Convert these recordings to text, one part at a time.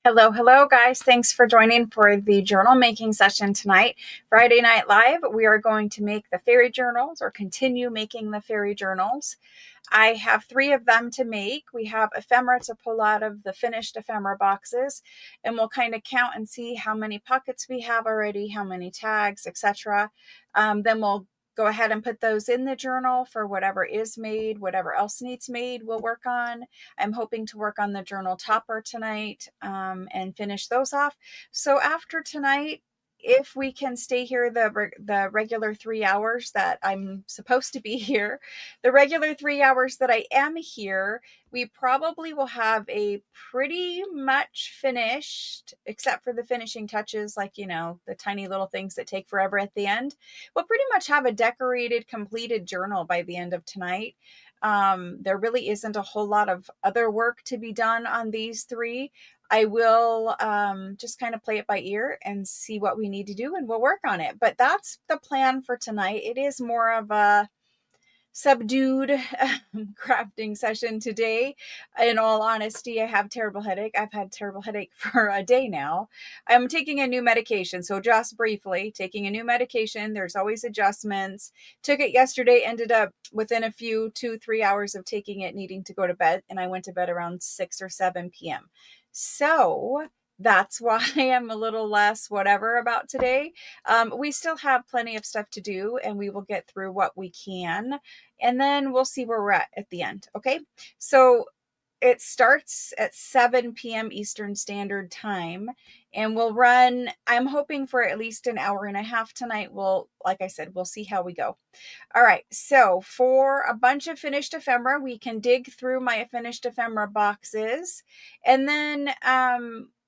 Hello, hello, guys. Thanks for joining for the journal making session tonight. Friday Night Live, we are going to make the fairy journals or continue making the fairy journals. I have 3 of them to make. We have ephemera to pull out of the finished ephemera boxes, and we'll kind of count and see how many pockets we have already, how many tags, etc. Then we'll go ahead and put those in the journal for whatever is made, whatever else needs made, we'll work on. I'm hoping to work on the journal topper tonight and finish those off. So after tonight, if we can stay here the regular 3 hours that I'm supposed to be here, the regular 3 hours that I am here, we probably will have a pretty much finished, except for the finishing touches, like, the tiny little things that take forever at the end. We'll pretty much have a decorated, completed journal by the end of tonight. There really isn't a whole lot of other work to be done on these 3. I will just kind of play it by ear and see what we need to do, and we'll work on it. But that's the plan for tonight. It is more of a subdued crafting session today. In all honesty, I have terrible headache. I've had terrible headache for a day now. I'm taking a new medication. So just briefly, taking a new medication. There's always adjustments. Took it yesterday, ended up within a few 2-3 hours of taking it needing to go to bed. And I went to bed around 6 or 7 p.m. So that's why I'm a little less whatever about today. We still have plenty of stuff to do, and we will get through what we can, and then we'll see where we're at the end. Okay, so it starts at 7 p.m. Eastern Standard Time, and we'll run, I'm hoping, for at least an hour and a half tonight. Like I said, we'll see how we go. All right, so for a bunch of finished ephemera, we can dig through my finished ephemera boxes, and then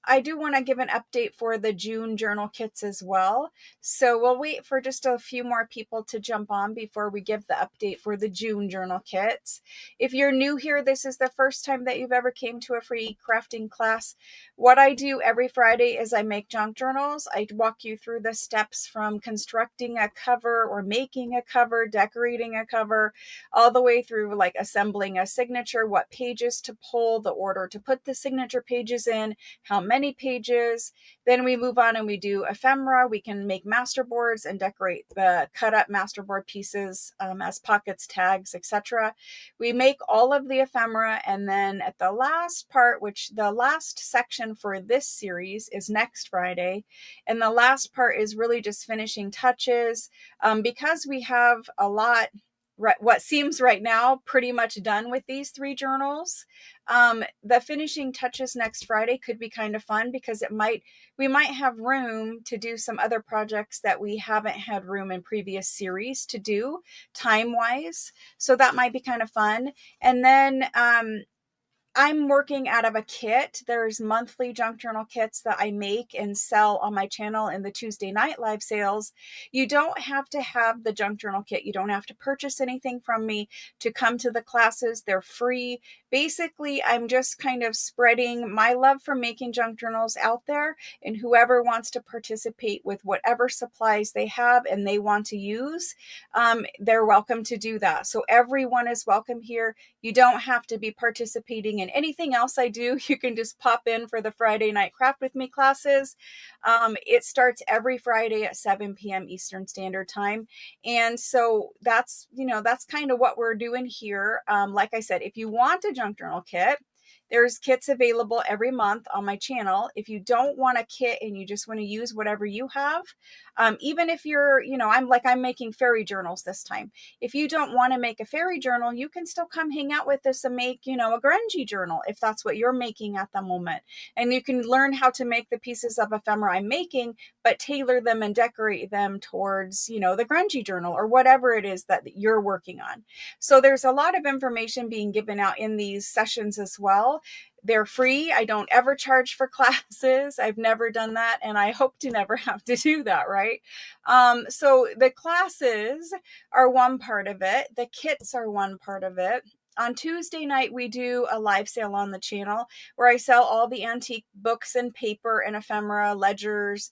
I do want to give an update for the June journal kits as well. So we'll wait for just a few more people to jump on before we give the update for the June journal kits. If you're new here, this is the first time that you've ever came to a free crafting class. What I do every Friday is I make junk journals. I walk you through the steps from constructing a cover or making a cover, decorating a cover, all the way through like assembling a signature, what pages to pull, the order to put the signature pages in, how many pages. Then we move on and we do ephemera. We can make masterboards and decorate the cut up masterboard pieces as pockets, tags, etc. We make all of the ephemera, and then at the last part, which the last section for this series is next Friday, and the last part is really just finishing touches. Because we have a lot, what seems right now pretty much done with these 3 journals. The finishing touches next Friday could be kind of fun, because we might have room to do some other projects that we haven't had room in previous series to do time wise. So that might be kind of fun. And then I'm working out of a kit. There's monthly junk journal kits that I make and sell on my channel in the Tuesday night live sales. You don't have to have the junk journal kit. You don't have to purchase anything from me to come to the classes. They're free. Basically, I'm just kind of spreading my love for making junk journals out there, and whoever wants to participate with whatever supplies they have and they want to use, they're welcome to do that. So everyone is welcome here. You don't have to be participating in anything else I do. You can just pop in for the Friday Night Craft with Me classes. It starts every Friday at 7 p.m. Eastern Standard Time. And so that's kind of what we're doing here. Like I said, if you want a junk journal kit, there's kits available every month on my channel. If you don't want a kit and you just want to use whatever you have, even if you're, I'm making fairy journals this time. If you don't want to make a fairy journal, you can still come hang out with us and make, a grungy journal if that's what you're making at the moment. And you can learn how to make the pieces of ephemera I'm making, but tailor them and decorate them towards, the grungy journal or whatever it is that you're working on. So there's a lot of information being given out in these sessions as well. They're free. I don't ever charge for classes. I've never done that, and I hope to never have to do that, right? So the classes are one part of it. The kits are one part of it. on Tuesday night, we do a live sale on the channel where I sell all the antique books and paper and ephemera, ledgers,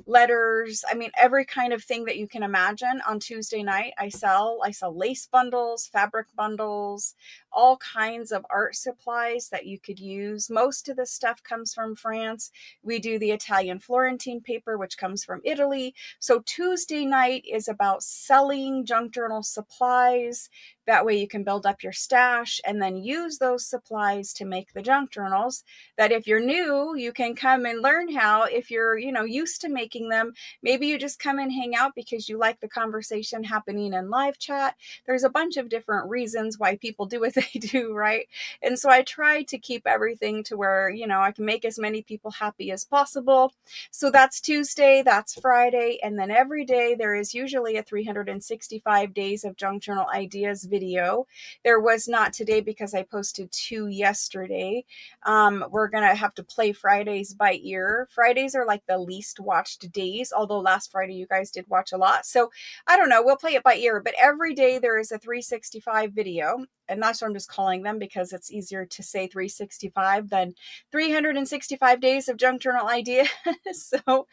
letters. I mean, every kind of thing that you can imagine. On Tuesday night, I sell lace bundles, fabric bundles, all kinds of art supplies that you could use. Most of the stuff comes from France. We do the Italian Florentine paper, which comes from Italy. So Tuesday night is about selling junk journal supplies. That way you can build up your stash and then use those supplies to make the junk journals that if you're new, you can come and learn how. If you're, used to making them, maybe you just come and hang out because you like the conversation happening in live chat. There's a bunch of different reasons why people do what they do, right? And so I try to keep everything to where, I can make as many people happy as possible. So that's Tuesday, that's Friday, and then every day there is usually a 365 days of junk journal ideas video. There was not today because I posted 2 yesterday. We're going to have to play Fridays by ear. Fridays are like the least watched days, although last Friday you guys did watch a lot. So I don't know, we'll play it by ear, but every day there is a 365 video. And that's what I'm just calling them because it's easier to say 365 than 365 days of junk journal ideas. So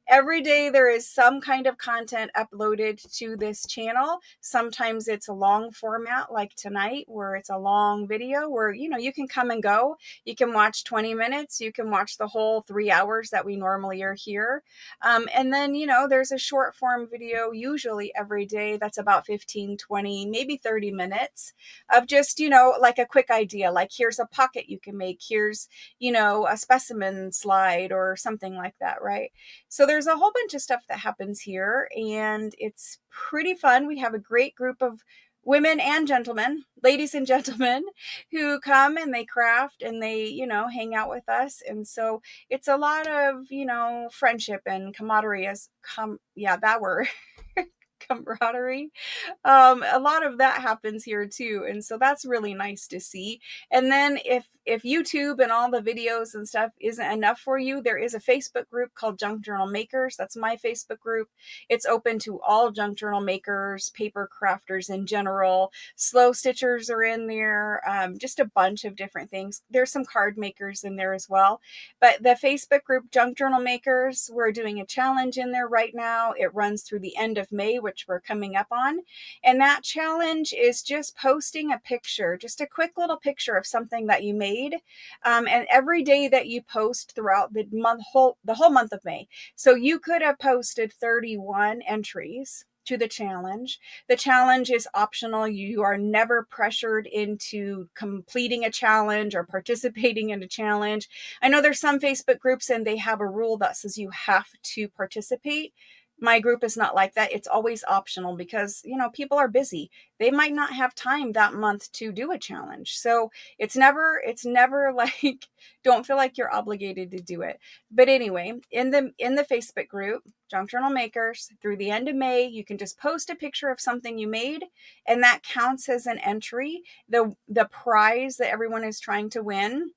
every day there is some kind of content uploaded to this channel. Sometimes it's a long format like tonight where it's a long video where, you can come and go. You can watch 20 minutes. You can watch the whole 3 hours that we normally are here. And then, there's a short form video usually every day that's about 15, 20, maybe 30 minutes of just, like a quick idea, like here's a pocket you can make, here's, a specimen slide or something like that, right? So there's a whole bunch of stuff that happens here and it's pretty fun. We have a great group of women and gentlemen, ladies and gentlemen, who come and they craft and they, hang out with us. And so it's a lot of, friendship and camaraderie that word. Camaraderie. A lot of that happens here too, and so that's really nice to see. And then if YouTube and all the videos and stuff isn't enough for you, there is a Facebook group called Junk Journal Makers. That's my Facebook group. It's open to all junk journal makers, paper crafters in general. Slow stitchers are in there, just a bunch of different things. There's some card makers in there as well. But the Facebook group Junk Journal Makers, we're doing a challenge in there right now. It runs through the end of May, which we're coming up on. And that challenge is just posting a picture, just a quick little picture of something that you made. And every day that you post throughout the whole month of May. So you could have posted 31 entries to the challenge. The challenge is optional. You are never pressured into completing a challenge or participating in a challenge. I know there's some Facebook groups and they have a rule that says you have to participate. My group is not like that. It's always optional because, people are busy. They might not have time that month to do a challenge. So it's never like, don't feel like you're obligated to do it. But anyway, in the Facebook group, Junk Journal Makers, through the end of May, you can just post a picture of something you made, and that counts as an entry. The prize that everyone is trying to win,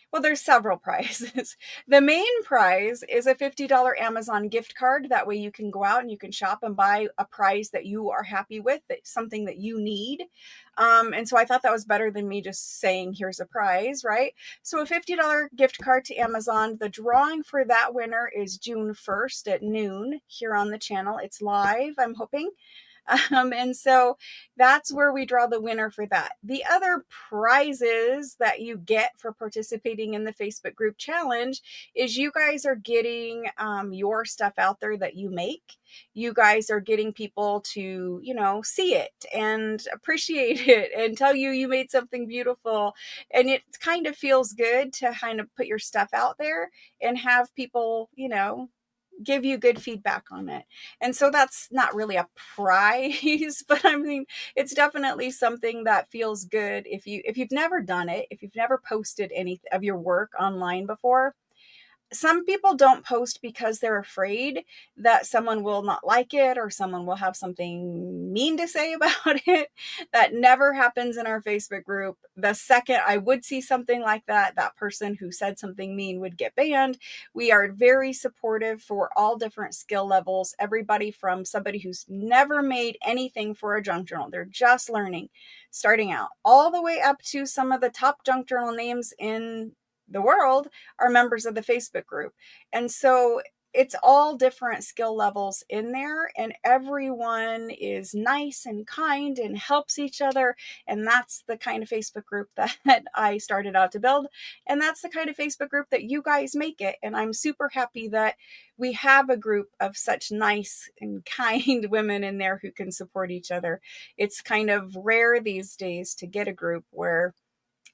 well, there's several prizes. The main prize is a $50 Amazon gift card. That way you can go out and you can shop and buy a prize that you are happy with, something that you need. And so I thought that was better than me just saying, here's a prize, right? So a $50 gift card to Amazon. The drawing for that winner is June 1st at noon here on the channel. It's live, I'm hoping. And so that's where we draw the winner for that. The other prizes that you get for participating in the Facebook group challenge is you guys are getting your stuff out there that you make. You guys are getting people to, see it and appreciate it and tell you made something beautiful. And it kind of feels good to kind of put your stuff out there and have people, give you good feedback on it. And so that's not really a prize, but I mean, it's definitely something that feels good if you've never done it, if you've never posted any of your work online before. some people don't post because they're afraid that someone will not like it or someone will have something mean to say about it. That never happens in our Facebook group. The second I would see something like that, that person who said something mean would get banned. We are very supportive for all different skill levels. Everybody from somebody who's never made anything for a junk journal, they're just learning, starting out, all the way up to some of the top junk journal names in the world are members of the Facebook group. And so it's all different skill levels in there, and everyone is nice and kind and helps each other. And that's the kind of Facebook group that I started out to build. And that's the kind of Facebook group that you guys make it. And I'm super happy that we have a group of such nice and kind women in there who can support each other. It's kind of rare these days to get a group where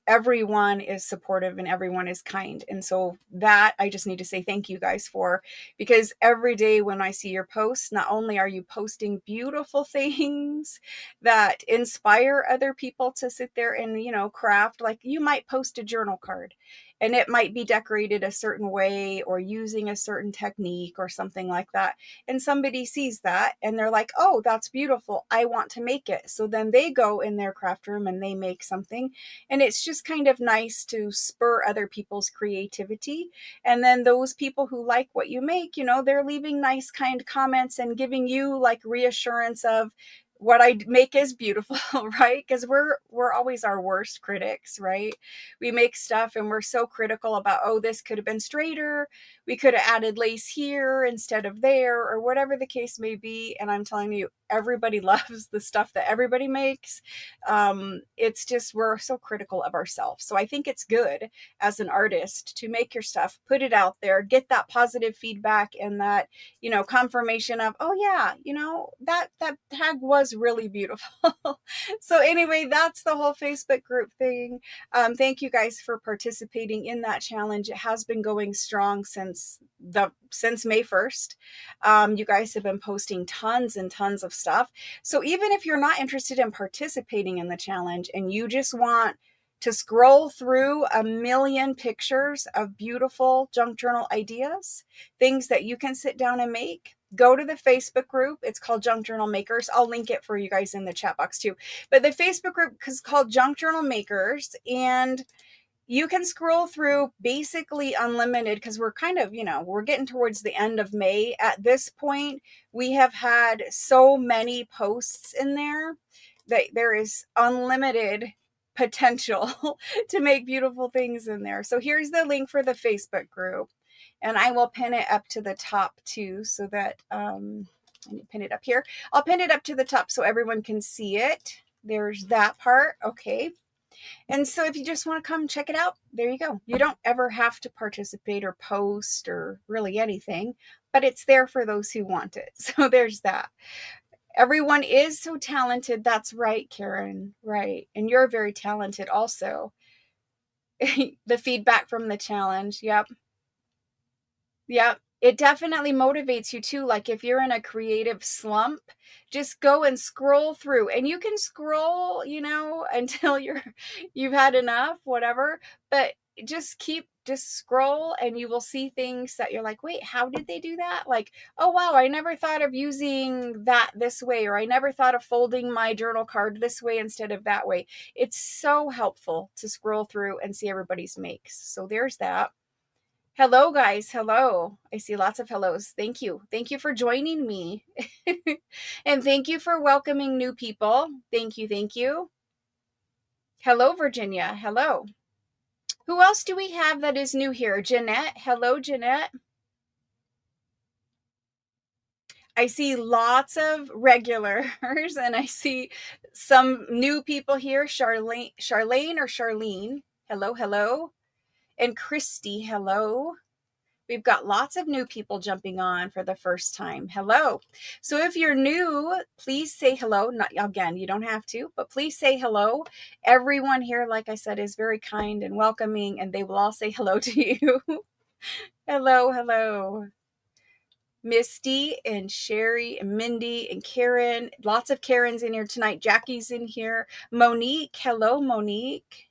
everyone is supportive and everyone is kind. And so that I just need to say thank you guys for, because every day when I see your posts, not only are you posting beautiful things that inspire other people to sit there and, craft, like you might post a journal card and it might be decorated a certain way or using a certain technique or something like that. And somebody sees that and they're like, oh, that's beautiful, I want to make it. So then they go in their craft room and they make something. And it's just kind of nice to spur other people's creativity. And then those people who like what you make, they're leaving nice, kind comments and giving you like reassurance of what I make is beautiful, right? Because we're always our worst critics, right? We make stuff and we're so critical about, oh, this could have been straighter, we could have added lace here instead of there, or whatever the case may be. And I'm telling you, everybody loves the stuff that everybody makes. It's just, we're so critical of ourselves. So I think it's good as an artist to make your stuff, put it out there, get that positive feedback and that, confirmation of, oh yeah, that tag was really beautiful. So anyway, that's the whole Facebook group thing. Thank you guys for participating in that challenge. It has been going strong since May 1st. You guys have been posting tons and tons of stuff. So even if you're not interested in participating in the challenge and you just want to scroll through a million pictures of beautiful junk journal ideas, things that you can sit down and make, go to the Facebook group. It's called Junk Journal Makers. I'll link it for you guys in the chat box too. But the Facebook group is called Junk Journal Makers, and you can scroll through basically unlimited, because we're kind of, we're getting towards the end of May. At this point, we have had so many posts in there that there is unlimited potential to make beautiful things in there. So here's the link for the Facebook group, and I will pin it up to the top too, so that I need to pin it up here. I'll pin it up to the top so everyone can see it. There's that part. Okay. And so if you just want to come check it out, there you go. You don't ever have to participate or post or really anything, but it's there for those who want it. So there's that. Everyone is so talented. That's right, Karen. Right. And you're very talented also. The feedback from the challenge. Yep. Yep. It definitely motivates you too. Like if you're in a creative slump, just go and scroll through, and you can scroll, until you've had enough, whatever, but just scroll and you will see things that you're like, wait, how did they do that? Like, oh wow, I never thought of using that this way, or I never thought of folding my journal card this way instead of that way. It's so helpful to scroll through and see everybody's makes. So there's that. Hello, guys. Hello. I see lots of hellos. Thank you. Thank you for joining me. And thank you for welcoming new people. Thank you. Thank you. Hello, Virginia. Hello. Who else do we have that is new here? Jeanette. Hello, Jeanette. I see lots of regulars and I see some new people here. Charlene or Charlene. Hello, hello. And Christy. Hello. We've got lots of new people jumping on for the first time. Hello. So if you're new, please say hello. Not again, you don't have to, but please say hello. Everyone here, like I said, is very kind and welcoming, and they will all say hello to you. Hello, hello. Misty and Sherry and Mindy and Karen. Lots of Karens in here tonight. Jackie's in here. Monique. Hello, Monique.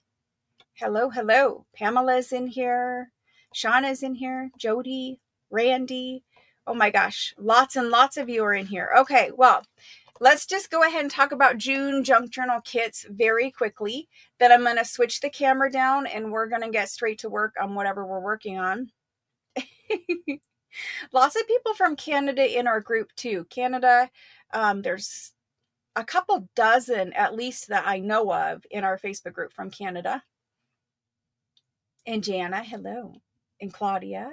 Hello, hello. Pamela's in here. Shauna's in here, Jody, Randy. Oh my gosh, lots and lots of you are in here. Okay, well, let's just go ahead and talk about June junk journal kits very quickly. Then I'm going to switch the camera down and we're going to get straight to work on whatever we're working on. Lots of people from Canada in our group too. Canada, there's a couple dozen at least that I know of in our Facebook group from Canada. And Jana, hello. And Claudia.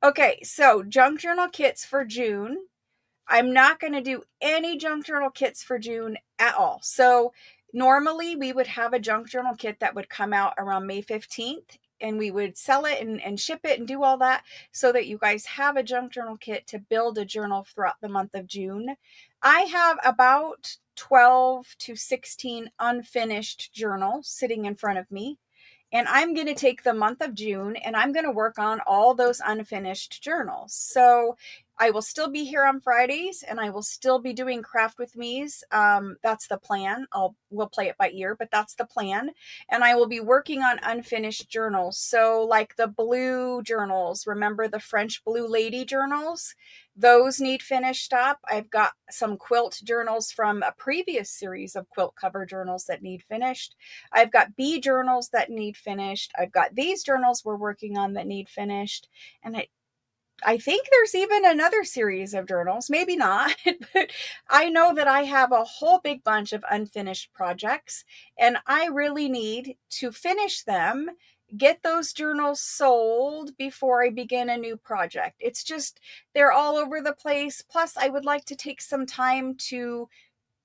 Okay, so junk journal kits for June. I'm not going to do any junk journal kits for June at all. So normally we would have a junk journal kit that would come out around May 15th and we would sell it and ship it and do all that so that you guys have a junk journal kit to build a journal throughout the month of June. I have about 12 to 16 unfinished journals sitting in front of me. And I'm going to take the month of June and I'm going to work on all those unfinished journals. So I will still be here on Fridays and I will still be doing craft with me's. That's the plan. We'll play it by ear, but that's the plan. And I will be working on unfinished journals. So like the blue journals, remember the French blue lady journals? Those need finished up. I've got some quilt journals from a previous series of quilt cover journals that need finished. I've got bee journals that need finished. I've got these journals we're working on that need finished. And I think there's even another series of journals, maybe not, but I know that I have a whole big bunch of unfinished projects and I really need to finish them, get those journals sold before I begin a new project. It's just, they're all over the place. Plus, I would like to take some time to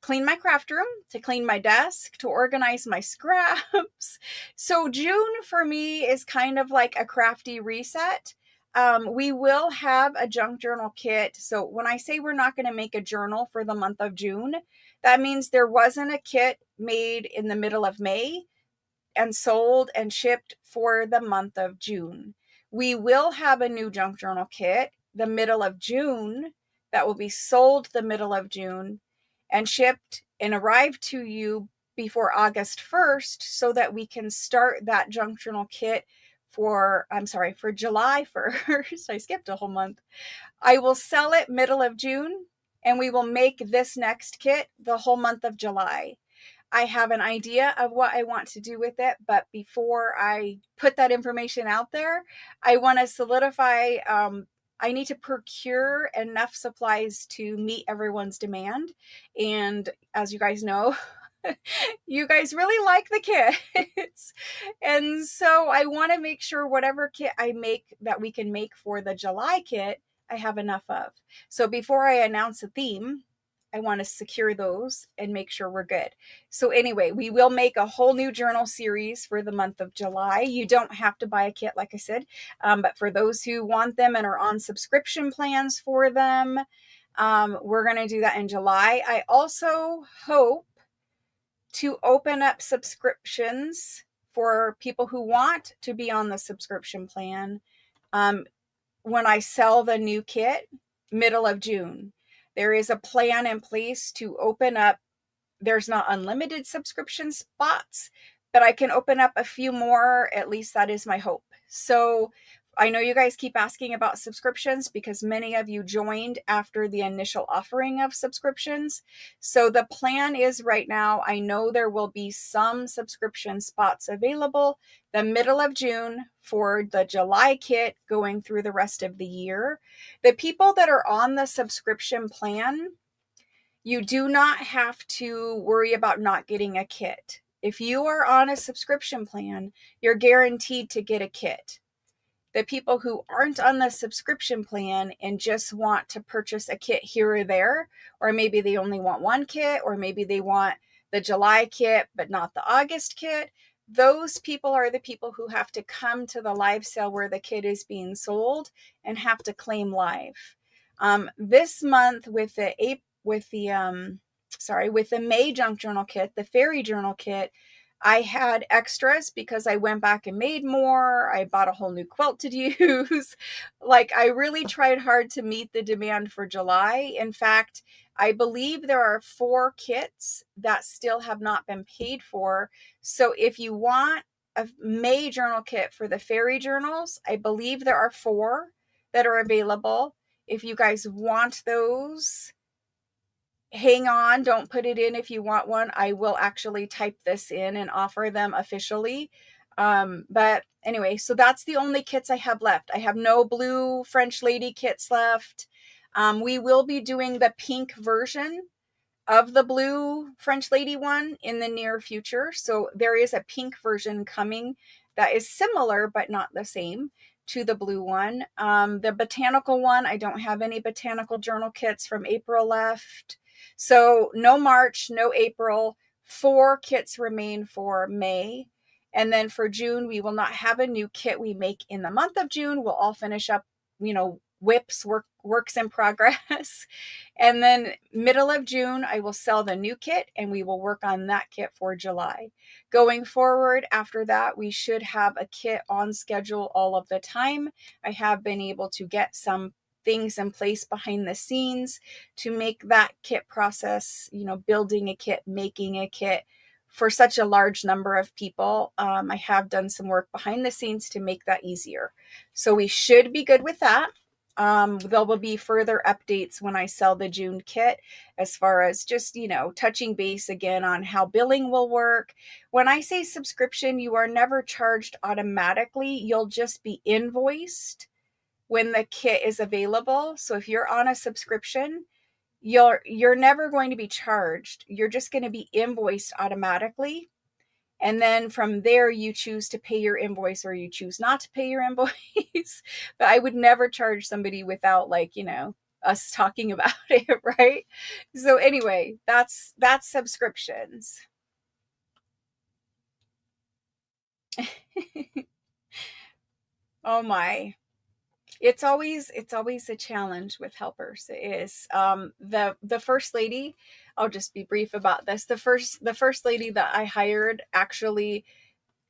clean my craft room, to clean my desk, to organize my scraps. So June for me is kind of like a crafty reset. We will have a junk journal kit. So when I say we're not going to make a journal for the month of June, that means there wasn't a kit made in the middle of May and sold and shipped for the month of June. We will have a new junk journal kit the middle of June that will be sold the middle of June and shipped and arrived to you before August 1st so that we can start that junk journal kit for July 1st. I skipped a whole month. I will sell it middle of June and we will make this next kit the whole month of July. I have an idea of what I want to do with it, but before I put that information out there, I want to solidify, I need to procure enough supplies to meet everyone's demand. And as you guys know, you guys really like the kits. And so I want to make sure whatever kit I make that we can make for the July kit, I have enough of. So before I announce a theme, I want to secure those and make sure we're good. So anyway, we will make a whole new journal series for the month of July. You don't have to buy a kit, like I said, but for those who want them and are on subscription plans for them, we're going to do that in July. I also hope to open up subscriptions for people who want to be on the subscription plan when I sell the new kit, middle of June. There is a plan in place to open up. There's not unlimited subscription spots, but I can open up a few more. At least that is my hope. So I know you guys keep asking about subscriptions because many of you joined after the initial offering of subscriptions. So the plan is right now, I know there will be some subscription spots available the middle of June for the July kit going through the rest of the year. The people that are on the subscription plan, you do not have to worry about not getting a kit. If you are on a subscription plan, you're guaranteed to get a kit. The people who aren't on the subscription plan and just want to purchase a kit here or there, or maybe they only want one kit, or maybe they want the July kit, but not the August kit, those people are the people who have to come to the live sale where the kit is being sold and have to claim live. This month with the May junk journal kit, the fairy journal kit, I had extras because I went back and made more. I bought a whole new quilt to use. Like I really tried hard to meet the demand for July. In fact, I believe there are 4 kits that still have not been paid for. So if you want a May journal kit for the fairy journals. I believe there are 4 that are available. If you guys want those, hang on, don't put it in if you want one. I will actually type this in and offer them officially. But anyway, so that's the only kits I have left. I have no blue French lady kits left. We will be doing the pink version of the blue French lady one in the near future. So there is a pink version coming that is similar but not the same to the blue one. The botanical one, I don't have any botanical journal kits from April left. So no March, no April. 4 kits remain for May. And then for June, we will not have a new kit we make in the month of June. We'll all finish up, WIPs, works in progress. And then middle of June, I will sell the new kit and we will work on that kit for July. Going forward, after that, we should have a kit on schedule all of the time. I have been able to get some things in place behind the scenes to make that kit process, building a kit, making a kit for such a large number of people. I have done some work behind the scenes to make that easier. So we should be good with that. There will be further updates when I sell the June kit, as far as just, touching base again on how billing will work. When I say subscription, you are never charged automatically. You'll just be invoiced when the kit is available. So if you're on a subscription, you're never going to be charged. You're just going to be invoiced automatically. And then from there, you choose to pay your invoice or you choose not to pay your invoice. But I would never charge somebody without us talking about it, right? So anyway, that's subscriptions. Oh my. It's always a challenge with helpers. It is. The first lady, I'll just be brief about this. The first lady that I hired actually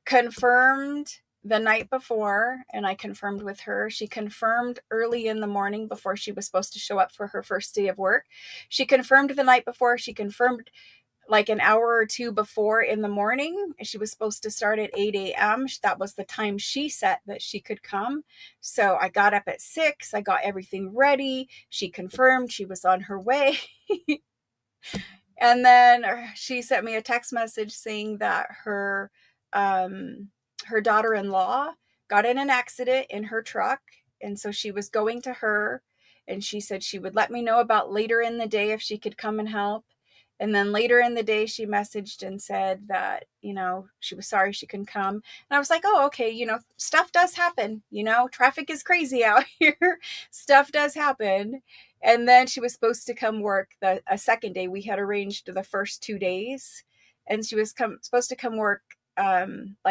confirmed the night before, and I confirmed with her. She confirmed early in the morning before she was supposed to show up for her first day of work. She confirmed the night before. She confirmed like an hour or 2 before in the morning. She was supposed to start at 8 a.m. That was the time she set that she could come. So I got up at 6. I got everything ready. She confirmed she was on her way. And then she sent me a text message saying that her daughter-in-law got in an accident in her truck. And so she was going to her, and she said she would let me know about later in the day if she could come and help. And then later in the day, she messaged and said that, she was sorry she couldn't come. And I was like, oh, okay, stuff does happen. Traffic is crazy out here. Stuff does happen. And then she was supposed to come work a second day. We had arranged the first 2 days. And she was supposed to come work.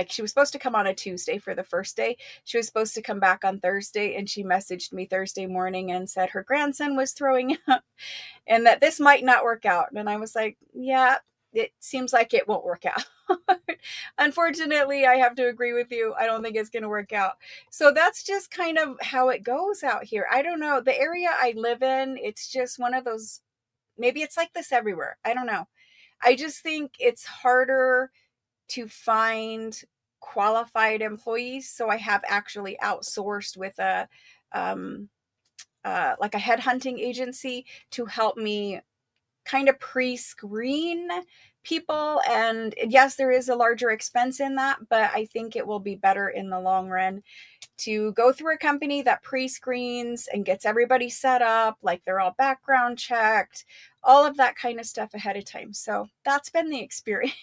She was supposed to come on a Tuesday for the first day. She was supposed to come back on Thursday. And she messaged me Thursday morning and said her grandson was throwing up and that this might not work out. And I was like, yeah, it seems like it won't work out. Unfortunately, I have to agree with you. I don't think it's going to work out. So that's just kind of how it goes out here. I don't know. The area I live in, it's just one of those, maybe it's like this everywhere. I don't know. I just think it's harder to find qualified employees. So I have actually outsourced with a headhunting agency to help me kind of pre-screen people. And yes, there is a larger expense in that, but I think it will be better in the long run to go through a company that pre-screens and gets everybody set up, like they're all background checked, all of that kind of stuff ahead of time. So that's been the experience.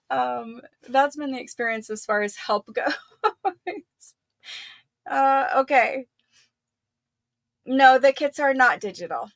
That's been the experience as far as help goes. Okay. No, the kits are not digital.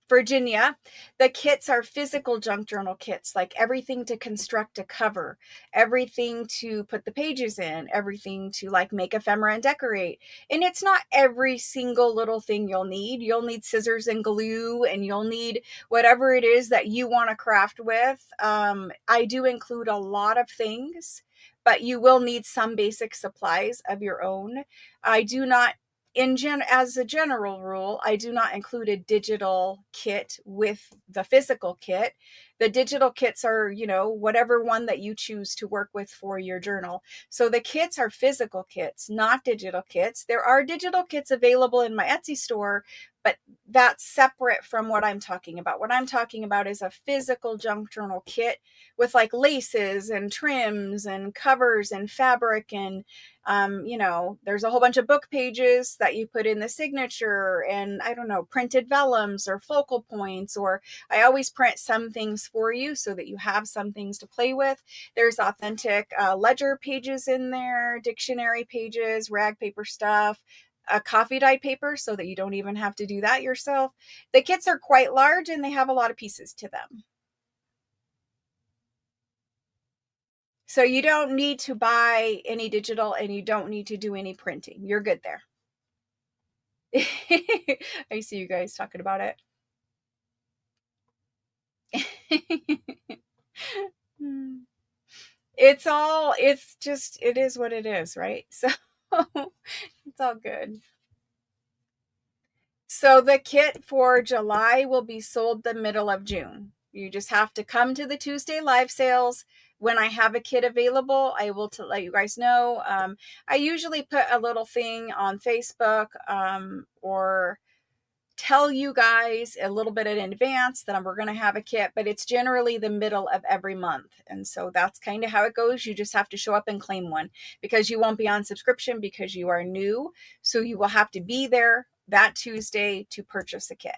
Virginia, the kits are physical junk journal kits, like everything to construct a cover, everything to put the pages in, everything to make ephemera and decorate. And it's not every single little thing you'll need. You'll need scissors and glue, and you'll need whatever it is that you want to craft with. I do include a lot of things, but you will need some basic supplies of your own. I do not as a general rule, I do not include a digital kit with the physical kit. The digital kits are, whatever one that you choose to work with for your journal. So the kits are physical kits, not digital kits. There are digital kits available in my Etsy store, but that's separate from what I'm talking about. What I'm talking about is a physical junk journal kit with like laces and trims and covers and fabric and there's a whole bunch of book pages that you put in the signature and I don't know, printed vellums or focal points, or I always print some things for you so that you have some things to play with. There's authentic ledger pages in there, dictionary pages, rag paper stuff, a coffee dyed paper so that you don't even have to do that yourself. The kits are quite large and they have a lot of pieces to them. So you don't need to buy any digital and you don't need to do any printing. You're good there. I see you guys talking about it. It is what it is, right? So it's all good. So the kit for July will be sold the middle of June. You just have to come to the Tuesday live sales. When I have a kit available, I will let you guys know. I usually put a little thing on Facebook or tell you guys a little bit in advance that we're going to have a kit, but it's generally the middle of every month. And so that's kind of how it goes. You just have to show up and claim one because you won't be on subscription because you are new. So you will have to be there that Tuesday to purchase a kit.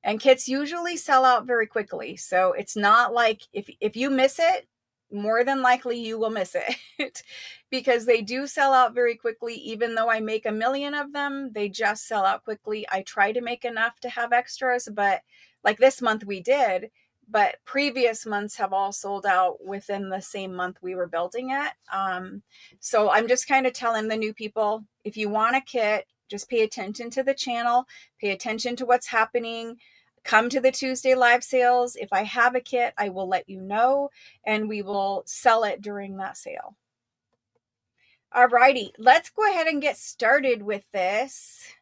And kits usually sell out very quickly. So it's not like if you miss it, more than likely you will miss it because they do sell out very quickly. Even though I make 1 million of them, they just sell out quickly. I try to make enough to have extras, but like this month we did, but previous months have all sold out within the same month we were building it. So I'm just kind of telling the new people, if you want a kit, just pay attention to the channel, pay attention to what's happening. Come to the Tuesday live sales. If I have a kit, I will let you know and we will sell it during that sale. Alrighty, let's go ahead and get started with this.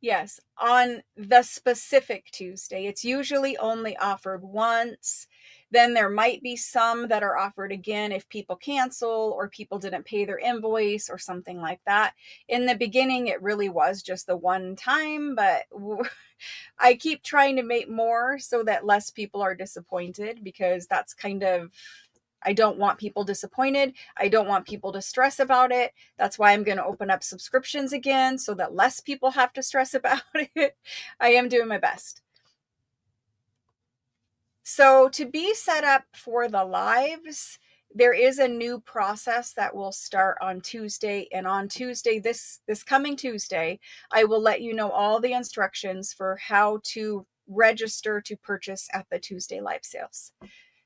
Yes, on the specific Tuesday. It's usually only offered once. Then there might be some that are offered again if people cancel or people didn't pay their invoice or something like that. In the beginning, it really was just the one time, but I keep trying to make more so that less people are disappointed because that's kind of, I don't want people disappointed. I don't want people to stress about it. That's why I'm going to open up subscriptions again so that less people have to stress about it. I am doing my best. So to be set up for the lives, there is a new process that will start on Tuesday. And on Tuesday, this coming Tuesday, I will let you know all the instructions for how to register to purchase at the Tuesday live sales.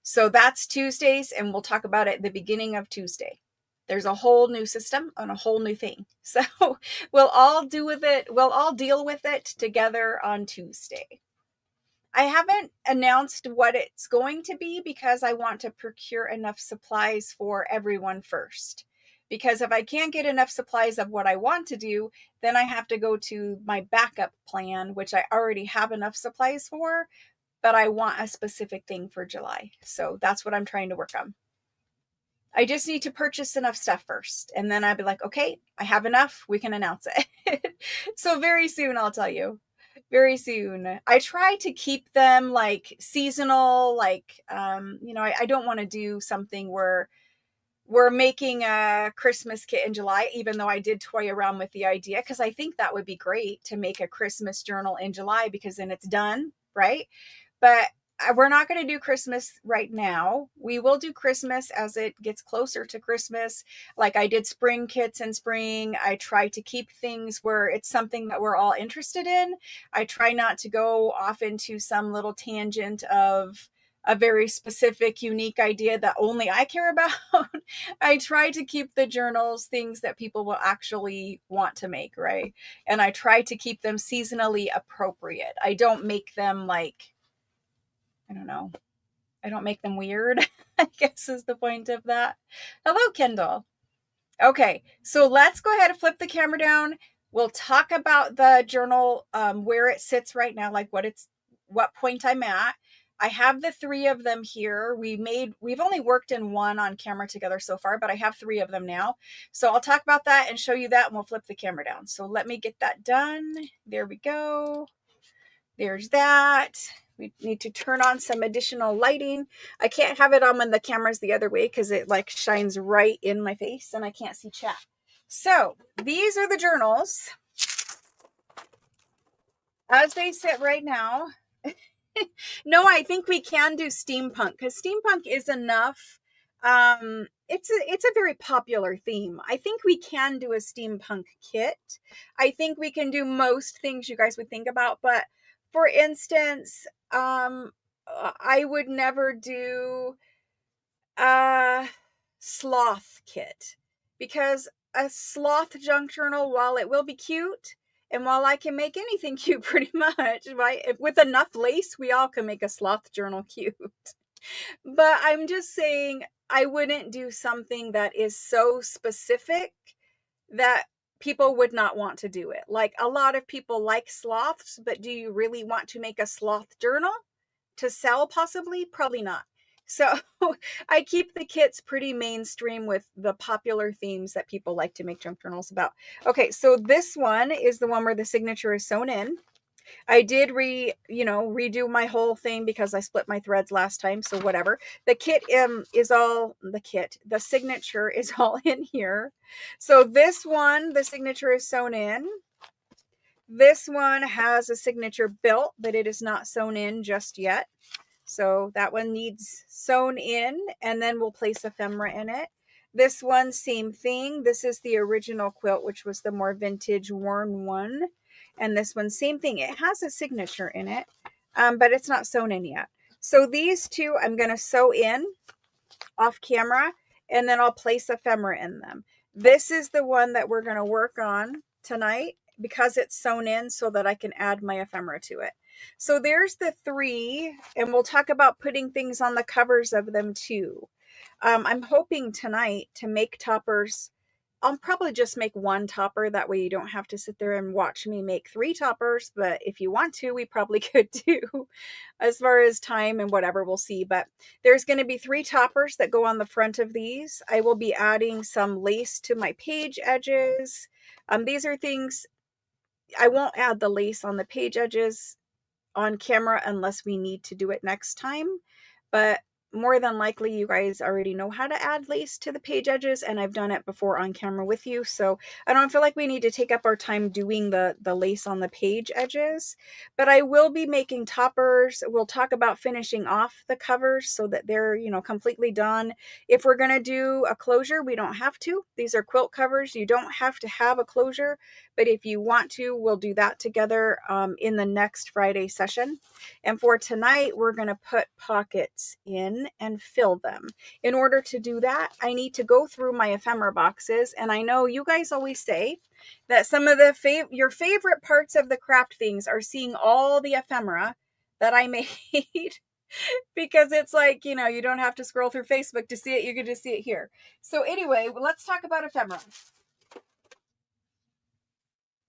So that's Tuesdays, and we'll talk about it at the beginning of Tuesday. There's a whole new system and a whole new thing. So we'll all deal with it together on Tuesday. I haven't announced what it's going to be because I want to procure enough supplies for everyone first. Because if I can't get enough supplies of what I want to do, then I have to go to my backup plan, which I already have enough supplies for, but I want a specific thing for July. So that's what I'm trying to work on. I just need to purchase enough stuff first. And then I'll be like, okay, I have enough. We can announce it. So very soon, I'll tell you. Very soon. I try to keep them like seasonal, like, I don't want to do something where we're making a Christmas kit in July, even though I did toy around with the idea, because I think that would be great to make a Christmas journal in July because then it's done, right? But we're not going to do Christmas right now. We will do Christmas as it gets closer to Christmas. Like I did spring kits in spring. I try to keep things where it's something that we're all interested in. I try not to go off into some little tangent of a very specific, unique idea that only I care about. I try to keep the journals things that people will actually want to make, right? And I try to keep them seasonally appropriate. I don't make them like, I don't know, I don't make them weird, I guess is the point of that. Hello, Kendall. Okay, so let's go ahead and flip the camera down. We'll talk about the journal, where it sits right now, like what point I'm at. I have the three of them here. We've only worked in one on camera together so far, but I have three of them now. So I'll talk about that and show you that, and we'll flip the camera down. So let me get that done. There we go. There's that. We need to turn on some additional lighting. I can't have it on when the camera's the other way because it like shines right in my face and I can't see chat. So these are the journals as they sit right now. No, I think we can do steampunk because steampunk is enough. It's a very popular theme. I think we can do a steampunk kit. I think we can do most things you guys would think about, but for instance, I would never do a sloth kit because a sloth junk journal, while it will be cute, and while I can make anything cute pretty much, right? If with enough lace, we all can make a sloth journal cute. But I'm just saying I wouldn't do something that is so specific that people would not want to do it. Like a lot of people like sloths, but do you really want to make a sloth journal to sell possibly? Probably not. So I keep the kits pretty mainstream with the popular themes that people like to make junk journals about. Okay, so this one is the one where the signature is sewn in. I did redo my whole thing because I split my threads last time, so whatever. The kit the signature is all in here. So this one, the signature is sewn in. This one has a signature built, but it is not sewn in just yet. So that one needs sewn in, and then we'll place ephemera in it. This one, same thing. This is the original quilt, which was the more vintage worn one. And this one, same thing. It has a signature in it, but it's not sewn in yet. So these two I'm going to sew in off camera, and then I'll place ephemera in them. This is the one that we're going to work on tonight because it's sewn in so that I can add my ephemera to it. So there's the three, and we'll talk about putting things on the covers of them too. I'm hoping tonight to make toppers. I'll probably just make one topper. That way you don't have to sit there and watch me make three toppers. But if you want to, we probably could too. As far as time and whatever, we'll see. But there's going to be three toppers that go on the front of these. I will be adding some lace to my page edges. These are things, I won't add the lace on the page edges on camera unless we need to do it next time. But more than likely you guys already know how to add lace to the page edges, and I've done it before on camera with you, so I don't feel like we need to take up our time doing the lace on the page edges. But I will be making toppers. We'll talk about finishing off the covers so that they're completely done. If we're going to do a closure, we don't have to. These are quilt covers. You don't have to have a closure, but if you want to, we'll do that together in the next Friday session. And for tonight, we're going to put pockets in and fill them. In order to do that, I need to go through my ephemera boxes. And I know you guys always say that some of your favorite parts of the craft things are seeing all the ephemera that I made. Because it's like, you don't have to scroll through Facebook to see it. You can just see it here. So anyway, let's talk about ephemera.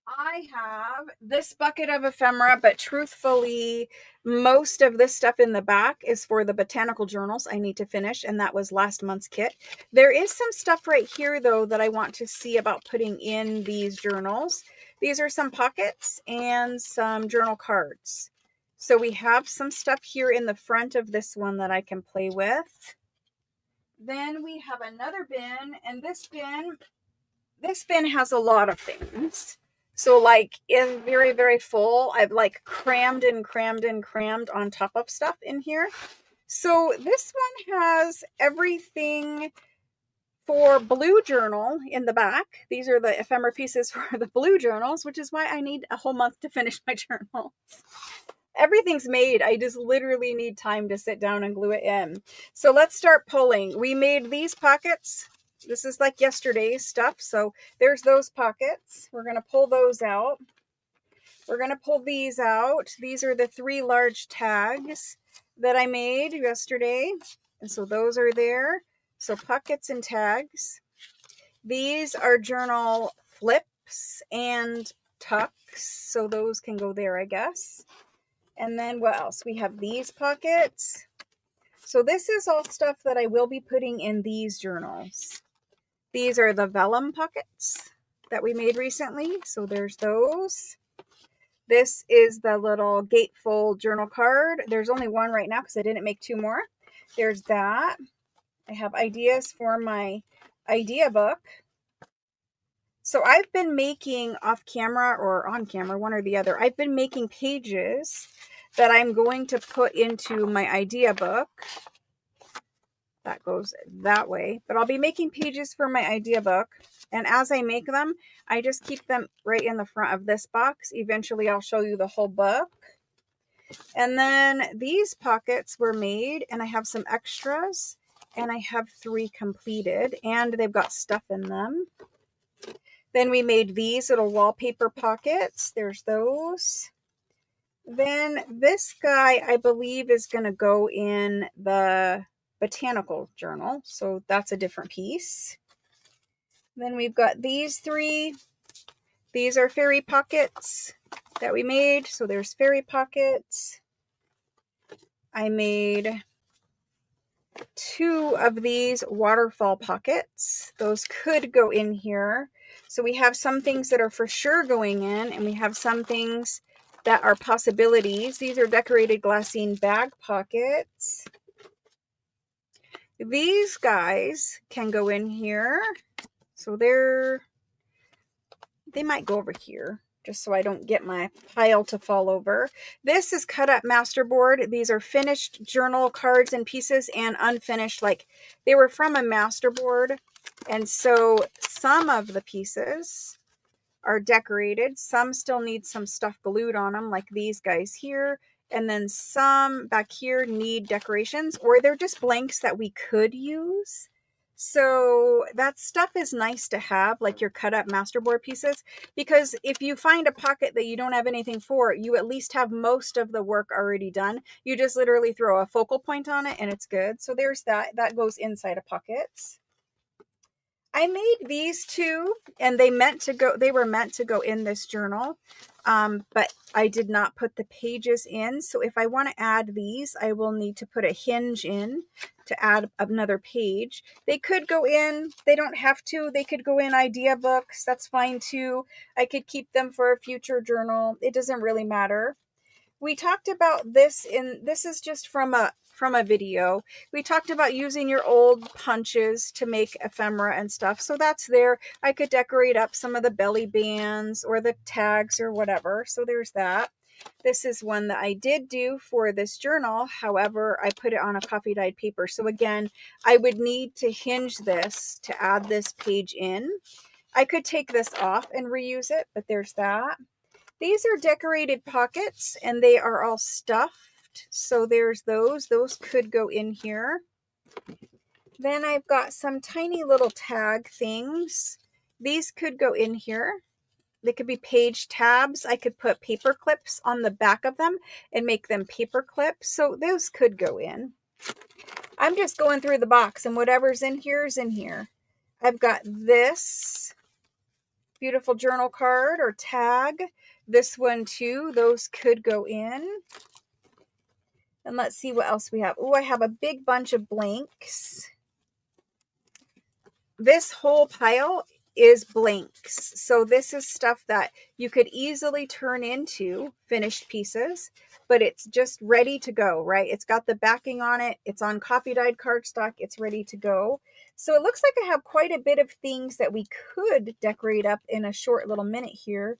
I have this bucket of ephemera, but truthfully, most of this stuff in the back is for the botanical journals I need to finish, and that was last month's kit. There is some stuff right here, though, that I want to see about putting in these journals. These are some pockets and some journal cards. So we have some stuff here in the front of this one that I can play with. Then we have another bin, and this bin has a lot of things. So like is very, very full. I've like crammed on top of stuff in here. So this one has everything for blue journal in the back. These are the ephemera pieces for the blue journals, which is why I need a whole month to finish my journals. Everything's made. I just literally need time to sit down and glue it in. So let's start pulling. We made these pockets. This is like yesterday's stuff. So there's those pockets. We're going to pull those out. We're going to pull these out. These are the three large tags. that I made yesterday. And so those are there. So pockets and tags. These are journal flips and tucks. So those can go there, I guess. And then what else? We have these pockets. So this is all stuff that I will be putting in these journals. These are the vellum pockets that we made recently. So there's those. This is the little gatefold journal card. There's only one right now because I didn't make two more. There's that. I have ideas for my idea book. So I've been making off camera or on camera, one or the other. I've been making pages that I'm going to put into my idea book. That goes that way. But I'll be making pages for my idea book. And as I make them, I just keep them right in the front of this box. Eventually, I'll show you the whole book. And then these pockets were made, and I have some extras. And I have 3 completed, and they've got stuff in them. Then we made these little wallpaper pockets. There's those. Then this guy, I believe, is going to go in the botanical journal. So that's a different piece. Then we've got these 3. These are fairy pockets that we made. So there's fairy pockets. I made 2 of these waterfall pockets. Those could go in here. So we have some things that are for sure going in, and we have some things that are possibilities. These are decorated glassine bag pockets. These guys can go in here. So they might go over here, just so I don't get my pile to fall over. This is cut up masterboard. These are finished journal cards and pieces and unfinished, like they were from a masterboard. And so some of the pieces are decorated. Some still need some stuff glued on them, like these guys here. And then some back here need decorations, or they're just blanks that we could use. So that stuff is nice to have, like your cut up masterboard pieces, because if you find a pocket that you don't have anything for, you at least have most of the work already done. You just literally throw a focal point on it and it's good. So there's that. That goes inside of pockets. I made these 2, and they were meant to go in this journal, but I did not put the pages in. So if I want to add these, I will need to put a hinge in to add another page. They could go in. They don't have to. They could go in idea books. That's fine too. I could keep them for a future journal. It doesn't really matter. We talked about this this is just from a video. We talked about using your old punches to make ephemera and stuff. So that's there. I could decorate up some of the belly bands or the tags or whatever. So there's that. This is one that I did do for this journal. However, I put it on a coffee dyed paper. So again, I would need to hinge this to add this page in. I could take this off and reuse it, but there's that. These are decorated pockets, and they are all stuffed. So there's those. Those could go in here. Then I've got some tiny little tag things. These could go in here. They could be page tabs. I could put paper clips on the back of them and make them paper clips. So those could go in. I'm just going through the box, and whatever's in here is in here. I've got this beautiful journal card or tag. This one too. Those could go in. And let's see what else we have. Oh, I have a big bunch of blanks. This whole pile is blanks. So this is stuff that you could easily turn into finished pieces, but it's just ready to go, right? It's got the backing on it. It's on coffee dyed cardstock. It's ready to go. So it looks like I have quite a bit of things that we could decorate up in a short little minute here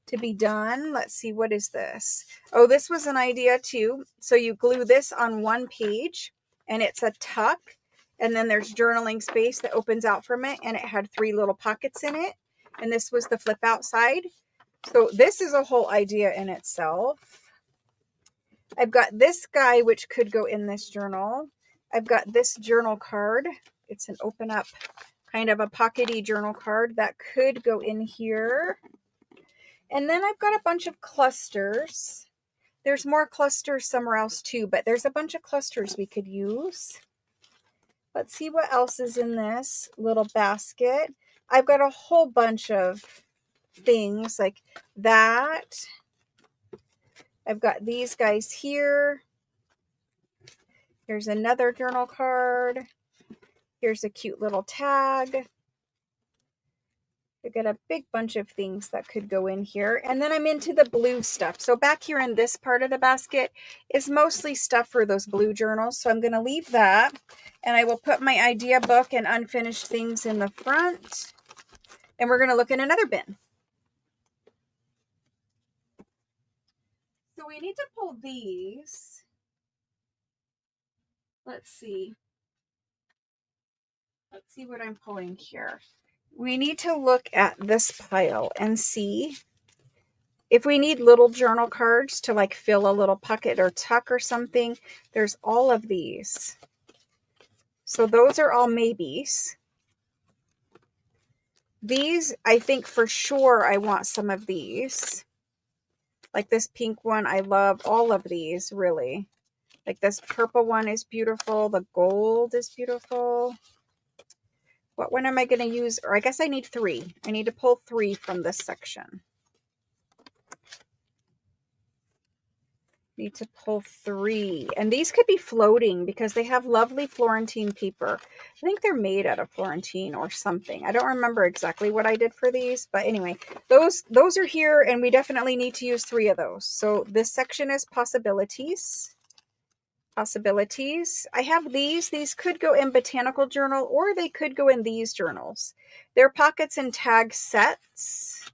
to be done. Let's see, what is this? Oh, this was an idea too. So you glue this on one page, and it's a tuck. And then there's journaling space that opens out from it, and it had 3 little pockets in it. And this was the flip out side. So this is a whole idea in itself. I've got this guy, which could go in this journal. I've got this journal card. It's an open up kind of a pockety journal card that could go in here. And then I've got a bunch of clusters There's more clusters somewhere else too, but there's a bunch of clusters we could use. Let's see what else is in this little basket. I've got a whole bunch of things like that. I've got these guys here. Here's another journal card. Here's a cute little tag. I've got a big bunch of things that could go in here. And then I'm into the blue stuff. So back here in this part of the basket is mostly stuff for those blue journals. So I'm going to leave that. And I will put my idea book and unfinished things in the front. And we're going to look in another bin. So we need to pull these. Let's see. Let's see what I'm pulling here. We need to look at this pile and see if we need little journal cards to like fill a little pocket or tuck or something. There's all of these. So those are all maybes. These, I think for sure I want some of these. Like this pink one, I love all of these, really. Like this purple one is beautiful. The gold is beautiful. What one am I going to use? Or I guess I need 3. I need to pull 3 from this section. Need to pull 3. And these could be floating because they have lovely Florentine paper. I think they're made out of Florentine or something. I don't remember exactly what I did for these. But anyway, those are here and we definitely need to use 3 of those. So this section is possibilities. Possibilities. I have these. These could go in botanical journal or they could go in these journals. They're pockets and tag sets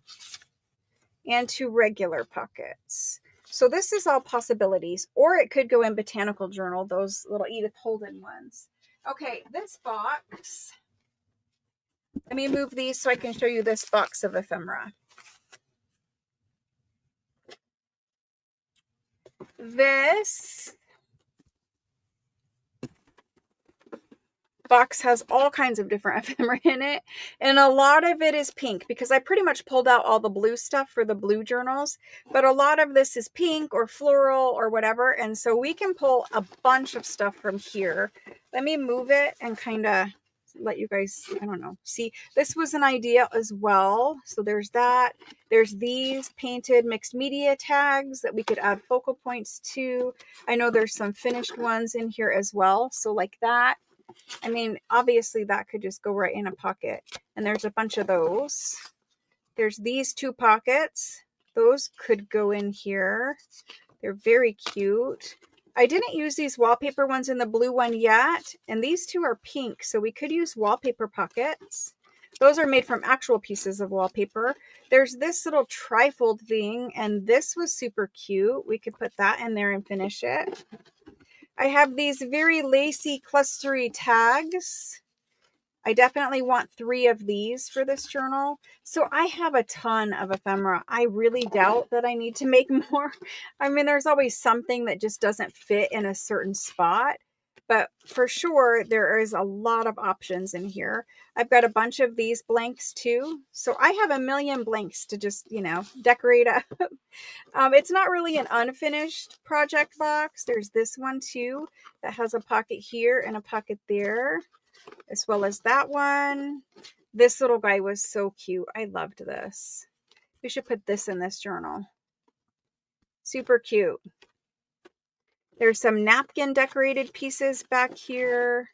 and 2 regular pockets. So this is all possibilities, or it could go in botanical journal, those little Edith Holden ones. Okay, this box. Let me move these so I can show you this box of ephemera. This box has all kinds of different ephemera in it, and a lot of it is pink because I pretty much pulled out all the blue stuff for the blue journals, but a lot of this is pink or floral or whatever, and so we can pull a bunch of stuff from here. Let me move it and kind of let you guys, I don't know, see. This was an idea as well. So there's that. There's these painted mixed media tags that we could add focal points to. I know there's some finished ones in here as well, so like that. I mean, obviously that could just go right in a pocket. And there's a bunch of those. There's these 2 pockets. Those could go in here. They're very cute. I didn't use these wallpaper ones in the blue one yet. And these 2 are pink, so we could use wallpaper pockets. Those are made from actual pieces of wallpaper. There's this little trifold thing, and this was super cute. We could put that in there and finish it. I have these very lacy, clustery tags. I definitely want 3 of these for this journal. So I have a ton of ephemera. I really doubt that I need to make more. I mean, there's always something that just doesn't fit in a certain spot. But for sure, there is a lot of options in here. I've got a bunch of these blanks too. So I have a million blanks to just, you know, decorate up. It's not really an unfinished project box. There's this one too that has a pocket here and a pocket there, as well as that one. This little guy was so cute. I loved this. We should put this in this journal. Super cute. There's some napkin decorated pieces back here.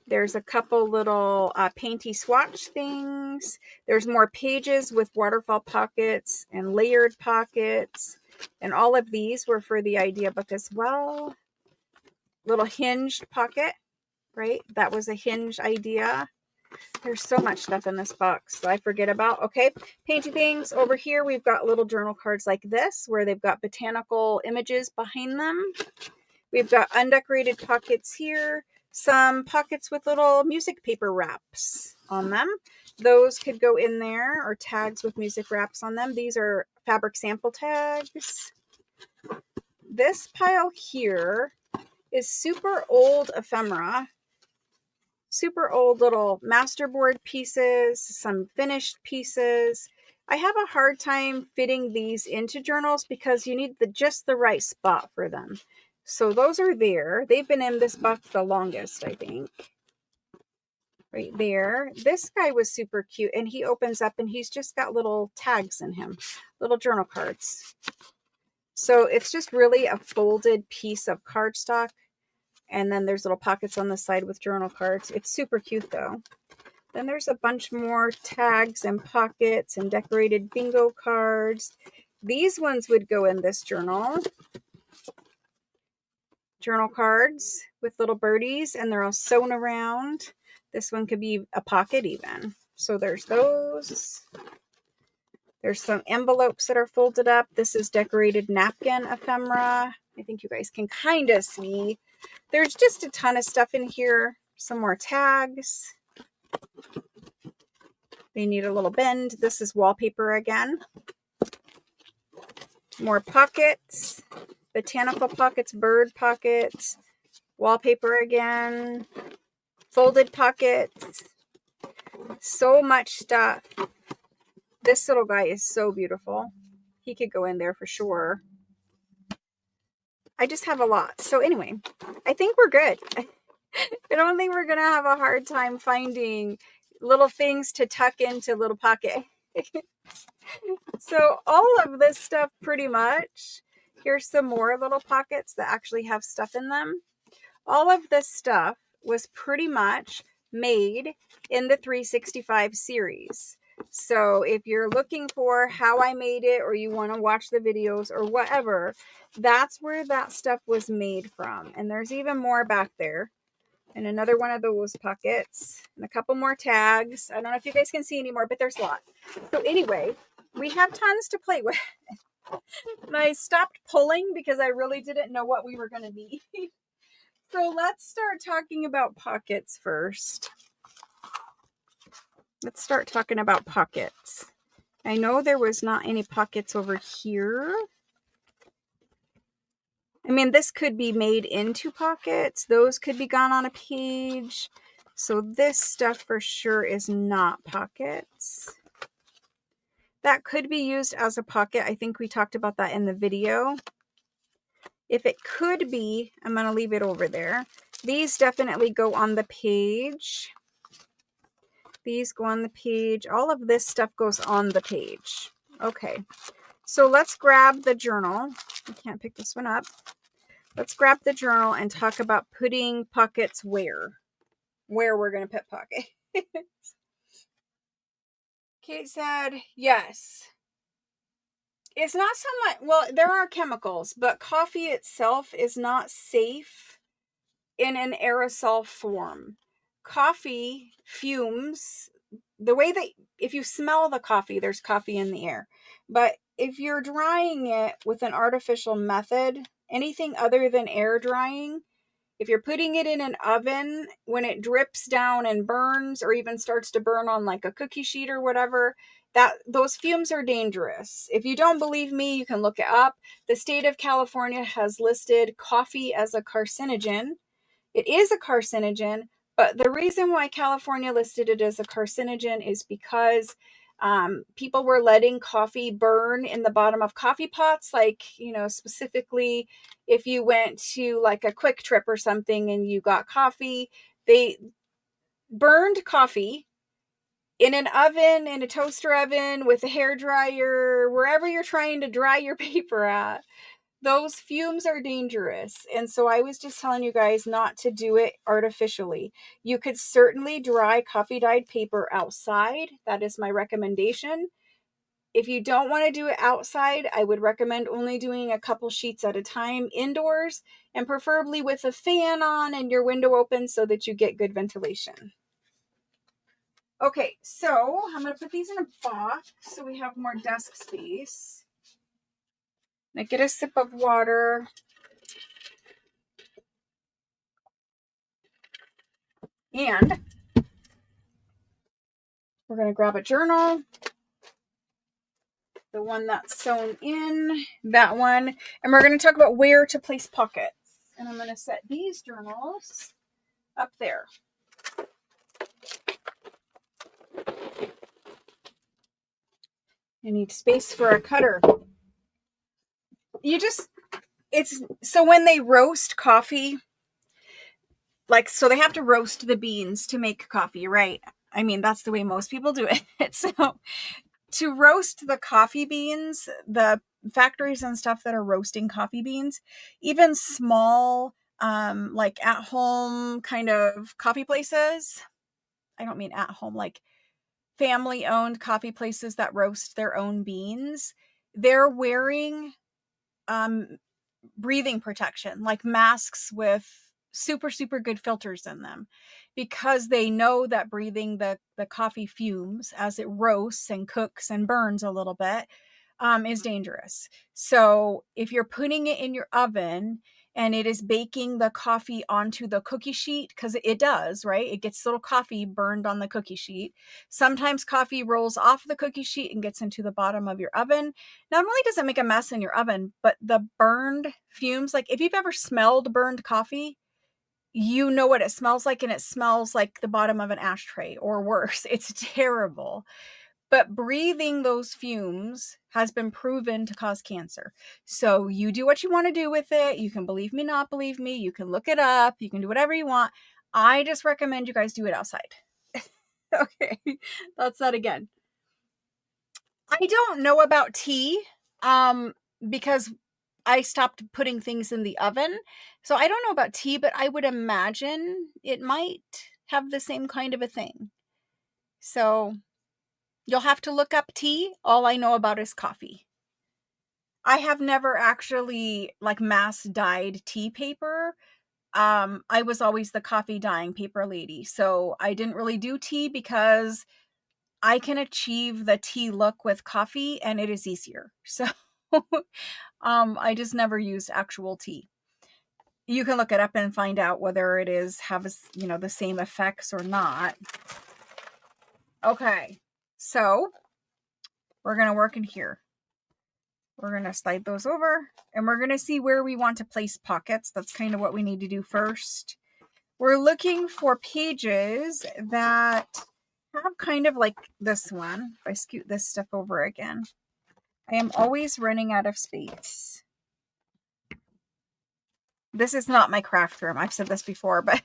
There's a couple little painty swatch things. There's more pages with waterfall pockets and layered pockets. And all of these were for the idea book as well. Little hinged pocket, right? That was a hinge idea. There's so much stuff in this box that I forget about. Okay, painty things. Over here, we've got little journal cards like this where they've got botanical images behind them. We've got undecorated pockets here. Some pockets with little music paper wraps on them. Those could go in there, or tags with music wraps on them. These are fabric sample tags. This pile here is super old ephemera. Super old little masterboard pieces, some finished pieces. I have a hard time fitting these into journals because you need just the right spot for them. So those are there. They've been in this box the longest, I think. Right there. This guy was super cute, and he opens up and he's just got little tags in him, little journal cards. So it's just really a folded piece of cardstock, and then there's little pockets on the side with journal cards. It's super cute though. Then there's a bunch more tags and pockets and decorated bingo cards. These ones would go in this journal. Journal cards with little birdies, and they're all sewn around. This one could be a pocket even. So there's those. There's some envelopes that are folded up. This is decorated napkin ephemera. I think you guys can kind of see. There's just a ton of stuff in here. Some more tags. They need a little bend. This is wallpaper again. More pockets. Botanical pockets, bird pockets. Wallpaper again. Folded pockets. So much stuff. This little guy is so beautiful. He could go in there for sure. I just have a lot. So anyway, I think we're good. I don't think we're going to have a hard time finding little things to tuck into little pocket. So all of this stuff pretty much. Here's some more little pockets that actually have stuff in them. All of this stuff was pretty much made in the 365 series. So if you're looking for how I made it, or you want to watch the videos or whatever, that's where that stuff was made from. And there's even more back there. And another one of those pockets. And a couple more tags. I don't know if you guys can see anymore, but there's a lot. So anyway, we have tons to play with. And I stopped pulling because I really didn't know what we were going to need. So let's start talking about pockets first. Let's start talking about pockets. I know there was not any pockets over here. I mean, this could be made into pockets. Those could be gone on a page. So this stuff for sure is not pockets. That could be used as a pocket. I think we talked about that in the video. If it could be, I'm going to leave it over there. These definitely go on the page. These go on the page. All of this stuff goes on the page. Okay, so let's grab the journal. I can't pick this one up. Let's grab the journal and talk about putting pockets where we're going to put pockets. Kate said, yes. It's not so much, well, there are chemicals, but coffee itself is not safe in an aerosol form. Coffee fumes, the way that if you smell the coffee, there's coffee in the air. But if you're drying it with an artificial method, anything other than air drying, if you're putting it in an oven, when it drips down and burns, or even starts to burn on like a cookie sheet or whatever, those fumes are dangerous. If you don't believe me, you can look it up. The state of California has listed coffee as a carcinogen. It is a carcinogen, but the reason why California listed it as a carcinogen is because people were letting coffee burn in the bottom of coffee pots. Like, specifically if you went to like a Quick Trip or something and you got coffee, they burned coffee in an oven, in a toaster oven, with a hair dryer, wherever you're trying to dry your paper at. Those fumes are dangerous. And so I was just telling you guys not to do it artificially. You could certainly dry coffee dyed paper outside. That is my recommendation. If you don't want to do it outside, I would recommend only doing a couple sheets at a time indoors, and preferably with a fan on and your window open so that you get good ventilation. Okay, so I'm going to put these in a box so we have more desk space. Now get a sip of water. And we're going to grab a journal. The one that's sewn in, that one. And we're going to talk about where to place pockets. And I'm going to set these journals up there. I need space for a cutter. So when they roast coffee, like, so they have to roast the beans to make coffee, right? I mean, that's the way most people do it. So to roast the coffee beans, the factories and stuff that are roasting coffee beans, even small, like at home kind of coffee places. I don't mean at home, like family owned coffee places that roast their own beans. They're wearing breathing protection, like masks with super, super good filters in them, because they know that breathing the coffee fumes as it roasts and cooks and burns a little bit is dangerous. So if you're putting it in your oven and it is baking the coffee onto the cookie sheet, because it does, right? It gets little coffee burned on the cookie sheet. Sometimes coffee rolls off the cookie sheet and gets into the bottom of your oven. Not only does it make a mess in your oven, but the burned fumes, like if you've ever smelled burned coffee, you know what it smells like, and it smells like the bottom of an ashtray or worse. It's terrible. But breathing those fumes has been proven to cause cancer. So you do what you want to do with it. You can believe me, not believe me. You can look it up. You can do whatever you want. I just recommend you guys do it outside. Okay, that's that again. I don't know about tea because I stopped putting things in the oven. So I don't know about tea, but I would imagine it might have the same kind of a thing. So you'll have to look up tea. All I know about is coffee. I have never actually like mass dyed tea paper. I was always the coffee dyeing paper lady. So I didn't really do tea because I can achieve the tea look with coffee and it is easier. So I just never used actual tea. You can look it up and find out whether it is has, the same effects or not. Okay. So we're going to work in here. We're going to slide those over and we're going to see where we want to place pockets. That's kind of what we need to do first. We're looking for pages that have kind of like this one. If I scoot this stuff over again, I am always running out of space. This is not my craft room. I've said this before, but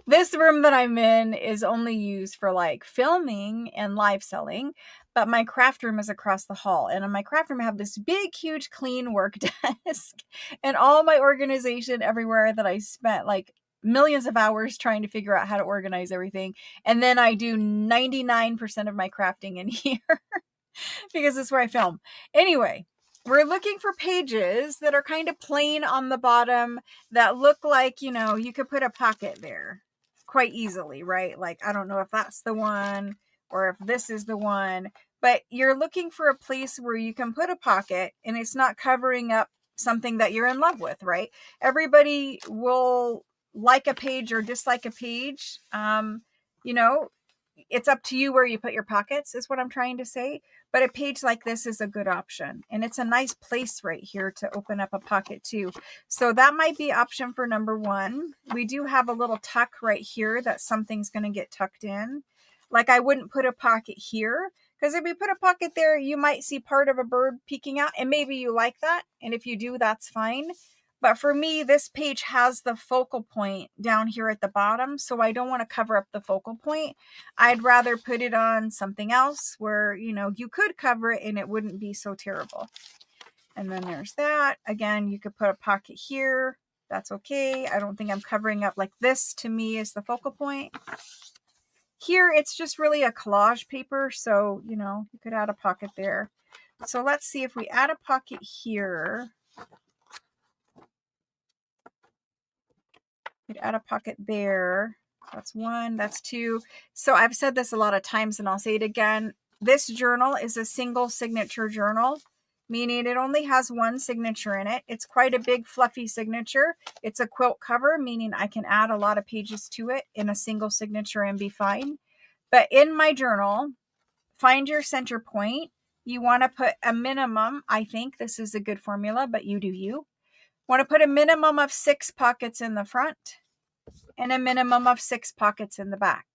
this room that I'm in is only used for like filming and live selling. But my craft room is across the hall. And in my craft room, I have this big, huge, clean work desk and all my organization everywhere that I spent like millions of hours trying to figure out how to organize everything. And then I do 99% of my crafting in here because it's where I film. Anyway, we're looking for pages that are kind of plain on the bottom that look like, you could put a pocket there quite easily, right? Like, I don't know if that's the one or if this is the one, but you're looking for a place where you can put a pocket and it's not covering up something that you're in love with, right? Everybody will like a page or dislike a page. It's up to you where you put your pockets is what I'm trying to say. But a page like this is a good option. And it's a nice place right here to open up a pocket too. So that might be option for number one. We do have a little tuck right here that something's going to get tucked in. Like I wouldn't put a pocket here because if you put a pocket there, you might see part of a bird peeking out and maybe you like that. And if you do, that's fine. But for me, this page has the focal point down here at the bottom, so I don't want to cover up the focal point. I'd rather put it on something else where, you could cover it and it wouldn't be so terrible. And then there's that. Again, you could put a pocket here. That's okay. I don't think I'm covering up like this. To me is the focal point. Here, it's just really a collage paper, so, you could add a pocket there. So let's see if we add a pocket here. You'd add a pocket there. That's one, that's two. So I've said this a lot of times and I'll say it again. This journal is a single signature journal, meaning it only has one signature in it. It's quite a big fluffy signature. It's a quilt cover, meaning I can add a lot of pages to it in a single signature and be fine. But in my journal, find your center point. You want to put a minimum. I think this is a good formula, but you do you. Want to put a minimum of 6 pockets in the front and a minimum of 6 pockets in the back.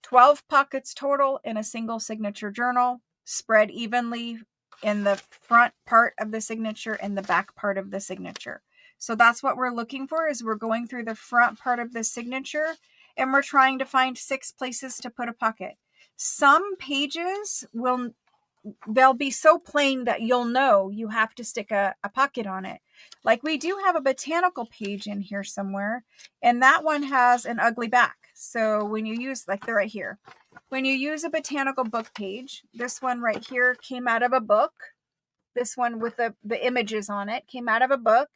12 pockets total in a single signature journal. spread evenly in the front part of the signature and the back part of the signature. So that's what we're looking for, is we're going through the front part of the signature and we're trying to find 6 places to put a pocket. Some pages they'll be so plain that you'll know you have to stick a pocket on it. Like we do have a botanical page in here somewhere, and that one has an ugly back. So when you use, like they're right here, when you use a botanical book page, this one right here came out of a book. This one with the images on it came out of a book.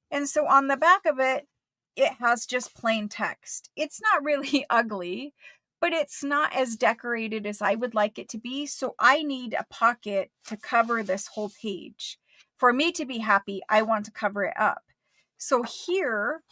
And so on the back of it, it has just plain text. It's not really ugly, but it's not as decorated as I would like it to be. So I need a pocket to cover this whole page. For me to be happy, I want to cover it up. So here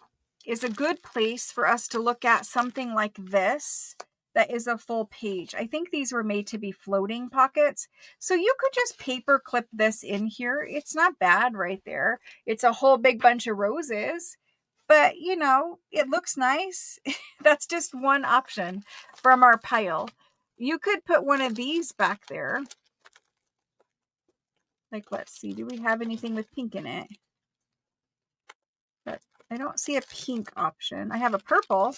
is a good place for us to look at something like this that is a full page. I think these were made to be floating pockets. So you could just paper clip this in here. It's not bad right there. It's a whole big bunch of roses, but you know, it looks nice. That's just one option from our pile. You could put one of these back there. Like, let's see, do we have anything with pink in it? But I don't see a pink option. I have a purple.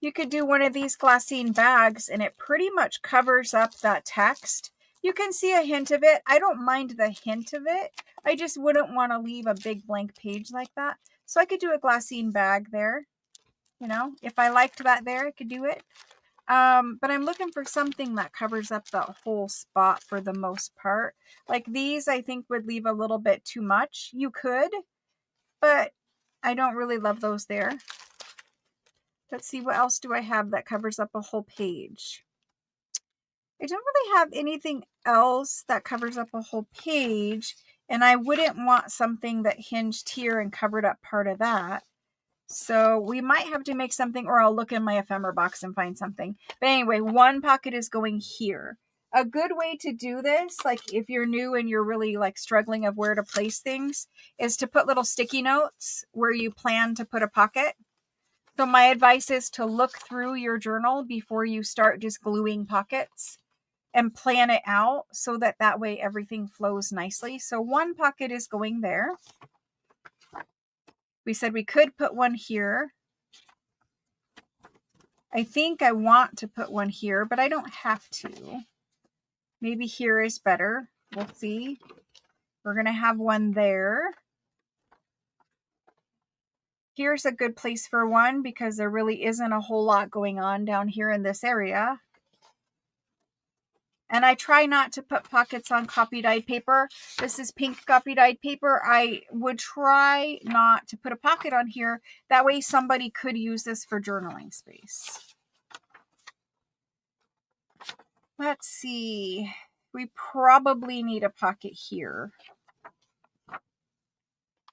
You could do one of these glassine bags and it pretty much covers up that text. You can see a hint of it. I don't mind the hint of it. I just wouldn't want to leave a big blank page like that. So I could do a glassine bag there. You know, if I liked that there, I could do it. But I'm looking for something that covers up the whole spot for the most part. Like these, I think would leave a little bit too much. You could, but I don't really love those there. Let's see, what else do I have that covers up a whole page? I don't really have anything else that covers up a whole page, and I wouldn't want something that hinged here and covered up part of that. So we might have to make something, or I'll look in my ephemera box and find something. But anyway, one pocket is going here. A good way to do this, like if you're new and you're really like struggling of where to place things, is to put little sticky notes where you plan to put a pocket. So my advice is to look through your journal before you start just gluing pockets and plan it out so that that way everything flows nicely. So one pocket is going there. We said we could put one here. I think I want to put one here, but I don't have to. Maybe here is better. We'll see. We're going to have one there. Here's a good place for one because there really isn't a whole lot going on down here in this area. And I try not to put pockets on copy dyed paper. This is pink copy dyed paper. I would try not to put a pocket on here. That way somebody could use this for journaling space. Let's see. We probably need a pocket here.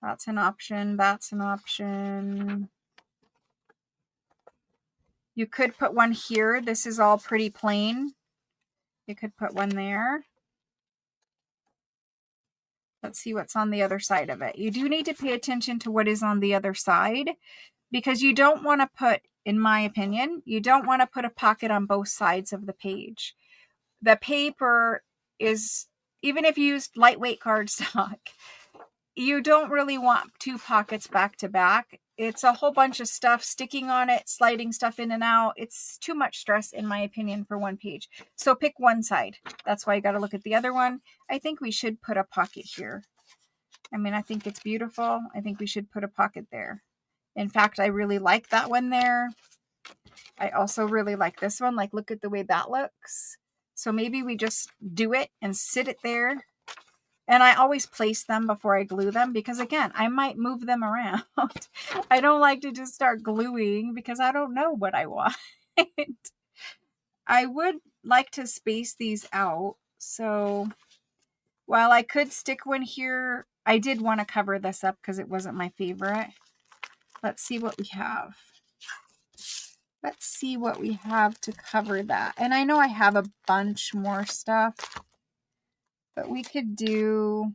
That's an option. That's an option. You could put one here. This is all pretty plain. You could put one there. Let's see what's on the other side of it. You do need to pay attention to what is on the other side because you don't want to put, in my opinion, you don't want to put a pocket on both sides of the page. The paper is, even if you used lightweight cardstock, you don't really want 2 pockets back to back. It's a whole bunch of stuff sticking on it, sliding stuff in and out. It's too much stress, in my opinion, for one page. So pick one side. That's why you got to look at the other one. I think we should put a pocket here. I mean, I think it's beautiful. I think we should put a pocket there. In fact, I really like that one there. I also really like this one. Like, look at the way that looks. So maybe we just do it and sit it there. And I always place them before I glue them because, again, I might move them around. I don't like to just start gluing because I don't know what I want. I would like to space these out. So while I could stick one here, I did want to cover this up because it wasn't my favorite. Let's see what we have. Let's see what we have to cover that. And I know I have a bunch more stuff, but we could do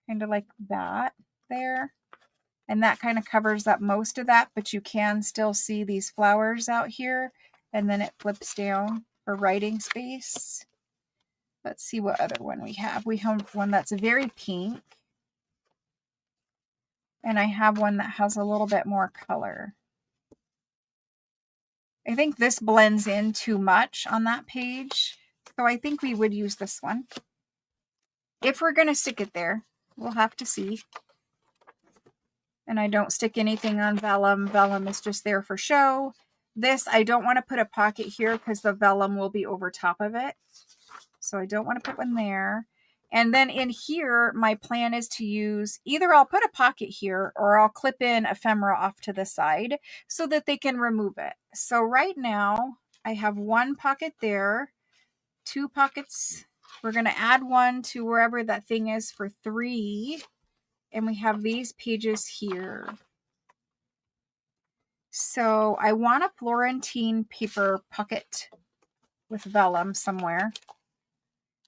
kind of like that there. And that kind of covers up most of that, but you can still see these flowers out here. And then it flips down for writing space. Let's see what other one we have. We have one that's very pink. And I have one that has a little bit more color. I think this blends in too much on that page. So I think we would use this one. If we're going to stick it there, we'll have to see. And I don't stick anything on vellum. Vellum is just there for show. This, I don't want to put a pocket here because the vellum will be over top of it. So I don't want to put one there. And then in here, my plan is to use, either I'll put a pocket here or I'll clip in ephemera off to the side so that they can remove it. So right now I have one pocket there, 2 pockets. We're going to add one to wherever that thing is for 3. And we have these pages here. So I want a Florentine paper pocket with vellum somewhere.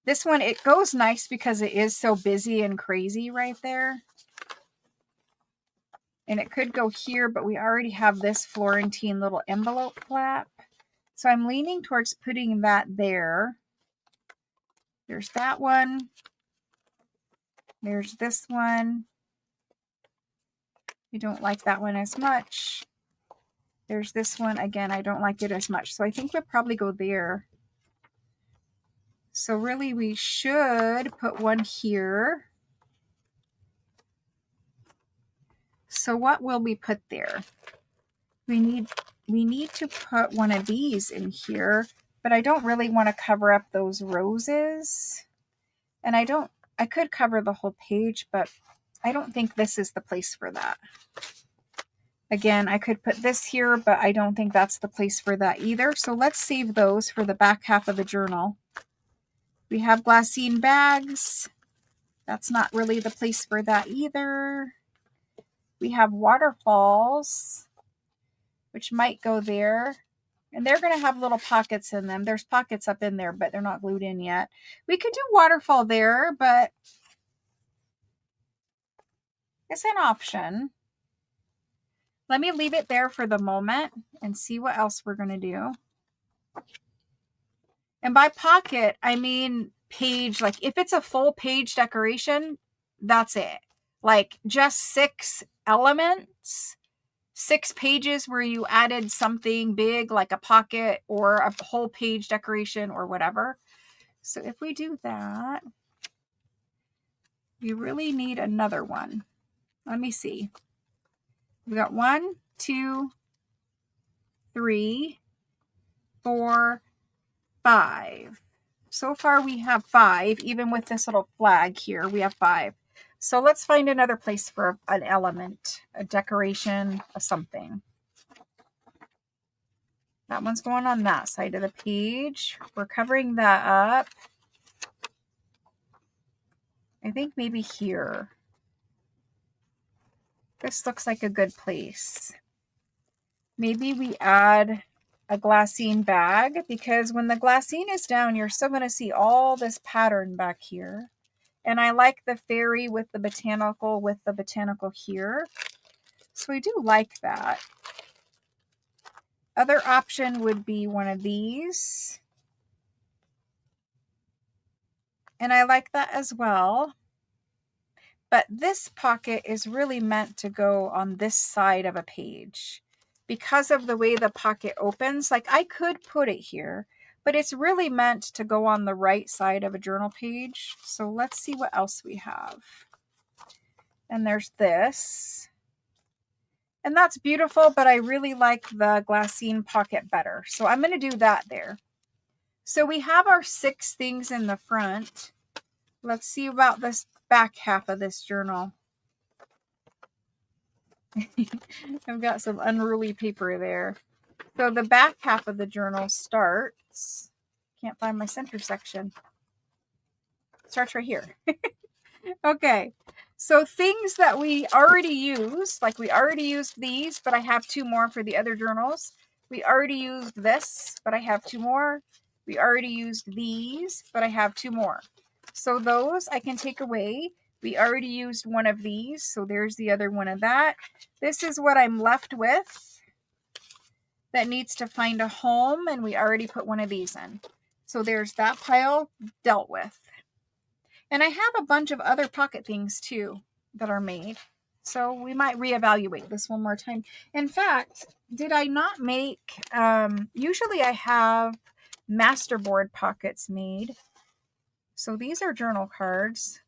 This one, it goes nice because it is so busy and crazy right there. And it could go here, but we already have this Florentine little envelope flap. So I'm leaning towards putting that there. There's that one. There's this one. I don't like that one as much. There's this one. Again, I don't like it as much. So I think we'll probably go there. So really we should put one here. So what will we put there? We need to put one of these in here, but I don't really want to cover up those roses. And I could cover the whole page, but I don't think this is the place for that. Again, I could put this here, but I don't think that's the place for that either. So let's save those for the back half of the journal. We have glassine bags. That's not really the place for that either. We have waterfalls, which might go there. And they're going to have little pockets in them. There's pockets up in there, but they're not glued in yet. We could do waterfall there, but it's an option. Let me leave it there for the moment and see what else we're going to do. And by pocket, I mean page, like if it's a full page decoration, that's it. Like just 6 elements, 6 pages where you added something big like a pocket or a whole page decoration or whatever. So if we do that, you really need another one. Let me see. We got 1, 2, 3, 4, 5. So far we have 5, even with this little flag here, we have 5. So let's find another place for an element, a decoration, a something. That one's going on that side of the page. We're covering that up. I think maybe here. This looks like a good place. Maybe we add a glassine bag, because when the glassine is down, you're still going to see all this pattern back here. And I like the fairy with the botanical here. So I do like that. Other option would be one of these. And I like that as well. But this pocket is really meant to go on this side of a page. Because of the way the pocket opens, like I could put it here, but it's really meant to go on the right side of a journal page. So let's see what else we have. And there's this. And that's beautiful, but I really like the glassine pocket better. So I'm going to do that there. So we have our 6 things in the front. Let's see about this back half of this journal. I've got some unruly paper there. So the back half of the journal starts, can't find my center section. Starts right here. Okay. So things that we already used, like we already used these, but I have 2 more for the other journals. We already used this, but I have 2 more. We already used these, but I have 2 more. So those I can take away. We already used one of these, so there's the other one of that. This is what I'm left with. that needs to find a home, and we already put one of these in. So there's that pile dealt with. And I have a bunch of other pocket things too that are made. So we might reevaluate this one more time. In fact, did I not make, usually I have masterboard pockets made. So these are journal cards.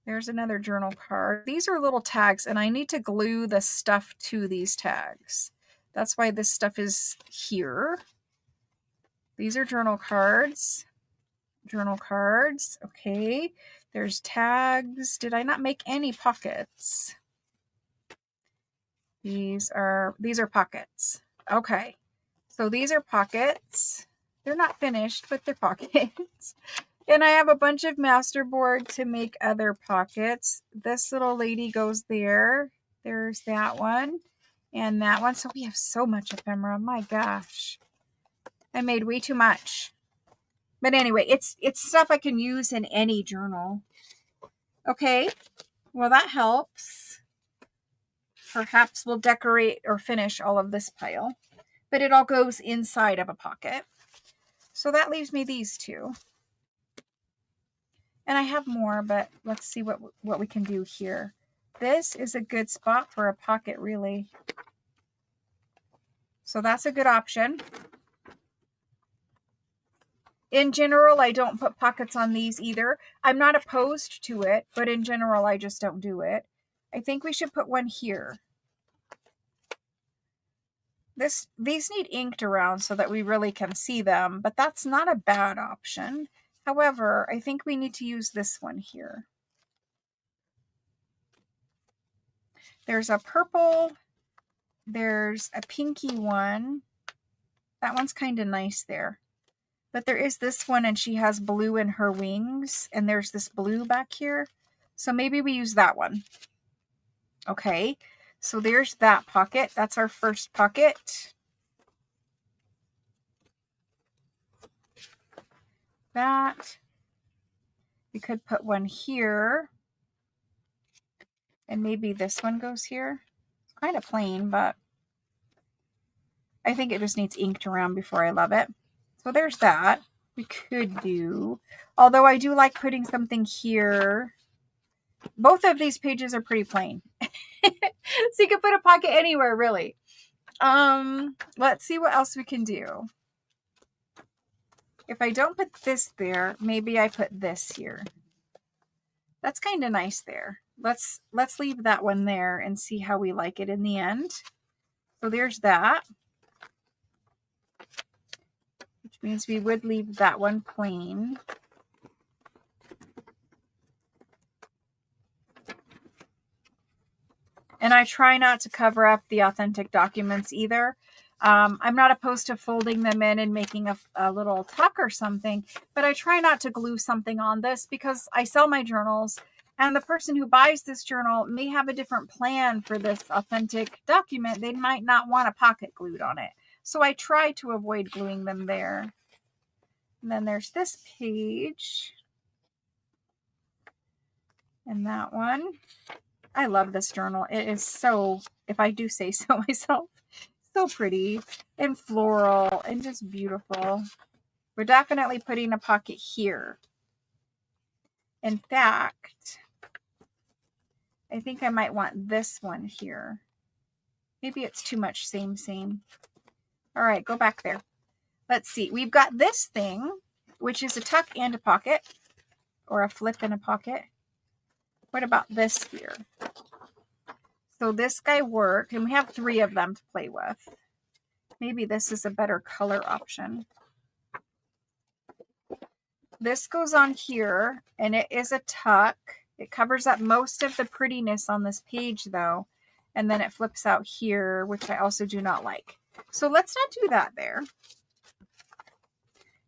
There's another journal card. These are little tags, and I need to glue the stuff to these tags. That's why this stuff is here. These are journal cards. Journal cards. Okay. There's tags. Did I not make any pockets? These are pockets. Okay. So these are pockets. They're not finished, but they're pockets. And I have a bunch of masterboard to make other pockets. This little lady goes there. There's that one and that one. So we have so much ephemera. My gosh. I made way too much. But anyway, it's stuff I can use in any journal. Okay. Well, that helps. Perhaps we'll decorate or finish all of this pile. But it all goes inside of a pocket. So that leaves me these two. And I have more, but let's see what we can do here. This is a good spot for a pocket, really. So that's a good option. In general, I don't put pockets on these either. I'm not opposed to it, but in general, I just don't do it. I think we should put one here. These need inked around so that we really can see them, but that's not a bad option. However, I think we need to use this one here. There's a purple, there's a pinky one. That one's kind of nice there. But there is this one, and she has blue in her wings, and there's this blue back here. So maybe we use that one. Okay, so there's that pocket. That's our first pocket. That. We could put one here. And maybe this one goes here. It's kind of plain, but I think it just needs inked around before I love it. So there's that. We could do, although I do like putting something here. Both of these pages are pretty plain. So you could put a pocket anywhere, really. Let's see what else we can do. If I don't put this there, maybe I put this here. That's kind of nice there. Let's leave that one there and see how we like it in the end. So there's that. Which means we would leave that one plain. And I try not to cover up the authentic documents either. I'm not opposed to folding them in and making a little tuck or something, but I try not to glue something on this because I sell my journals, and the person who buys this journal may have a different plan for this authentic document. They might not want a pocket glued on it. So I try to avoid gluing them there. And then there's this page. And that one. I love this journal. It is so, if I do say so myself, so pretty and floral and just beautiful. We're definitely putting a pocket here. In fact, I think I might want this one here. Maybe it's too much same. All right, go back there. Let's see. We've got this thing, which is a tuck and a pocket, or a flip and a pocket. What about this here? So this guy worked, and we have 3 of them to play with. Maybe this is a better color option. This goes on here, and it is a tuck. It covers up most of the prettiness on this page, though, and then it flips out here, which I also do not like. So let's not do that there.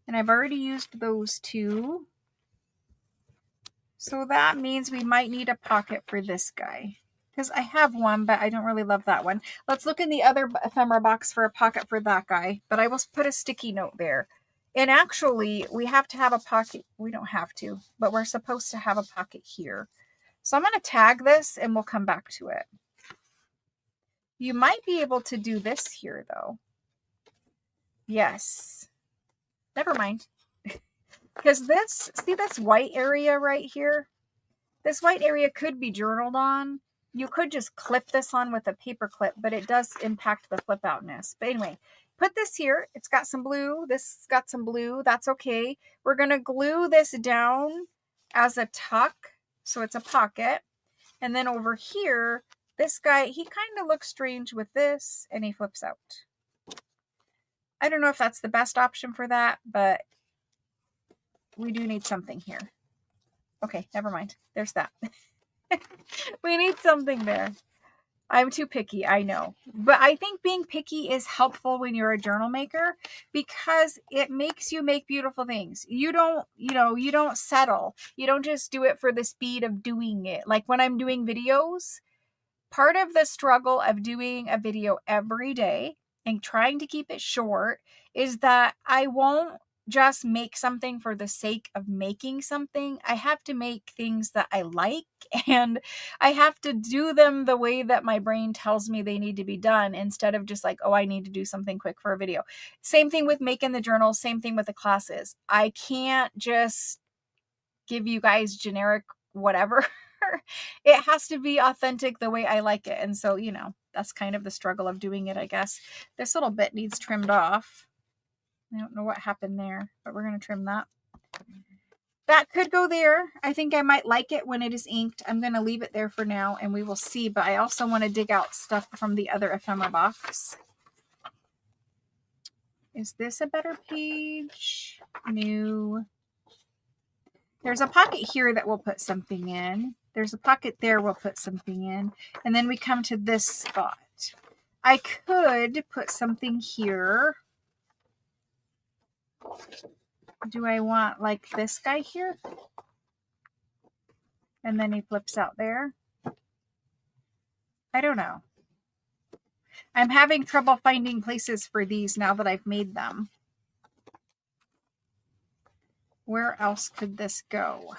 And I've already used those 2. So that means we might need a pocket for this guy. Because I have one, but I don't really love that one. Let's look in the other ephemera box for a pocket for that guy. But I will put a sticky note there. And actually, we have to have a pocket. We don't have to, but we're supposed to have a pocket here. So I'm going to tag this, and we'll come back to it. You might be able to do this here though. Yes. Never mind. Because this, see this white area right here? This white area could be journaled on. You could just clip this on with a paper clip, but it does impact the flip outness. But anyway, put this here. It's got some blue. This has got some blue. That's okay. We're going to glue this down as a tuck, so it's a pocket. And then over here, this guy, he kind of looks strange with this, and he flips out. I don't know if that's the best option for that, but we do need something here. Okay, never mind. There's that. We need something there. I'm too picky, I know. But I think being picky is helpful when you're a journal maker because it makes you make beautiful things. You don't, you don't settle. You don't just do it for the speed of doing it. Like when I'm doing videos, part of the struggle of doing a video every day and trying to keep it short is that I won't just make something for the sake of making something. I have to make things that I like, and I have to do them the way that my brain tells me they need to be done instead of just like, oh, I need to do something quick for a video. Same thing with making the journals, same thing with the classes. I can't just give you guys generic whatever. It has to be authentic the way I like it. And so, that's kind of the struggle of doing it, I guess. This little bit needs trimmed off. I don't know what happened there, but we're going to trim that. That could go there. I think I might like it when it is inked. I'm going to leave it there for now and we will see. But I also want to dig out stuff from the other ephemera box. Is this a better page? New. There's a pocket here that we'll put something in. There's a pocket there we'll put something in. And then we come to this spot. I could put something here. Do I want like this guy here? And then he flips out there. I don't know. I'm having trouble finding places for these now that I've made them. Where else could this go?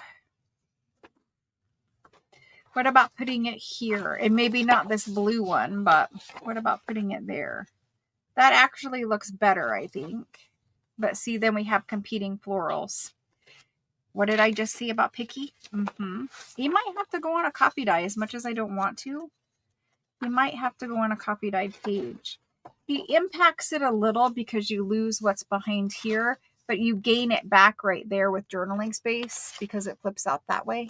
What about putting it here? And maybe not this blue one, but what about putting it there? That actually looks better, I think. But see, then we have competing florals. What did I just see about picky? You might have to go on a copy die as much as I don't want to. You might have to go on a copy dyed page. He impacts it a little because you lose what's behind here, but you gain it back right there with journaling space because it flips out that way.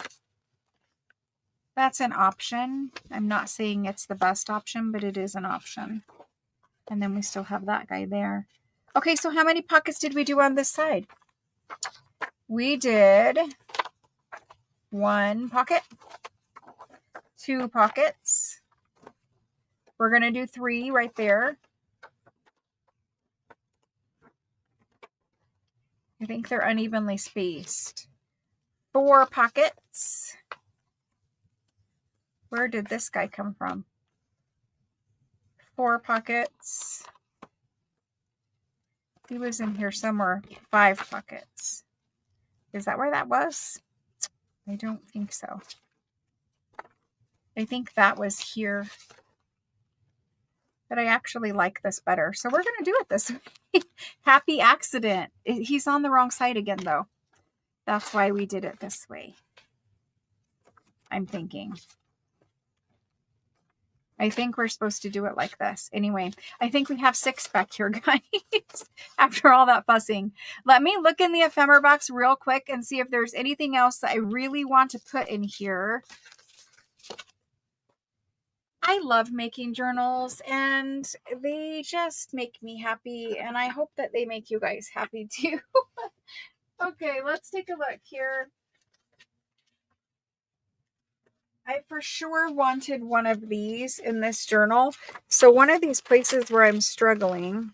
That's an option. I'm not saying it's the best option, but it is an option. And then we still have that guy there. Okay, so how many pockets did we do on this side? We did 1 pocket, 2 pockets. We're going to do 3 right there. I think they're unevenly spaced. 4 pockets. Where did this guy come from? 4 pockets. He was in here somewhere. 5 pockets. Is that where that was? I don't think so. I think that was here. But I actually like this better. So we're going to do it this way. Happy accident. He's on the wrong side again, though. That's why we did it this way. I'm thinking. I think we're supposed to do it like this. Anyway, I think we have 6 back here, guys. After all that fussing. Let me look in the ephemera box real quick and see if there's anything else that I really want to put in here. I love making journals and they just make me happy, and I hope that they make you guys happy too. Okay, let's take a look here. I for sure wanted one of these in this journal. So one of these places where I'm struggling,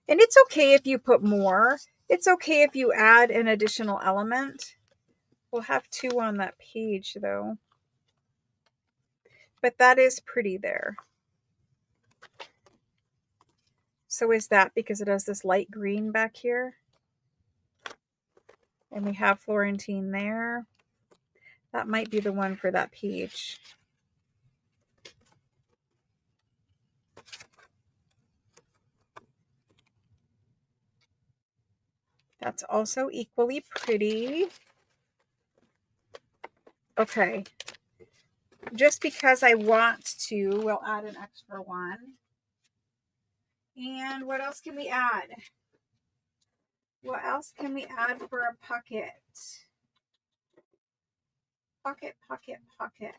and it's okay if you put more. It's okay if you add an additional element. We'll have 2 on that page though. But that is pretty there. So is that because it has this light green back here? And we have Florentine there. That might be the one for that page. That's also equally pretty. Okay. Just because I want to, we'll add an extra one. And what else can we add? What else can we add for a pocket? Pocket, pocket, pocket.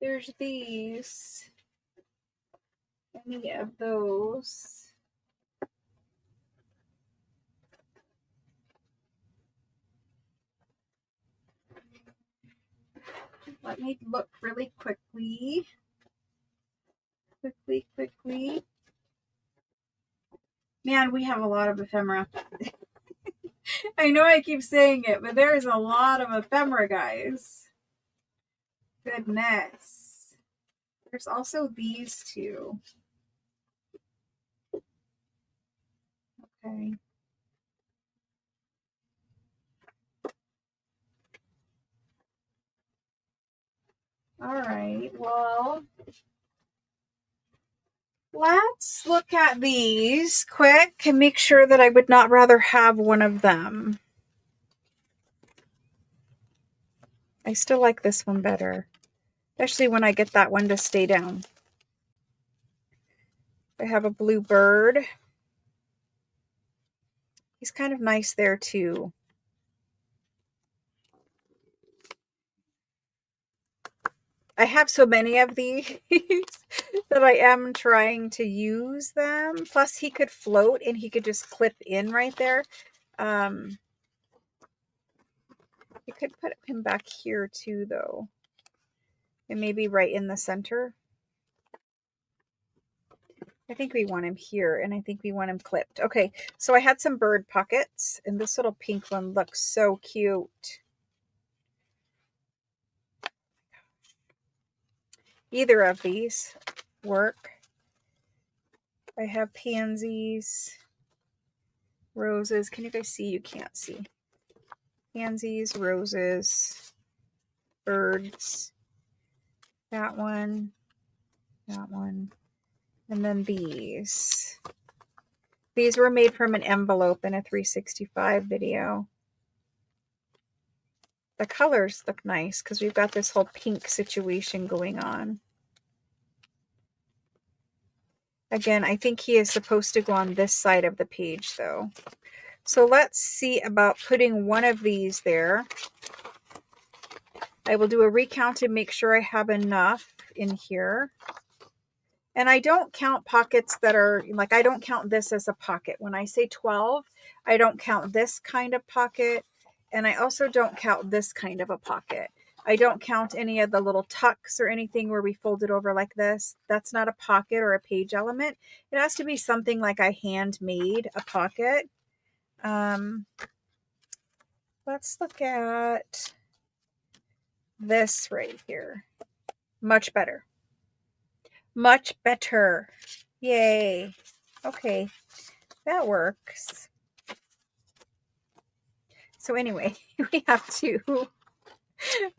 There's these. Any of those. Let me look really quickly. Quickly. Man, we have a lot of ephemera. I know I keep saying it, but there's a lot of ephemera, guys. Goodness. There's also these two. Okay. All right. Well, let's look at these quick and make sure that I would not rather have one of them. I still like this one better, especially when I get that one to stay down. I have a blue bird. He's kind of nice there too. I have so many of these that I am trying to use them. Plus he could float and he could just clip in right there. You could put him back here too though. And maybe right in the center. I think we want him here and I think we want him clipped. Okay, so I had some bird pockets and this little pink one looks so cute. Either of these work. I have pansies, roses. Can you guys see? You can't see. Pansies, roses, birds. That one, and then these. These were made from an envelope in a 365 video. The colors look nice because we've got this whole pink situation going on. Again, I think he is supposed to go on this side of the page though. So let's see about putting one of these there. I will do a recount and make sure I have enough in here. And I don't count pockets that are, like, I don't count this as a pocket. When I say 12, I don't count this kind of pocket. And I also don't count this kind of a pocket. I don't count any of the little tucks or anything where we fold it over like this. That's not a pocket or a page element. It has to be something like I handmade a pocket. Let's look at this right here. Much better. Much better. Yay. Okay, that works. So anyway, we have two.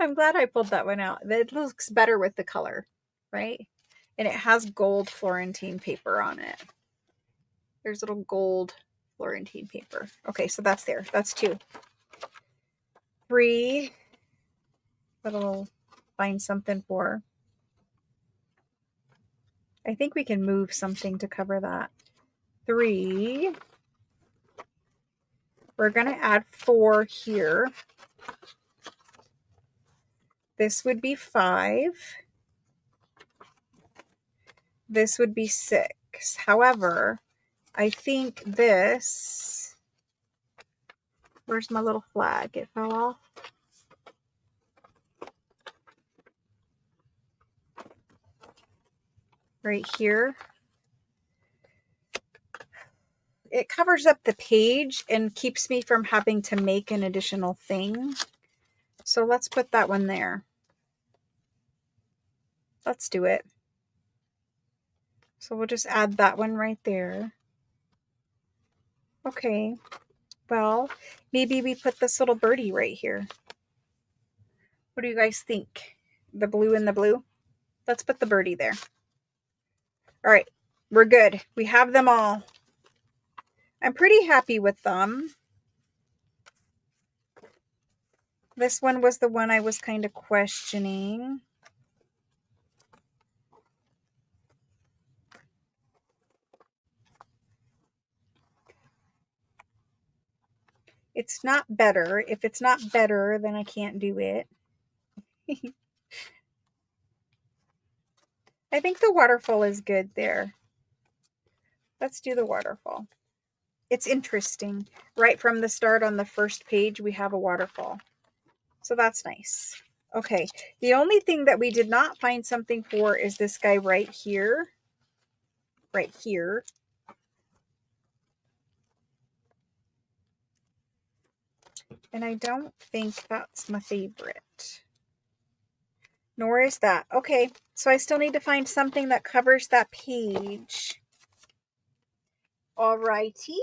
I'm glad I pulled that one out. It looks better with the color, right? And it has gold Florentine paper on it. There's little gold Florentine paper. Okay, so that's there. That's two. 3. That I'll find something for. I think we can move something to cover that. 3. We're going to add 4 here. This would be 5. This would be 6. However, I think this, where's my little flag? It fell off. Right here. It covers up the page and keeps me from having to make an additional thing. So let's put that one there. Let's do it. So we'll just add that one right there. Okay, well, maybe we put this little birdie right here. What do you guys think? The blue and the blue? Let's put the birdie there. All right, we're good. We have them all. I'm pretty happy with them. This one was the one I was kind of questioning. It's not better. If it's not better, then I can't do it. I think the waterfall is good there. Let's do the waterfall. It's interesting. Right from the start on the first page, we have a waterfall. So that's nice. Okay, the only thing that we did not find something for is this guy right here. Right here. And I don't think that's my favorite. Nor is that. Okay, so I still need to find something that covers that page. Alrighty.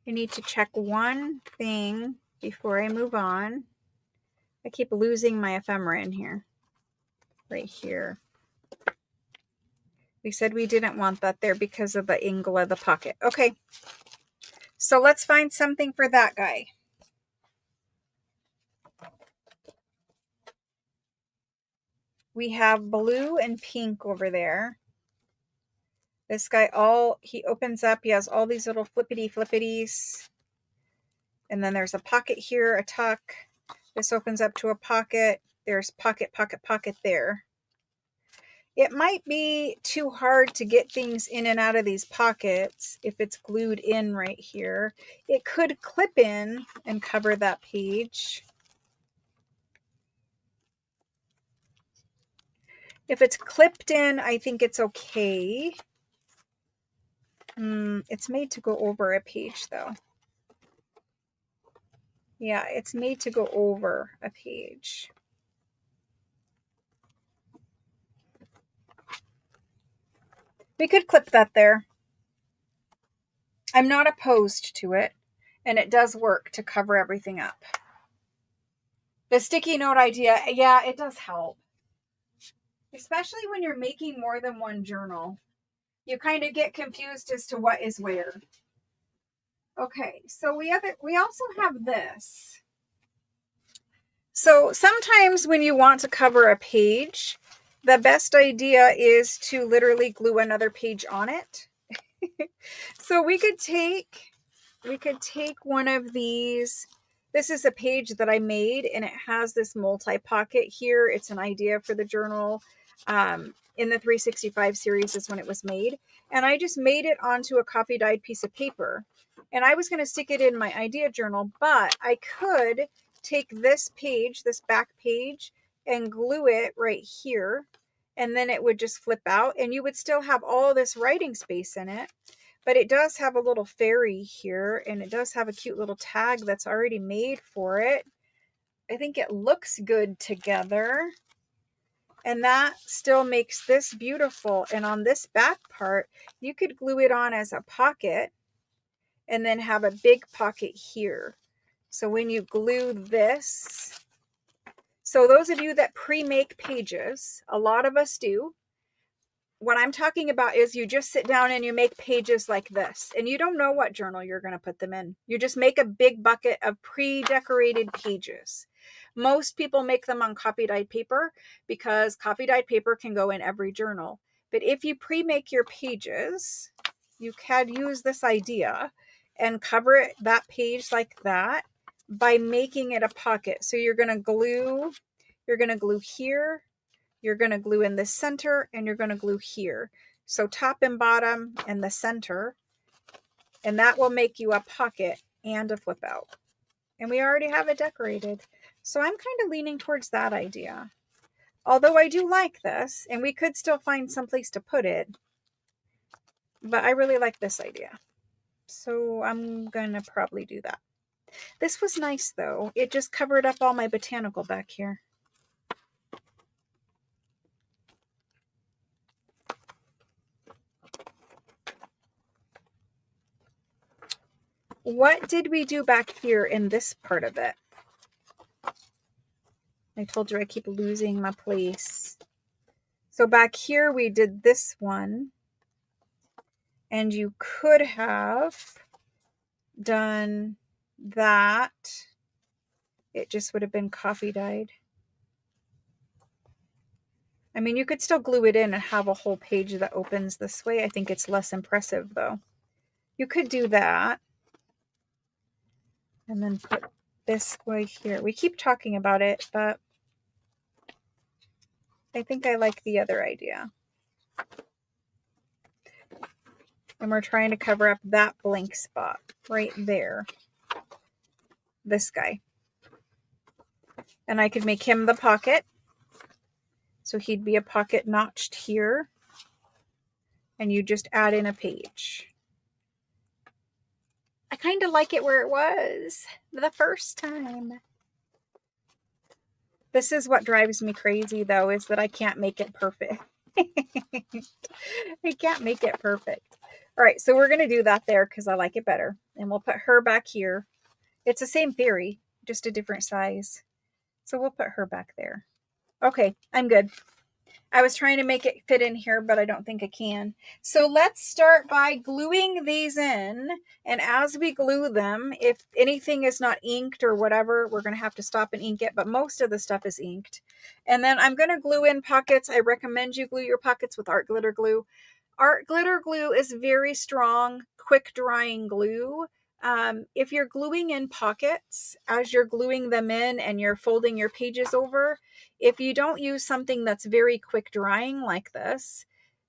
I need to check one thing before I move on. I keep losing my ephemera in here. Right here. We said we didn't want that there because of the angle of the pocket. Okay. So let's find something for that guy. We have blue and pink over there. This guy, he opens up. He has all these little flippities. And then there's a pocket here, a tuck. This opens up to a pocket. There's pocket there. It might be too hard to get things in and out of these pockets if it's glued in right here. It could clip in and cover that page. If it's clipped in, I think it's okay. It's made to go over a page though. Yeah, it's made to go over a page. We could clip that there. I'm not opposed to it, and it does work to cover everything up. The sticky note idea, yeah, it does help. Especially when you're making more than one journal. You kind of get confused as to what is where. Okay, so we also have this. So sometimes when you want to cover a page, the best idea is to literally glue another page on it. So we could take one of these. This is a page that I made, and it has this multi-pocket here. It's an idea for the journal. In the 365 series is when it was made. And I just made it onto a copy dyed piece of paper. And I was going to stick it in my idea journal, but I could take this page, this back page, and glue it right here. And then it would just flip out, and you would still have all this writing space in it. But it does have a little fairy here, and it does have a cute little tag that's already made for it. I think it looks good together. And that still makes this beautiful. And on this back part, you could glue it on as a pocket and then have a big pocket here. So when you glue this, so those of you that pre-make pages, a lot of us do. What I'm talking about is you just sit down and you make pages like this, and you don't know what journal you're going to put them in. You just make a big bucket of pre-decorated pages. Most people make them on copy dyed paper because copy dyed paper can go in every journal. But if you pre-make your pages, you can use this idea and cover that page like that by making it a pocket. So you're going to glue here, you're going to glue in the center, and you're going to glue here. So top and bottom and the center. And that will make you a pocket and a flip out. And we already have it decorated. So I'm kind of leaning towards that idea. Although I do like this, and we could still find someplace to put it. but I really like this idea. So I'm gonna probably do that. This was nice though. It just covered up all my botanical back here. What did we do back here in this part of it? I told you I keep losing my place. So back here we did this one. And you could have done that. It just would have been coffee dyed. I mean, you could still glue it in and have a whole page that opens this way. I think it's less impressive though. You could do that. And then put this way here. We keep talking about it, but I think I like the other idea. And we're trying to cover up that blank spot right there. This guy. And I could make him the pocket. So he'd be a pocket notched here. And you just add in a page. I kind of like it where it was the first time. This is what drives me crazy though, is that I can't make it perfect. I can't make it perfect. All right, so we're going to do that there because I like it better. And we'll put her back here. It's the same theory, just a different size. So we'll put her back there. Okay, I'm good. I was trying to make it fit in here, but I don't think I can. So let's start by gluing these in. And as we glue them, if anything is not inked or whatever, we're going to have to stop and ink it. But most of the stuff is inked. And then I'm going to glue in pockets. I recommend you glue your pockets with art glitter glue. Art glitter glue is very strong, quick drying glue. If you're gluing in pockets, as you're gluing them in and you're folding your pages over, if you don't use something that's very quick drying like this,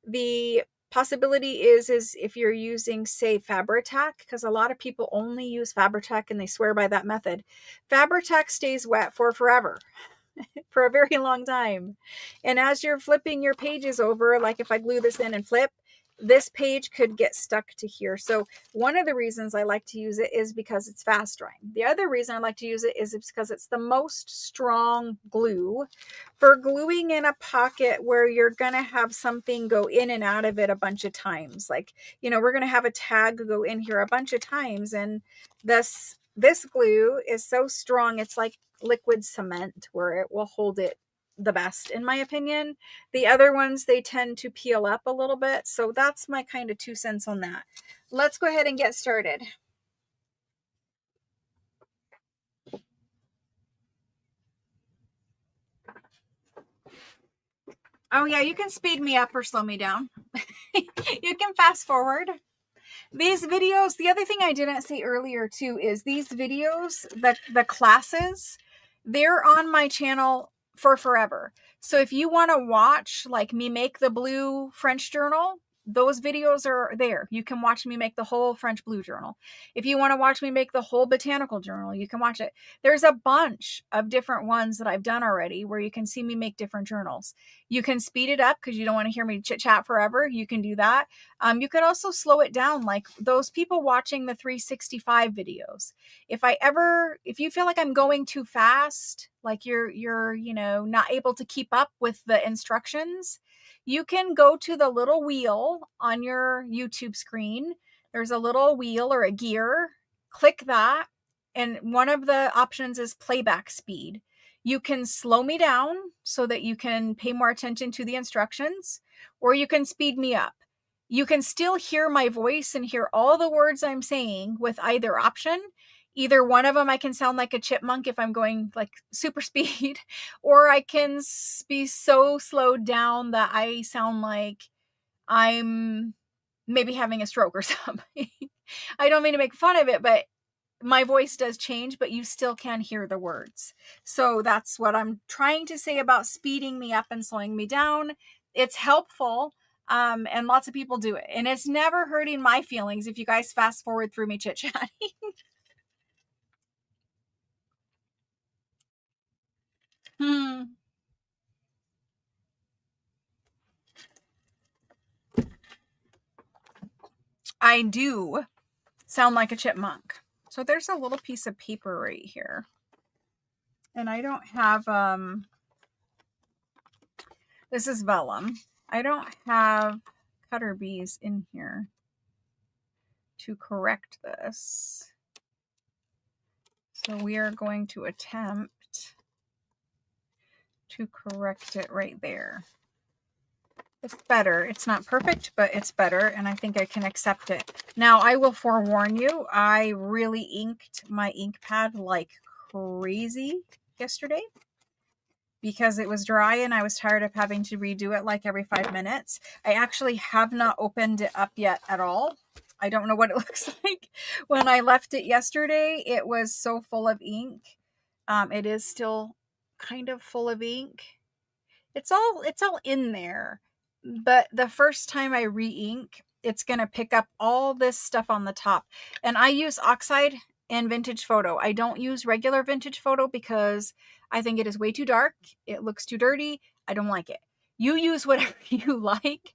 the possibility is if you're using, say, Fabri-Tac, because a lot of people only use Fabri-Tac and they swear by that method. Fabri-Tac stays wet for forever. For a very long time. And as you're flipping your pages over, like if I glue this in and flip, this page could get stuck to here. So one of the reasons I like to use it is because it's fast drying. The other reason I like to use it is because it's the most strong glue for gluing in a pocket where you're going to have something go in and out of it a bunch of times. Like, you know, we're going to have a tag go in here a bunch of times. And this glue is so strong. It's like liquid cement where it will hold it the best, in my opinion. The other ones, they tend to peel up a little bit. So that's my kind of 2 cents on that. Let's go ahead and get started. Oh yeah, you can speed me up or slow me down. You can fast forward. These videos, the other thing I didn't say earlier too is these videos, the classes, they're on my channel for forever. So if you want to watch like me make the blue French journal, those videos are there. You can watch me make the whole French blue journal. If you want to watch me make the whole botanical journal, you can watch it. There's a bunch of different ones that I've done already where you can see me make different journals. You can speed it up because you don't want to hear me chit chat forever. You can do that. You can also slow it down, like those people watching the 365 videos. If you feel like I'm going too fast, like you're, you know, not able to keep up with the instructions, you can go to the little wheel on your YouTube screen. There's a little wheel or a gear. Click that. And one of the options is playback speed. You can slow me down so that you can pay more attention to the instructions, or you can speed me up. You can still hear my voice and hear all the words I'm saying with either option. Either one of them, I can sound like a chipmunk if I'm going like super speed, or I can be so slowed down that I sound like I'm maybe having a stroke or something. I don't mean to make fun of it, but my voice does change, but you still can hear the words. So that's what I'm trying to say about speeding me up and slowing me down. It's helpful. And lots of people do it. And it's never hurting my feelings if you guys fast forward through me chit-chatting. Hmm. I do sound like a chipmunk. So there's a little piece of paper right here. And I don't have, this is vellum. I don't have cutter bees in here to correct this. So we are going to attempt to correct it right there. It's better. It's not perfect, but it's better, and I think I can accept it. Now, I will forewarn you, I really inked my ink pad like crazy yesterday because it was dry and I was tired of having to redo it like every 5 minutes. I actually have not opened it up yet at all. I don't know what it looks like. When I left it yesterday, it was so full of ink. It is still kind of full of ink. It's all in there. But the first time I re-ink, it's going to pick up all this stuff on the top. And I use Oxide and Vintage Photo. I don't use regular Vintage Photo because I think it is way too dark. It looks too dirty. I don't like it. You use whatever you like,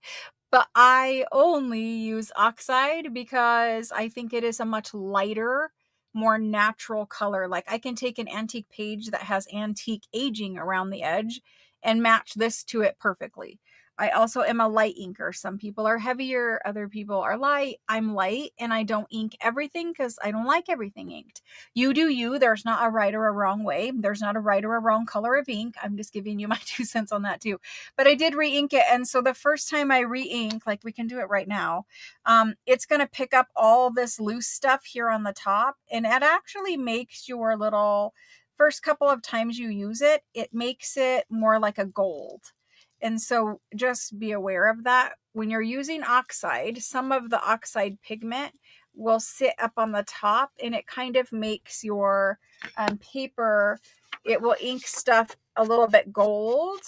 but I only use Oxide because I think it is a much lighter, more natural color. Like I can take an antique page that has antique aging around the edge and match this to it perfectly. I also am a light inker. Some people are heavier, other people are light. I'm light and I don't ink everything because I don't like everything inked. You do you. There's not a right or a wrong way. There's not a right or a wrong color of ink. I'm just giving you my 2 cents on that too. But I did re-ink it. And so the first time I re-ink, like we can do it right now, it's going to pick up all this loose stuff here on the top. And it actually makes your little first couple of times you use it, it makes it more like a gold. And so just be aware of that. When you're using Oxide, some of the Oxide pigment will sit up on the top and it kind of makes your paper, it will ink stuff a little bit gold.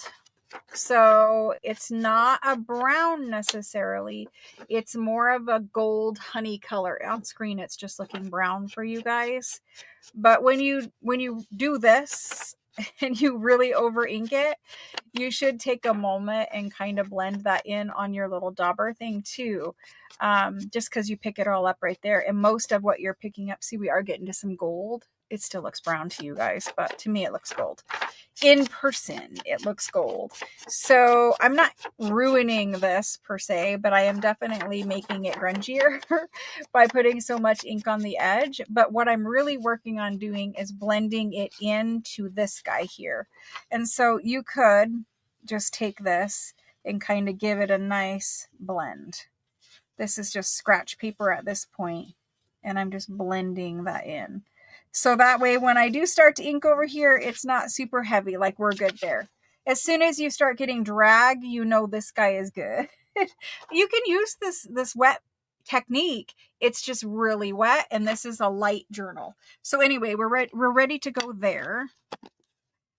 So it's not a brown necessarily. It's more of a gold honey color. On screen, it's just looking brown for you guys. But when you do this and you really over ink it, you should take a moment and kind of blend that in on your little dauber thing too. Just because you pick it all up right there. And most of what you're picking up, see, we are getting to some gold. It still looks brown to you guys, but to me it looks gold. In person, it looks gold. So I'm not ruining this per se, but I am definitely making it grungier by putting so much ink on the edge. But what I'm really working on doing is blending it into this guy here. And so you could just take this and kind of give it a nice blend. This is just scratch paper at this point, and I'm just blending that in. So that way, when I do start to ink over here, it's not super heavy, like we're good there. As soon as you start getting drag, you know this guy is good. You can use this wet technique. It's just really wet, and this is a light journal. So anyway, we're ready to go there.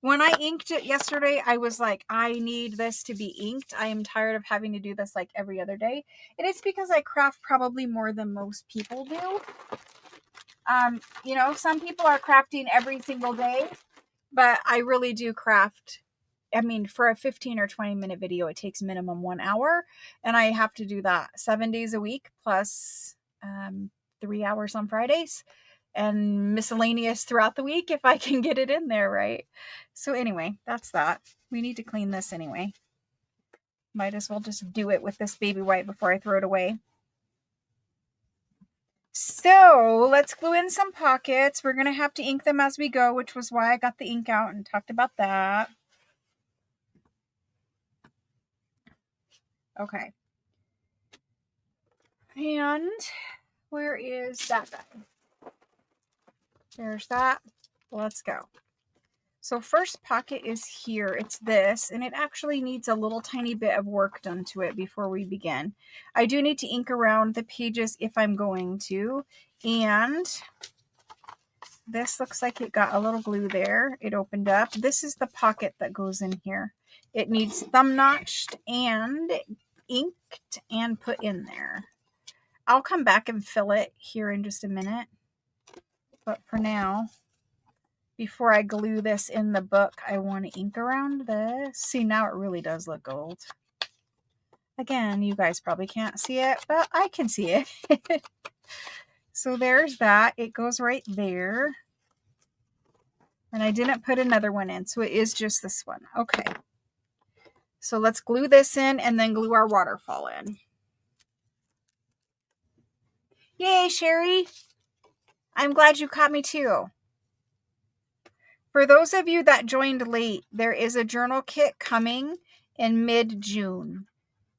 When I inked it yesterday, I was like, I need this to be inked. I am tired of having to do this like every other day. And it's because I craft probably more than most people do. You know, some people are crafting every single day, but I really do craft. I mean, for a 15 or 20-minute video, it takes minimum 1 hour. And I have to do that 7 days a week plus 3 hours on Fridays. And miscellaneous throughout the week if I can get it in there, right? So anyway, that's that. We need to clean this anyway. Might as well just do it with this baby wipe before I throw it away. So let's glue in some pockets. We're going to have to ink them as we go, which was why I got the ink out and talked about that. Okay. And where is that guy? There's that. Let's go. So first pocket is here. It's this, and it actually needs a little tiny bit of work done to it before we begin. I do need to ink around the pages if I'm going to, and this looks like it got a little glue there. It opened up. This is the pocket that goes in here. It needs thumb notched and inked and put in there. I'll come back and fill it here in just a minute, but for now, before I glue this in the book, I want to ink around this. See, now it really does look gold. Again, you guys probably can't see it, but I can see it. So there's that. It goes right there. And I didn't put another one in, so it is just this one. Okay. So let's glue this in and then glue our waterfall in. Yay, Sherry. I'm glad you caught me too. For those of you that joined late, there is a journal kit coming in mid-June.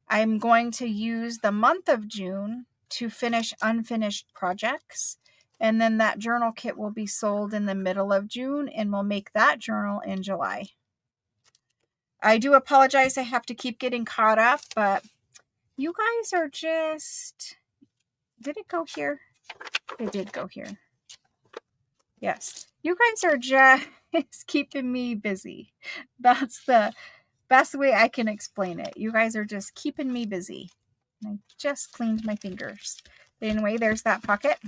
I'm going to use the month of June to finish unfinished projects. And then that journal kit will be sold in the middle of June, and we'll make that journal in July. I do apologize. I have to keep getting caught up, but you guys are just... Did it go here? It did go here. Yes. You guys are just keeping me busy. That's the best way I can explain it. You guys are just keeping me busy. And I just cleaned my fingers. But anyway, there's that pocket.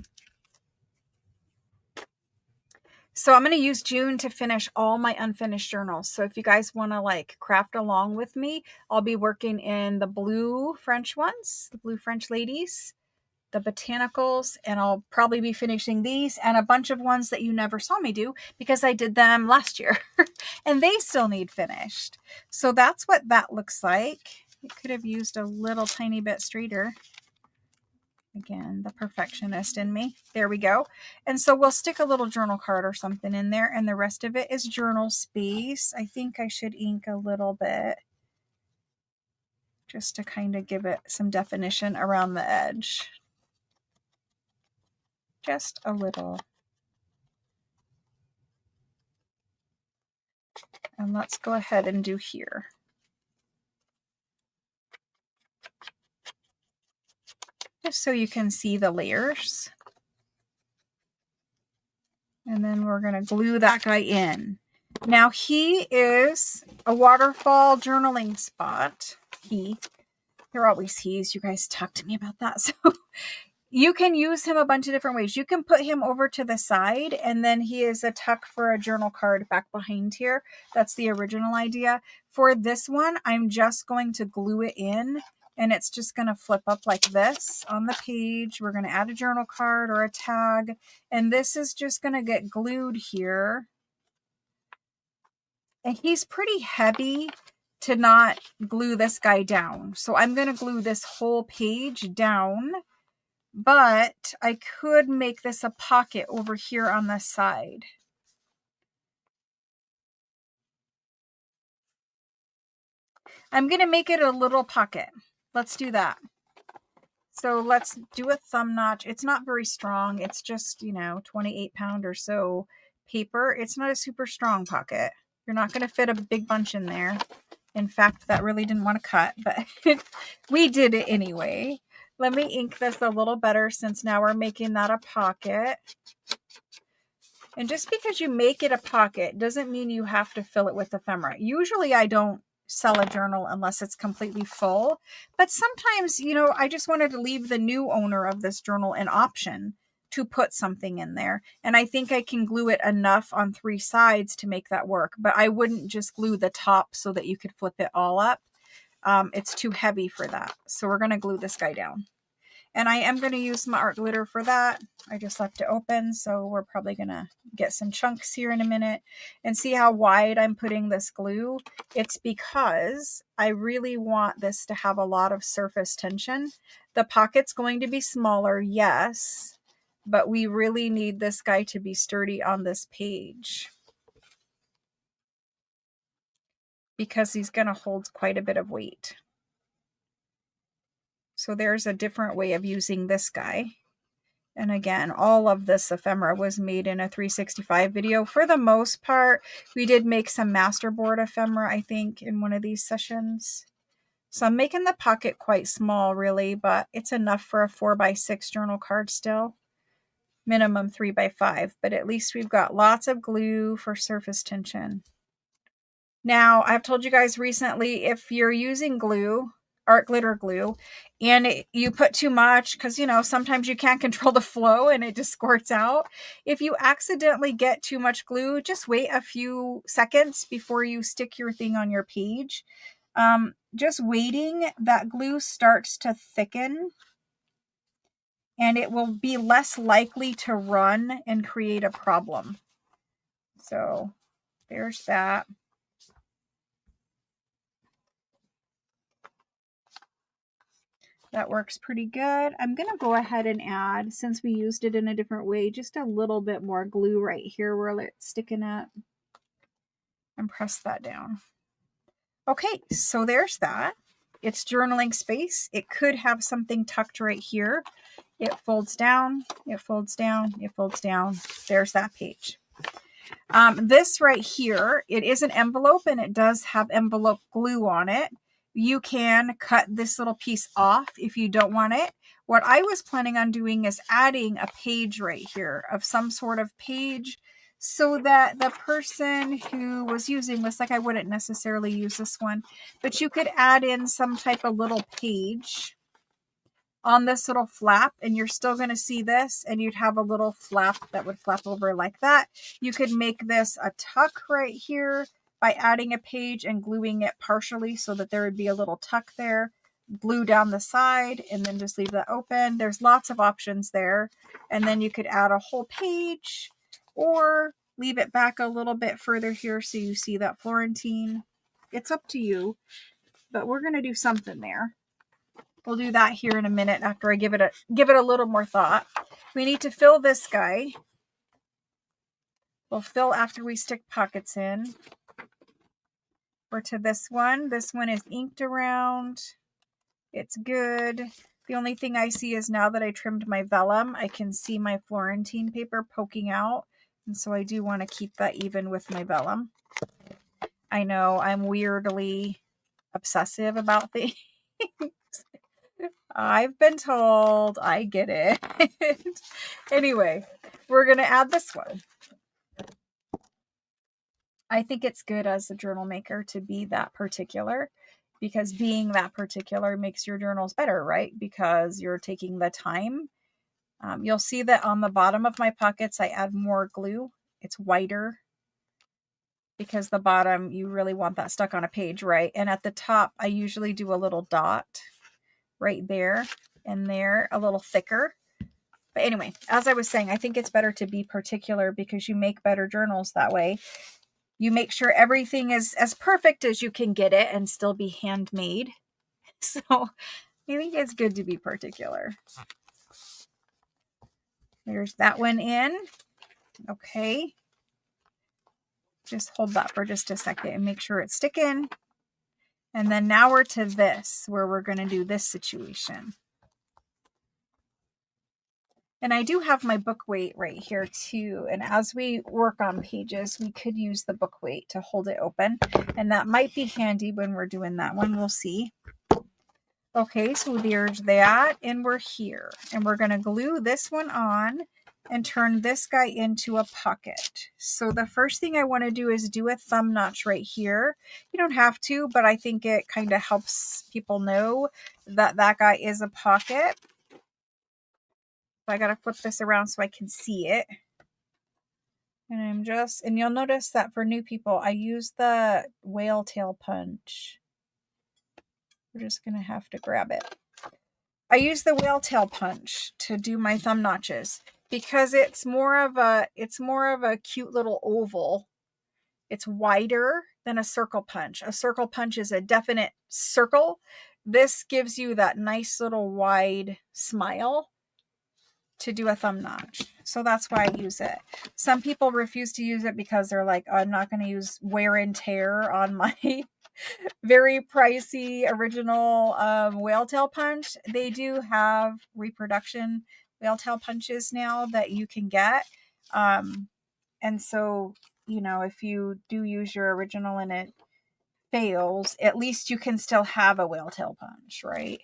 So I'm going to use June to finish all my unfinished journals. So if you guys want to like craft along with me, I'll be working in the blue French ones, the blue French ladies, the botanicals, and I'll probably be finishing these and a bunch of ones that you never saw me do because I did them last year and they still need finished. So that's what that looks like. It could have used a little tiny bit straighter. Again, the perfectionist in me. There we go. And so we'll stick a little journal card or something in there, and the rest of it is journal space. I think I should ink a little bit just to kind of give it some definition around the edge. Just a little. And let's go ahead and do here. Just so you can see the layers. And then we're going to glue that guy in. Now he is a waterfall journaling spot. They're always he's. You guys talk to me about that. So you can use him a bunch of different ways. You can put him over to the side, and then he is a tuck for a journal card back behind here. That's the original idea. For this one, I'm just going to glue it in, and it's just going to flip up like this on the page. We're going to add a journal card or a tag, and this is just going to get glued here. And he's pretty heavy to not glue this guy down. So I'm going to glue this whole page down, but I could make this a pocket over here on the side. I'm going to make it a little pocket. Let's do that. So let's do a thumb notch. It's not very strong. It's just, 28-pound or so paper. It's not a super strong pocket. You're not going to fit a big bunch in there. In fact, that really didn't want to cut, but we did it anyway. Let me ink this a little better since now we're making that a pocket. And just because you make it a pocket doesn't mean you have to fill it with ephemera. Usually I don't sell a journal unless it's completely full, but sometimes, I just wanted to leave the new owner of this journal an option to put something in there. And I think I can glue it enough on 3 sides to make that work, but I wouldn't just glue the top so that you could flip it all up. It's too heavy for that. So we're going to glue this guy down. And I am going to use my art glitter for that. I just left it open, so we're probably going to get some chunks here in a minute. And see how wide I'm putting this glue? It's because I really want this to have a lot of surface tension. The pocket's going to be smaller, yes, but we really need this guy to be sturdy on this page because he's going to hold quite a bit of weight. So there's a different way of using this guy. And again, all of this ephemera was made in a 365 video. For the most part, we did make some masterboard ephemera, I think, in one of these sessions. So I'm making the pocket quite small, really, but it's enough for a 4x6 journal card still. Minimum 3x5, but at least we've got lots of glue for surface tension. Now, I've told you guys recently, if you're using glue, art glitter glue, and you put too much, because sometimes you can't control the flow and it just squirts out. If you accidentally get too much glue, just wait a few seconds before you stick your thing on your page. Just waiting, that glue starts to thicken and it will be less likely to run and create a problem. So there's that. That works pretty good. I'm going to go ahead and add, since we used it in a different way, just a little bit more glue right here where it's sticking up, and press that down. Okay, so there's that. It's journaling space. It could have something tucked right here. It folds down, it folds down, it folds down. There's that page. This right here, it is an envelope and it does have envelope glue on it. You can cut this little piece off if you don't want it. What I was planning on doing is adding a page right here of some sort of page so that the person who was using this, like I wouldn't necessarily use this one, but you could add in some type of little page on this little flap, and you're still going to see this, and you'd have a little flap that would flap over like that. You could make this a tuck right here by adding a page and gluing it partially so that there would be a little tuck there. Glue down the side and then just leave that open. There's lots of options there. And then you could add a whole page or leave it back a little bit further here so you see that Florentine. It's up to you, but we're going to do something there. We'll do that here in a minute after I give it a little more thought. We need to fill this guy. We'll fill after we stick pockets in. We're to this one. This one is inked around. It's good. The only thing I see is now that I trimmed my vellum, I can see my Florentine paper poking out. And so I do want to keep that even with my vellum. I know I'm weirdly obsessive about things. I've been told. I get it. Anyway, we're going to add this one. I think it's good as a journal maker to be that particular, because being that particular makes your journals better, right? Because you're taking the time. You'll see that on the bottom of my pockets, I add more glue. It's whiter because the bottom, you really want that stuck on a page, right? And at the top, I usually do a little dot right there and there, a little thicker. But anyway, as I was saying, I think it's better to be particular because you make better journals that way. You make sure everything is as perfect as you can get it and still be handmade. So I think it's good to be particular. There's that one in. Okay. Just hold that for just a second and make sure it's sticking. And then now we're to this, where we're going to do this situation. And I do have my book weight right here too. And as we work on pages, we could use the book weight to hold it open. And that might be handy when we're doing that one. We'll see. Okay, so there's that. And we're here. And we're going to glue this one on and turn this guy into a pocket. So the first thing I want to do is do a thumb notch right here. You don't have to, but I think it kind of helps people know that that guy is a pocket. I got to flip this around so I can see it. And you'll notice that for new people, I use the whale tail punch. We're just going to have to grab it. I use the whale tail punch to do my thumb notches because it's more of a cute little oval. It's wider than a circle punch. A circle punch is a definite circle. This gives you that nice little wide smile to do a thumb notch. So that's why I use it. Some people refuse to use it because they're like, oh, I'm not going to use wear and tear on my very pricey original whale tail punch. They do have reproduction whale tail punches now that you can get. And so, you know, if you do use your original and it fails, at least you can still have a whale tail punch, right?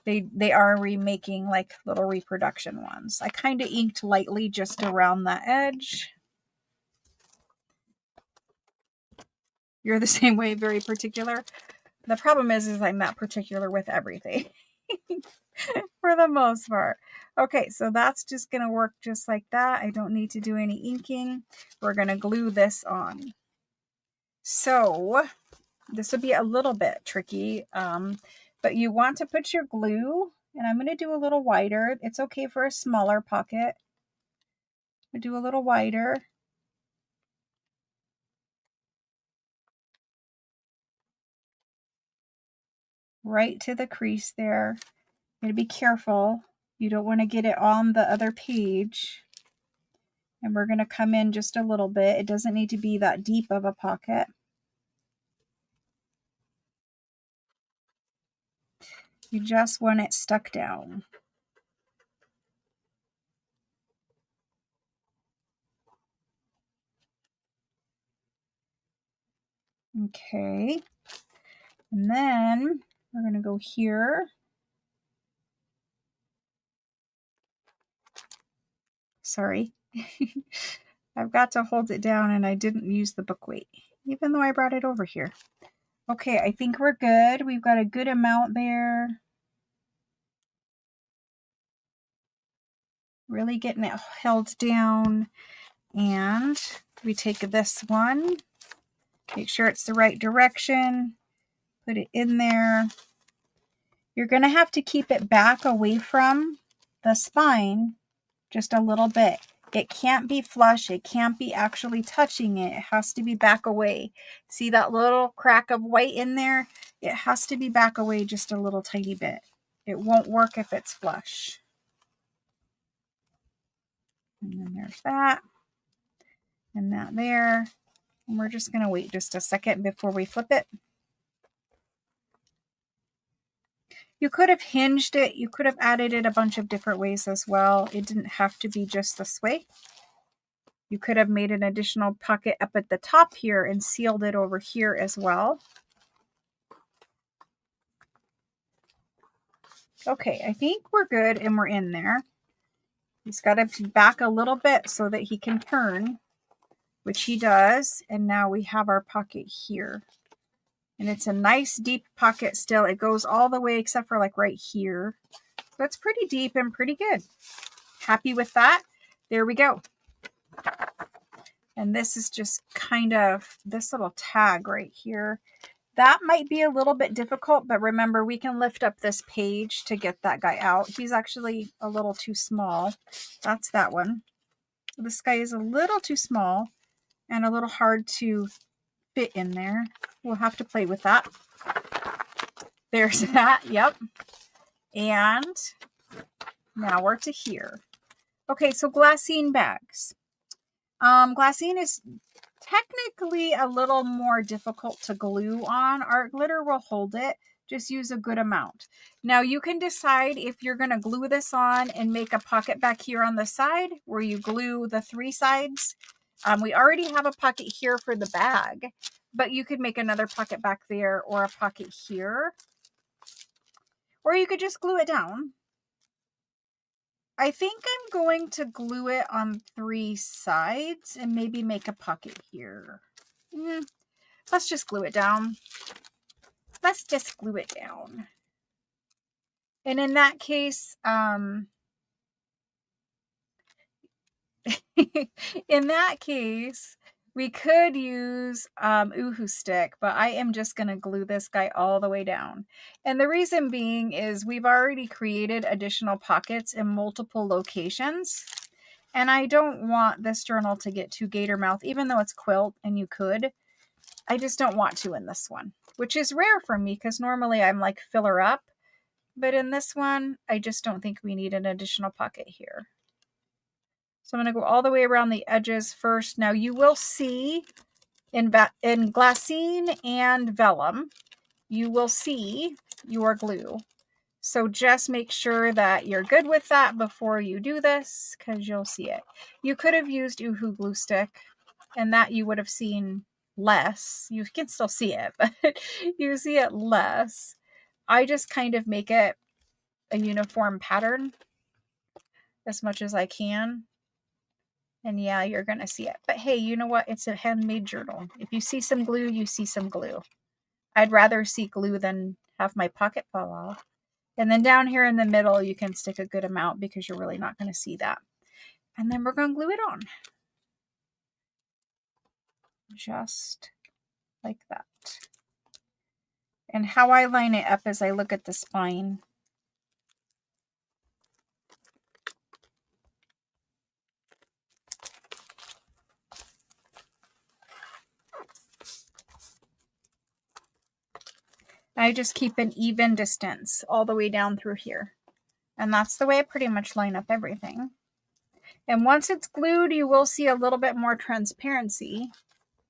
They are remaking like little reproduction ones. I kind of inked lightly just around the edge. You're the same way, very particular. The problem is I'm not particular with everything for the most part. Okay, so that's just going to work just like that. I don't need to do any inking. We're going to glue this on. So This would be a little bit tricky, but you want to put your glue, and I'm going to do a little wider. It's okay for a smaller pocket. I do a little wider. Right to the crease there. You gotta be careful. You don't want to get it on the other page. And we're going to come in just a little bit. It doesn't need to be that deep of a pocket. You just want it stuck down. Okay. And then we're going to go here. Sorry. I've got to hold it down and I didn't use the book weight, even though I brought it over here. Okay, I think we're good. We've got a good amount there. Really getting it held down. And we take this one, make sure it's the right direction, put it in there. You're going to have to keep it back away from the spine just a little bit. It can't be flush. It can't be actually touching it. It has to be back away. See that little crack of white in there? It has to be back away just a little tiny bit. It won't work if it's flush. And then there's that. And that there. And we're just going to wait just a second before we flip it. You could have hinged it. You could have added it a bunch of different ways as well. It didn't have to be just this way. You could have made an additional pocket up at the top here and sealed it over here as well. Okay, I think we're good and we're in there. He's got to back a little bit so that he can turn, which he does. And now we have our pocket here. And it's a nice deep pocket still. It goes all the way except for like right here. So it's pretty deep and pretty good. Happy with that. There we go. And this is just kind of this little tag right here. That might be a little bit difficult, but remember, we can lift up this page to get that guy out. He's actually a little too small. That's that one. This guy is a little too small and a little hard to fit in there. We'll have to play with that. There's that. Yep. And now we're to here. Okay, so glassine bags. Glassine is technically a little more difficult to glue on. Art glitter will hold it. Just use a good amount. Now you can decide if you're going to glue this on and make a pocket back here on the side where you glue the three sides. We already have a pocket here for the bag, but you could make another pocket back there or a pocket here. Or you could just glue it down. I think I'm going to glue it on three sides and maybe make a pocket here. Let's just glue it down. Let's just glue it down. And in that case, we could use Uhu stick, but I am just going to glue this guy all the way down. And the reason being is we've already created additional pockets in multiple locations. And I don't want this journal to get too gator mouth, even though it's quilt and you could. I just don't want to in this one, which is rare for me because normally I'm like filler up. But in this one, I just don't think we need an additional pocket here. So I'm going to go all the way around the edges first. Now you will see in glassine and vellum, you will see your glue. So just make sure that you're good with that before you do this because you'll see it. You could have used Uhu glue stick and that you would have seen less. You can still see it, but you see it less. I just kind of make it a uniform pattern as much as I can. And yeah, you're going to see it. But hey, you know what? It's a handmade journal. If you see some glue, you see some glue. I'd rather see glue than have my pocket fall off. And then down here in the middle, you can stick a good amount because you're really not going to see that. And then we're going to glue it on. Just like that. And how I line it up is I look at the spine. I just keep an even distance all the way down through here. And that's the way I pretty much line up everything. And once it's glued, you will see a little bit more transparency,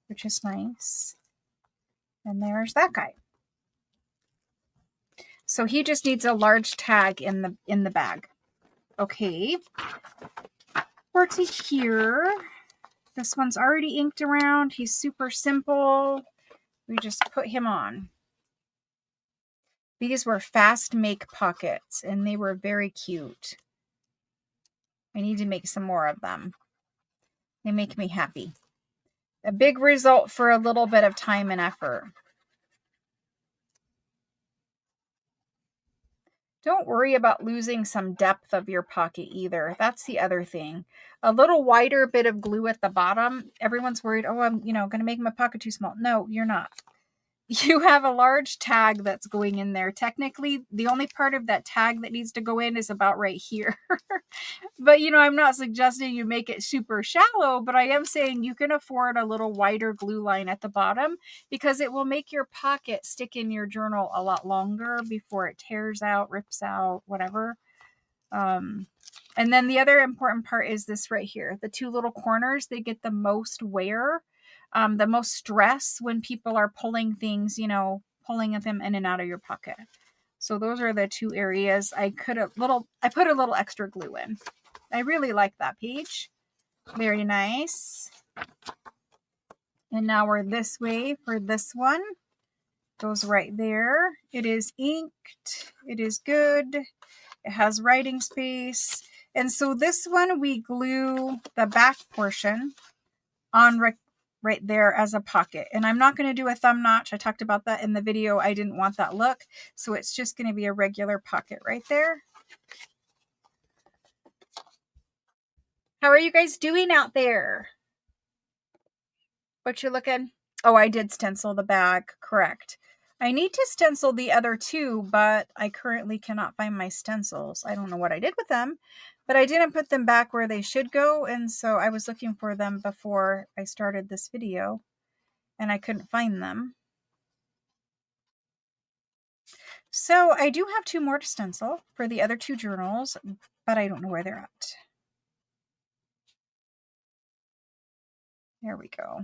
which is nice. And there's that guy. So he just needs a large tag in the bag. Okay. Or to here. This one's already inked around. He's super simple. We just put him on. These were fast make pockets and they were very cute. I need to make some more of them. They make me happy. A big result for a little bit of time and effort. Don't worry about losing some depth of your pocket either. That's the other thing. A little wider bit of glue at the bottom. Everyone's worried, oh, I'm, going to make my pocket too small. No, you're not. You have a large tag that's going in there. Technically, the only part of that tag that needs to go in is about right here. But, I'm not suggesting you make it super shallow, but I am saying you can afford a little wider glue line at the bottom because it will make your pocket stick in your journal a lot longer before it tears out, rips out, whatever. And then the other important part is this right here. The two little corners, they get the most wear, the most stress when people are pulling things, pulling them in and out of your pocket. So those are the two areas I put a little extra glue in. I really like that page. Very nice. And now we're this way for this one. Goes right there. It is inked. It is good. It has writing space. And so this one, we glue the back portion on right there as a pocket. And I'm not going to do a thumb notch. I talked about that in the video. I didn't want that look. So it's just going to be a regular pocket right there. How are you guys doing out there? What you looking? Oh, I did stencil the bag. Correct. I need to stencil the other two, but I currently cannot find my stencils. I don't know what I did with them, but I didn't put them back where they should go. And so I was looking for them before I started this video and I couldn't find them. So I do have two more to stencil for the other two journals, but I don't know where they're at. There we go.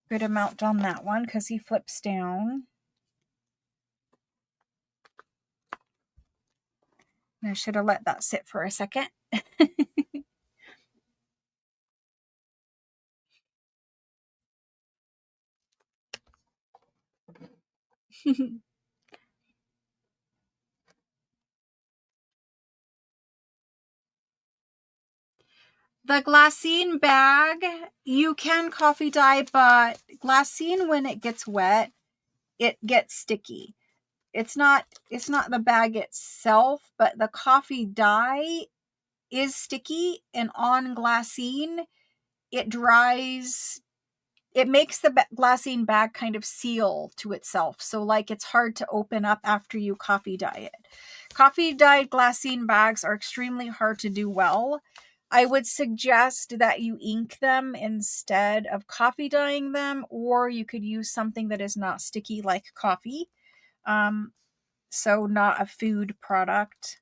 Good amount on that one because he flips down. I should have let that sit for a second. The glassine bag, you can coffee dye, but glassine, when it gets wet, it gets sticky. It's not the bag itself, but the coffee dye is sticky, and on glassine, it dries. It makes the glassine bag kind of seal to itself. So like it's hard to open up after you coffee dye it. Coffee dyed glassine bags are extremely hard to do well. I would suggest that you ink them instead of coffee dyeing them, or you could use something that is not sticky like coffee. So not a food product,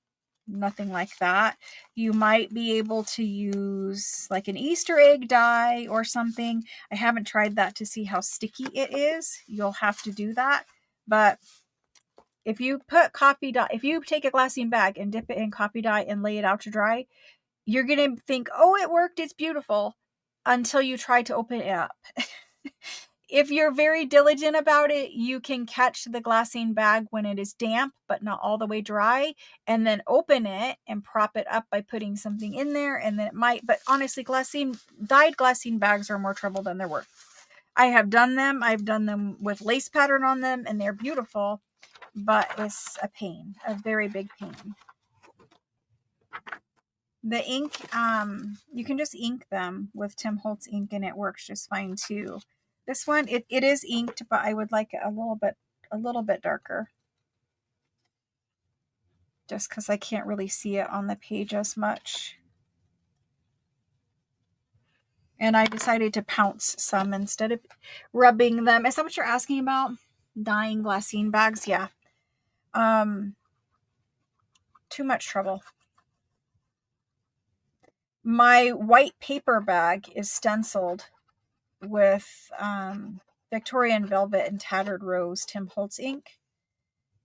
nothing like that. You might be able to use like an Easter egg dye or something. I haven't tried that to see how sticky it is. You'll have to do that. But if you put coffee dye, if you take a glassine bag and dip it in coffee dye and lay it out to dry, you're going to think, oh, it worked, it's beautiful, until you try to open it up. If you're very diligent about it, you can catch the glassine bag when it is damp, but not all the way dry, and then open it and prop it up by putting something in there, and then it might, but honestly, dyed glassine bags are more trouble than they're worth. I have done them. I've done them with lace pattern on them, and they're beautiful, but it's a pain, a very big pain. The ink, you can just ink them with Tim Holtz ink and it works just fine too. This one, it is inked, but I would like it a little bit a little bit darker. Just because I can't really see it on the page as much. And I decided to pounce some instead of rubbing them. Is that what you're asking about? Dyeing glassine bags? Yeah. Too much trouble. My white paper bag is stenciled with Victorian Velvet and Tattered Rose Tim Holtz ink.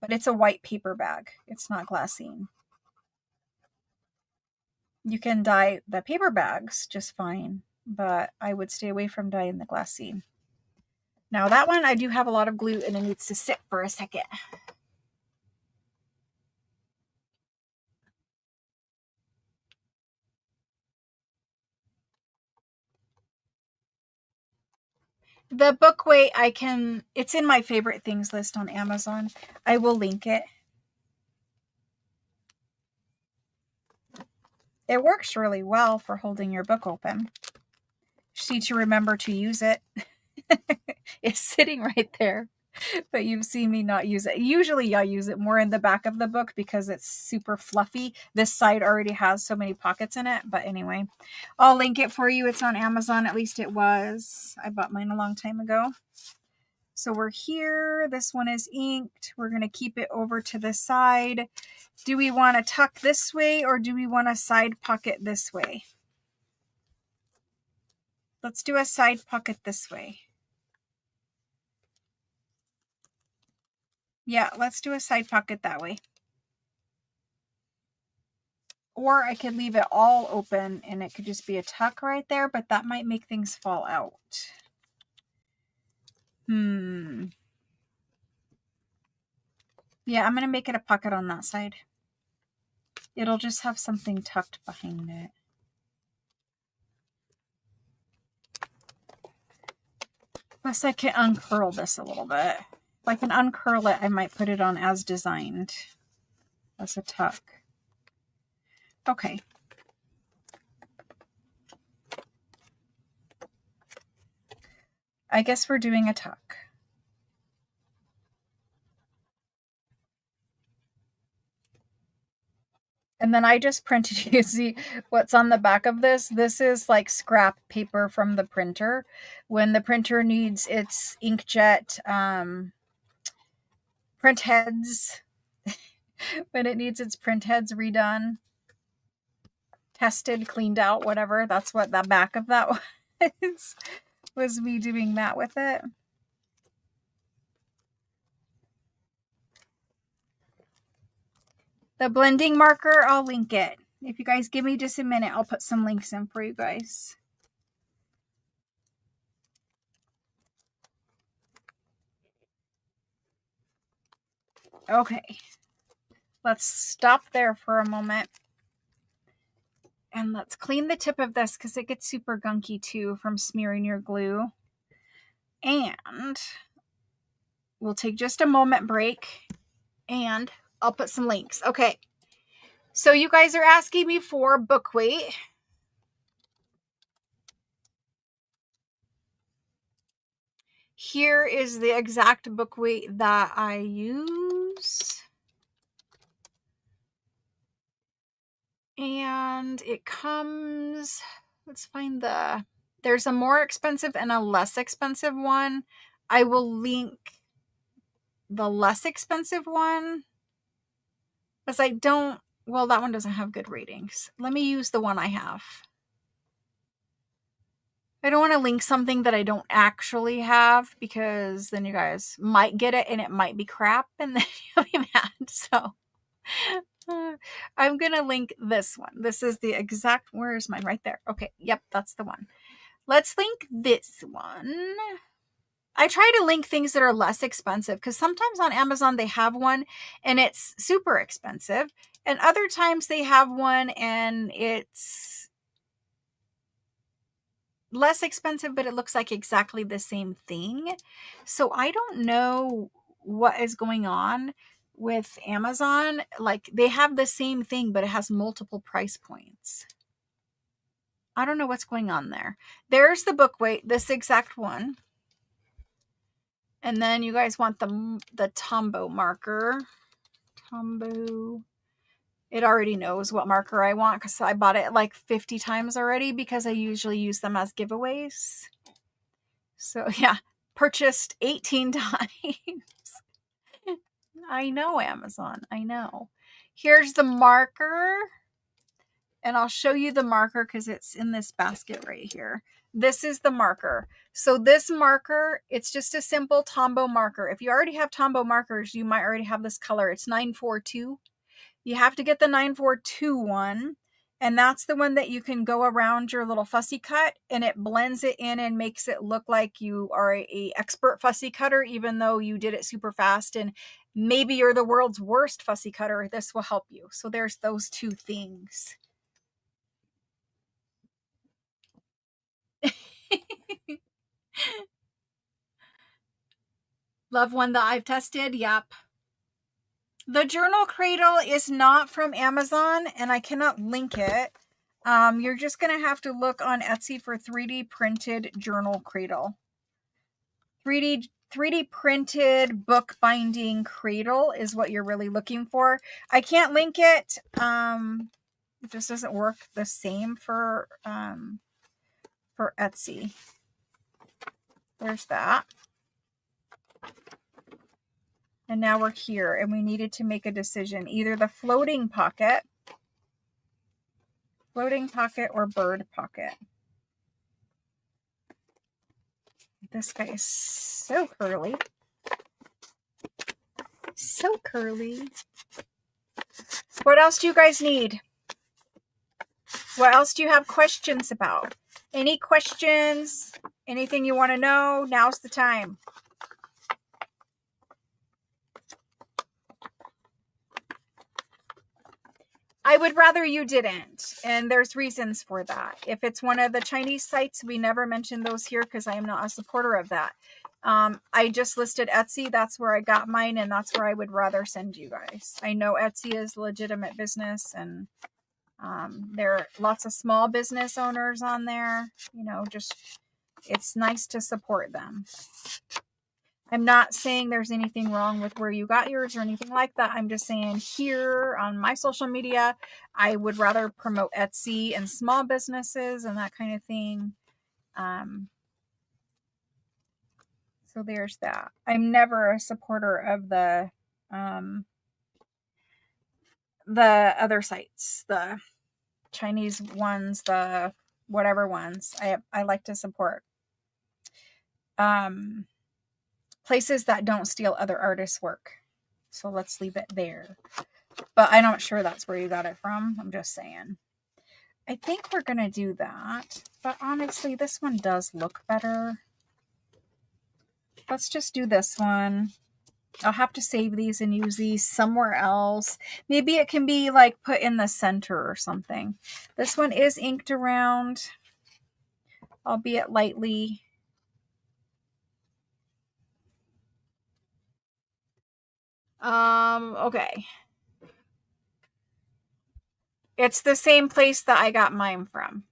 But it's a white paper bag. It's not glassine. You can dye the paper bags just fine, but I would stay away from dyeing the glassine. Now that one, I do have a lot of glue and it needs to sit for a second. The book weight, it's in my favorite things list on Amazon. I will link it. It works really well for holding your book open. Just need to remember to use it. It's sitting right there, but you've seen me not use it. Usually I use it more in the back of the book because it's super fluffy. This side already has so many pockets in it, but anyway, I'll link it for you. It's on Amazon, at least it was. I bought mine a long time ago. So we're here. This one is inked. We're going to keep it over to the side. Do we want to tuck this way or do we want a side pocket this way? Let's do a side pocket this way. Yeah, let's do a side pocket that way. Or I could leave it all open and it could just be a tuck right there, but that might make things fall out. Yeah, I'm going to make it a pocket on that side. It'll just have something tucked behind it. Plus I can uncurl this a little bit. If I can uncurl it, I might put it on as designed. As a tuck. Okay. I guess we're doing a tuck. And then I just printed, you see what's on the back of this? This is like scrap paper from the printer. When the printer needs its inkjet print heads, when it needs its print heads redone, tested, cleaned out, whatever, that's what the back of that was me doing that with it. The blending marker, I'll link it. If you guys give me just a minute, I'll put some links in for you guys. Okay. Let's stop there for a moment. And let's clean the tip of this because it gets super gunky too from smearing your glue. And we'll take just a moment break and I'll put some links. Okay. So you guys are asking me for book weight. Here is the exact book weight that I use. And it comes, let's find there's a more expensive and a less expensive one. I will link the less expensive one because well, that one doesn't have good ratings. Let me use the one I have. I don't want to link something that I don't actually have because then you guys might get it and it might be crap and then you'll be mad. So I'm going to link this one. This is the exact, where is mine? Right there. Okay. Yep. That's the one. Let's link this one. I try to link things that are less expensive because sometimes on Amazon they have one and it's super expensive. And other times they have one and it's less expensive, but it looks like exactly the same thing. So I don't know what is going on with Amazon. Like they have the same thing, but it has multiple price points. I don't know what's going on there. There's the book weight, this exact one. And then you guys want the Tombow marker. Tombow. It already knows what marker I want because I bought it like 50 times already because I usually use them as giveaways. So yeah, purchased 18 times. I know, Amazon. I know. Here's the marker. And I'll show you the marker because it's in this basket right here. This is the marker. So this marker, it's just a simple Tombow marker. If you already have Tombow markers, you might already have this color. It's 942. You have to get the 942 one. And that's the one that you can go around your little fussy cut and it blends it in and makes it look like you are a expert fussy cutter, even though you did it super fast and maybe you're the world's worst fussy cutter. This will help you. So there's those two things. Love one that I've tested. Yep. The journal cradle is not from Amazon and I cannot link it. You're just going to have to look on Etsy for 3D printed journal cradle. 3D printed book binding cradle is what you're really looking for. I can't link it. It just doesn't work the same for Etsy. There's that. And now we're here and we needed to make a decision. Either the floating pocket or bird pocket. This guy is so curly. So curly. What else do you guys need? What else do you have questions about? Any questions? Anything you want to know? Now's the time. I would rather you didn't, and there's reasons for that. If it's one of the Chinese sites, we never mention those here because I am not a supporter of that. I just listed Etsy. That's where I got mine, and that's where I would rather send you guys. I know Etsy is legitimate business, and there are lots of small business owners on there. You know, just it's nice to support them. I'm not saying there's anything wrong with where you got yours or anything like that. I'm just saying here on my social media, I would rather promote Etsy and small businesses and that kind of thing. So there's that. I'm never a supporter of the other sites, the Chinese ones, the whatever ones. I like to support places that don't steal other artists' work. So let's leave it there. But I'm not sure that's where you got it from. I'm just saying. I think we're going to do that. But honestly, this one does look better. Let's just do this one. I'll have to save these and use these somewhere else. Maybe it can be like put in the center or something. This one is inked around, albeit lightly. Okay. It's the same place that I got mine from.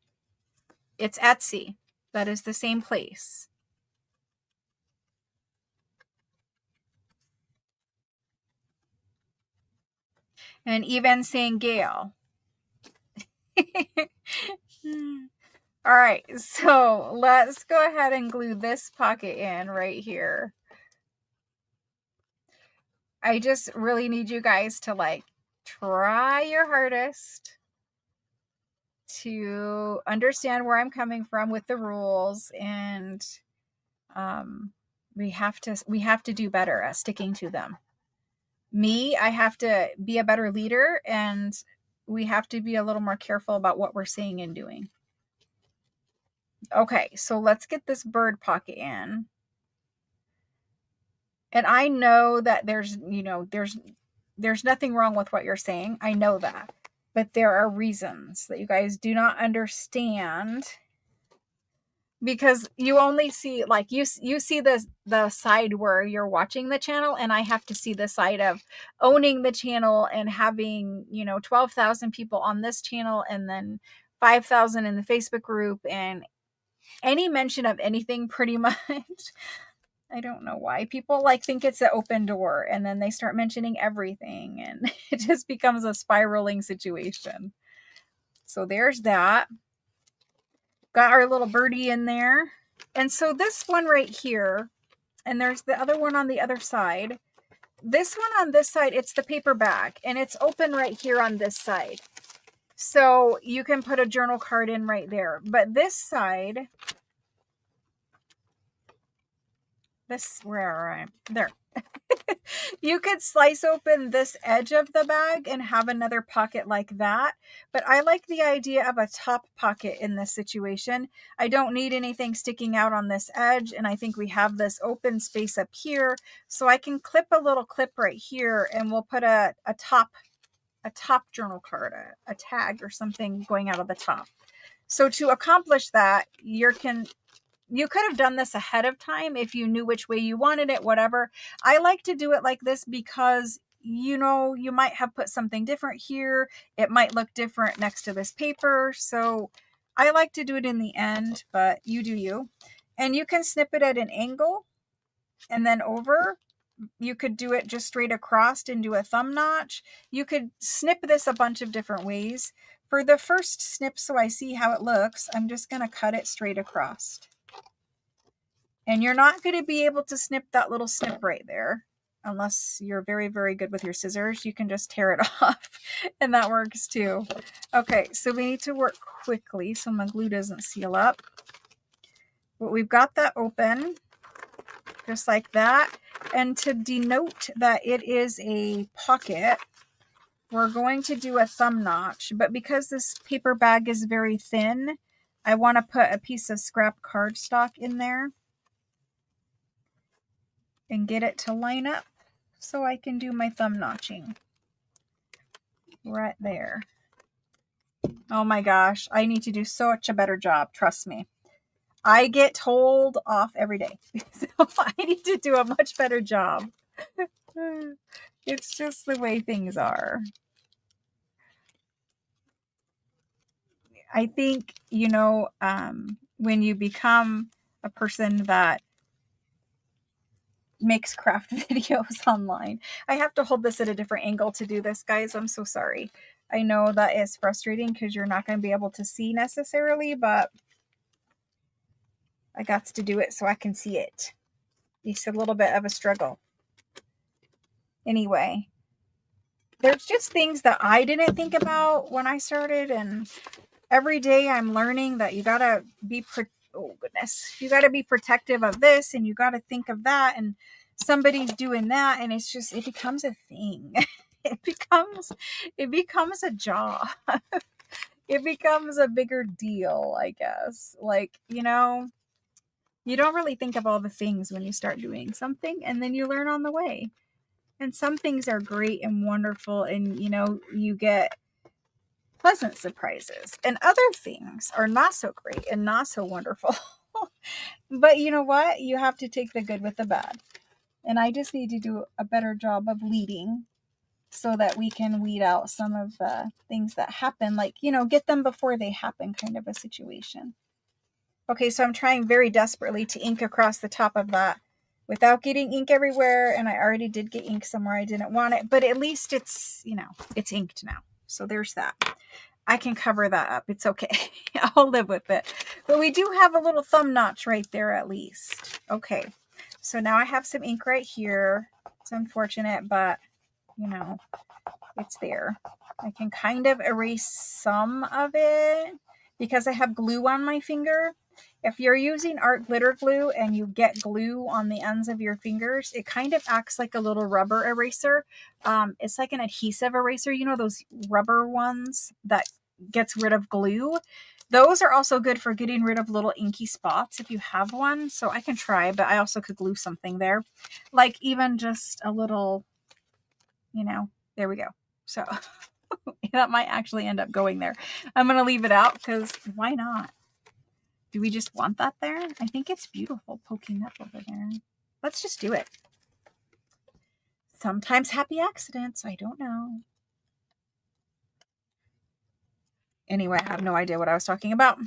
It's Etsy. That is the same place. And even saying Gail. All right, so let's go ahead and glue this pocket in right here. I just really need you guys to like try your hardest to understand where I'm coming from with the rules, and we have to do better at sticking to them. I have to be a better leader, and we have to be a little more careful about what we're saying and doing. Okay, so let's get this bird pocket in. And I know that there's nothing wrong with what you're saying. I know that. But there are reasons that you guys do not understand, because you only see, like, you see the side where you're watching the channel, and I have to see the side of owning the channel and having 12,000 people on this channel and then 5,000 in the Facebook group, and any mention of anything pretty much I don't know why. People like think it's an open door and then they start mentioning everything and it just becomes a spiraling situation. So there's that. Got our little birdie in there. And so this one right here, and there's the other one on the other side. This one on this side, it's the paper bag and it's open right here on this side. So you can put a journal card in right there. But this side, where am I? There. You could slice open this edge of the bag and have another pocket like that. But I like the idea of a top pocket in this situation. I don't need anything sticking out on this edge. And I think we have this open space up here. So I can clip a little clip right here and we'll put a top journal card, a tag or something going out of the top. So to accomplish that, you could have done this ahead of time if you knew which way you wanted it, whatever. I like to do it like this because, you know, you might have put something different here. It might look different next to this paper. So I like to do it in the end, but you do you. And you can snip it at an angle and then over. You could do it just straight across and do a thumb notch. You could snip this a bunch of different ways. For the first snip, so I see how it looks, I'm just going to cut it straight across. And you're not going to be able to snip that little snip right there unless you're very, very good with your scissors. You can just tear it off and that works too. Okay, so we need to work quickly so my glue doesn't seal up. But we've got that open just like that. And to denote that it is a pocket, we're going to do a thumb notch. But because this paper bag is very thin, I want to put a piece of scrap cardstock in there and get it to line up so I can do my thumb notching right there. Oh my gosh, I need to do such a better job. Trust me. I get told off every day. So I need to do a much better job. It's just the way things are. I think, you know, when you become a person that makes craft videos online. I have to hold this at a different angle to do this, guys. I'm so sorry. I know that is frustrating because you're not going to be able to see necessarily, but I got to do it so I can see it. It's a little bit of a struggle. Anyway, there's just things that I didn't think about when I started, and every day I'm learning that you got to be oh goodness, you got to be protective of this and you got to think of that, and somebody's doing that, and it's just, it becomes a thing. it becomes a job. It becomes a bigger deal, I guess. Like, you know, you don't really think of all the things when you start doing something, and then you learn on the way. And some things are great and wonderful, and you know, you get pleasant surprises, and other things are not so great and not so wonderful. But you know what? You have to take the good with the bad. And I just need to do a better job of leading so that we can weed out some of the things that happen, like, you know, get them before they happen kind of a situation. Okay, so I'm trying very desperately to ink across the top of that without getting ink everywhere. And I already did get ink somewhere I didn't want it, but at least it's, you know, it's inked now. So there's that. I can cover that up. It's okay. I'll live with it. But we do have a little thumb notch right there at least. Okay. So now I have some ink right here. It's unfortunate, but you know, it's there. I can kind of erase some of it because I have glue on my finger. If you're using art glitter glue and you get glue on the ends of your fingers, it kind of acts like a little rubber eraser. It's like an adhesive eraser. You know, those rubber ones that gets rid of glue? Those are also good for getting rid of little inky spots if you have one. So I can try, but I also could glue something there. Like even just a little, you know, there we go. So that might actually end up going there. I'm going to leave it out because why not? Do we just want that there? I think it's beautiful poking up over there. Let's just do it. Sometimes happy accidents. I don't know. Anyway, I have no idea what I was talking about.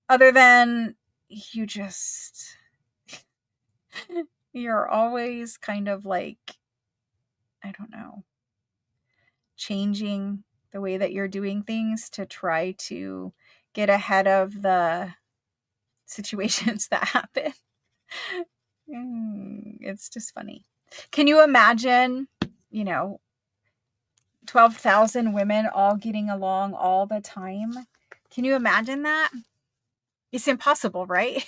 Other than you just... You're always kind of like, I don't know, changing the way that you're doing things to try to get ahead of the situations that happen. It's just funny. Can you imagine, 12,000 women all getting along all the time? Can you imagine that? It's impossible, right?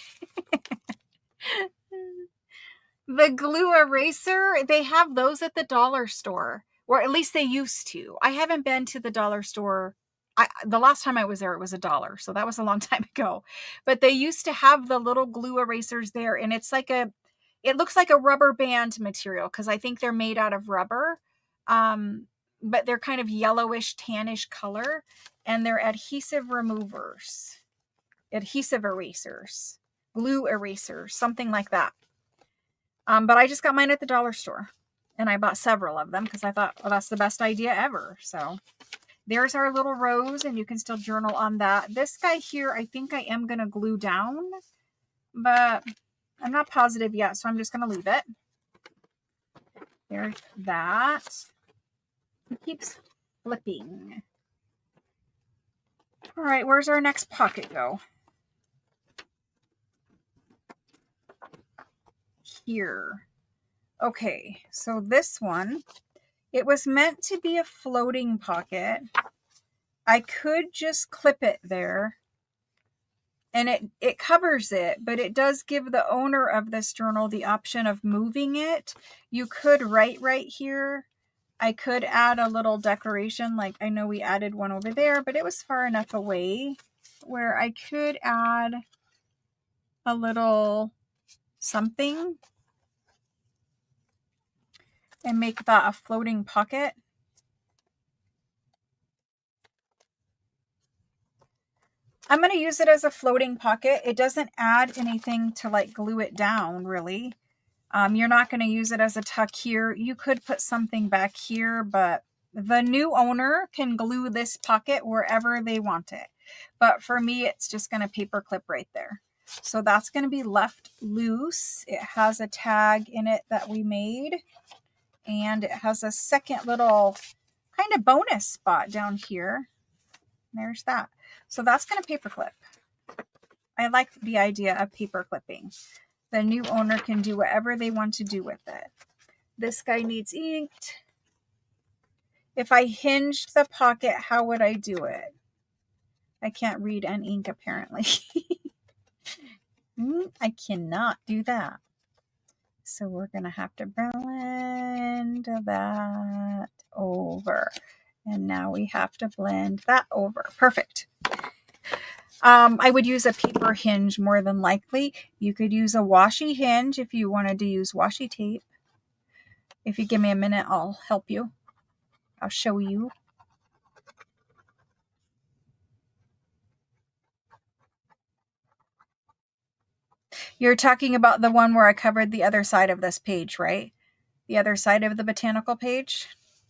The glue eraser, they have those at the dollar store, or at least they used to. I haven't been to the dollar store. The last time I was there, it was $1, so that was a long time ago. But they used to have the little glue erasers there, and it looks like a rubber band material because I think they're made out of rubber. But they're kind of yellowish, tannish color, and they're adhesive erasers, glue erasers, something like that. But I just got mine at the dollar store, and I bought several of them because I thought, well, that's the best idea ever. So there's our little rose, and you can still journal on that. This guy here, I think I am going to glue down, but I'm not positive yet, so I'm just going to leave it. There's that. It keeps flipping. All right, where's our next pocket go? Here. Okay, so this one, it was meant to be a floating pocket. I could just clip it there, and it covers it, but it does give the owner of this journal the option of moving it. You could write right here. I could add a little declaration, like I know we added one over there, but it was far enough away where I could add a little something and make that a floating pocket. I'm going to use it as a floating pocket. It doesn't add anything to like glue it down, really. You're not going to use it as a tuck here. You could put something back here, but the new owner can glue this pocket wherever they want it. But for me, it's just going to paper clip right there. So that's going to be left loose. It has a tag in it that we made, and it has a second little kind of bonus spot down here. There's that. So that's going to paper clip. I like the idea of paper clipping. The new owner can do whatever they want to do with it. This guy needs inked. If I hinged the pocket, how would I do it? I can't read and ink apparently. I cannot do that. So we're going to have to blend that over. And now we have to blend that over. Perfect. I would use a paper hinge more than likely. You could use a washi hinge if you wanted to use washi tape. If you give me a minute, I'll help you. I'll show you. You're talking about the one where I covered the other side of this page, right? The other side of the botanical page?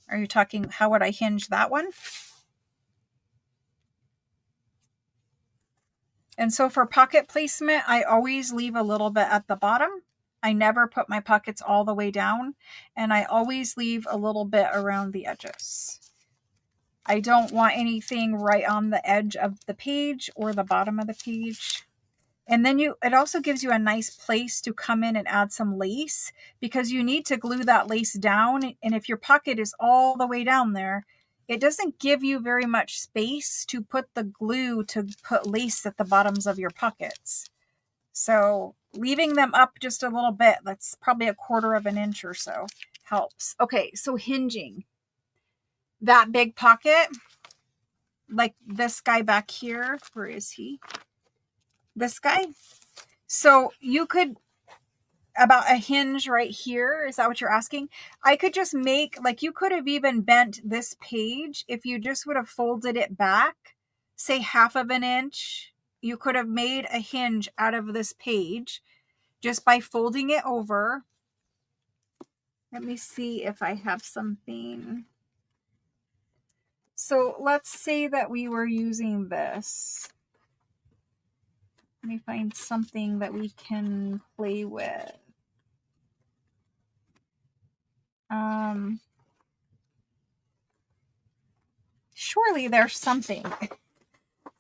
Are you talking, how would I hinge that one? And so for pocket placement, I always leave a little bit at the bottom. I never put my pockets all the way down, and I always leave a little bit around the edges. I don't want anything right on the edge of the page or the bottom of the page. And then it also gives you a nice place to come in and add some lace, because you need to glue that lace down. And if your pocket is all the way down there, it doesn't give you very much space to put the glue to put lace at the bottoms of your pockets. So leaving them up just a little bit, that's probably 1/4 of an inch or so, helps. Okay, so hinging. That big pocket, like this guy back here, where is he? This guy. So you could, about a hinge right here, is that what you're asking? I could just make, like, you could have even bent this page if you just would have folded it back, say 1/2 of an inch. You could have made a hinge out of this page just by folding it over. Let me see if I have something. So let's say that we were using this. Let me find something that we can play with. Surely there's something.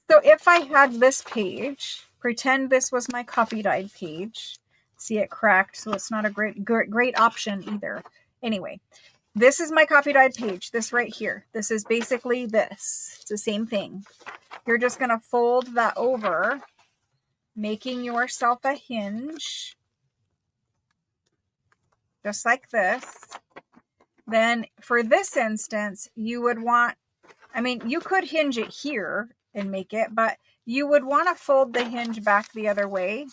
So if I had this page, pretend this was my copy dyed page. See, it cracked, so it's not a great option either. Anyway, this is my copy dyed page, this right here. This is basically this. It's the same thing. You're just going to fold that over, making yourself a hinge, just like this. Then for this instance, you would want, I mean, you could hinge it here and make it, but you would want to fold the hinge back the other way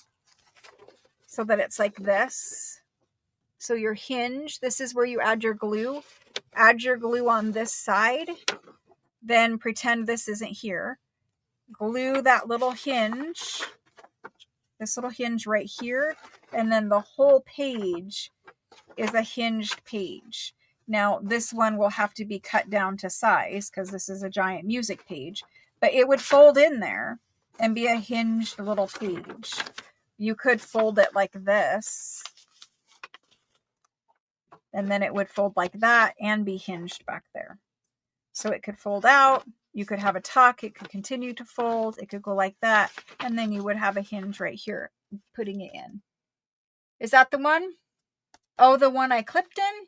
so that it's like this. So your hinge, this is where you add your glue. Add your glue on this side. Then pretend this isn't here. Glue that little hinge, this little hinge right here. And then the whole page is a hinged page. Now, this one will have to be cut down to size because this is a giant music page. But it would fold in there and be a hinged little page. You could fold it like this. And then it would fold like that and be hinged back there. So it could fold out. You could have a tuck. It could continue to fold. It could go like that. And then you would have a hinge right here, putting it in. Is that the one? Oh, the one I clipped in?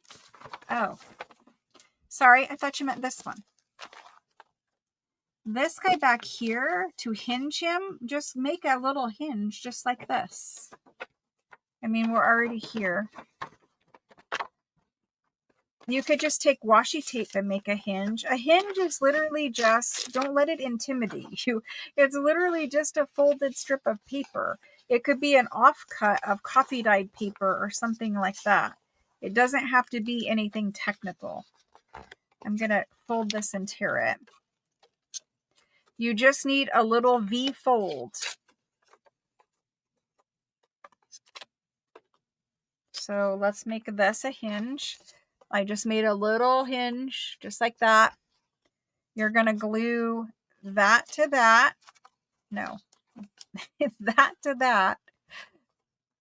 Oh. Sorry, I thought you meant this one. This guy back here, to hinge him, just make a little hinge just like this. I mean, we're already here. You could just take washi tape and make a hinge. A hinge is literally just, don't let it intimidate you. It's literally just a folded strip of paper. It could be an offcut of coffee dyed paper or something like that. It doesn't have to be anything technical. I'm going to fold this and tear it. You just need a little V fold. So let's make this a hinge. I just made a little hinge, just like that. You're going to glue that to that. No, that to that.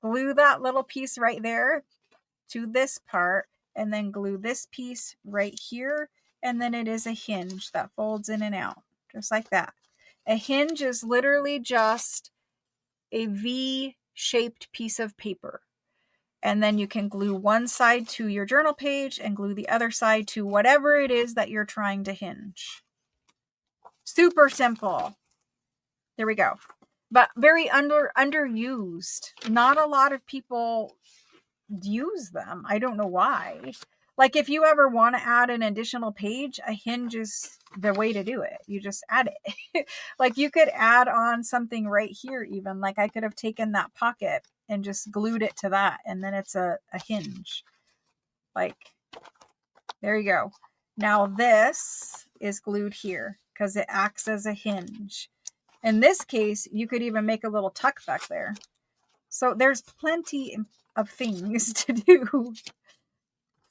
Glue that little piece right there to this part, and then glue this piece right here. And then it is a hinge that folds in and out, just like that. A hinge is literally just a V-shaped piece of paper. And then you can glue one side to your journal page and glue the other side to whatever it is that you're trying to hinge. Super simple. There we go. But very underused. Not a lot of people use them. I don't know why. Like if you ever want to add an additional page, a hinge is the way to do it. You just add it. Like you could add on something right here even. Like I could have taken that pocket and just glued it to that, and then it's a hinge. Like, there you go. Now this is glued here because it acts as a hinge. In this case, you could even make a little tuck back there. So there's plenty of things to do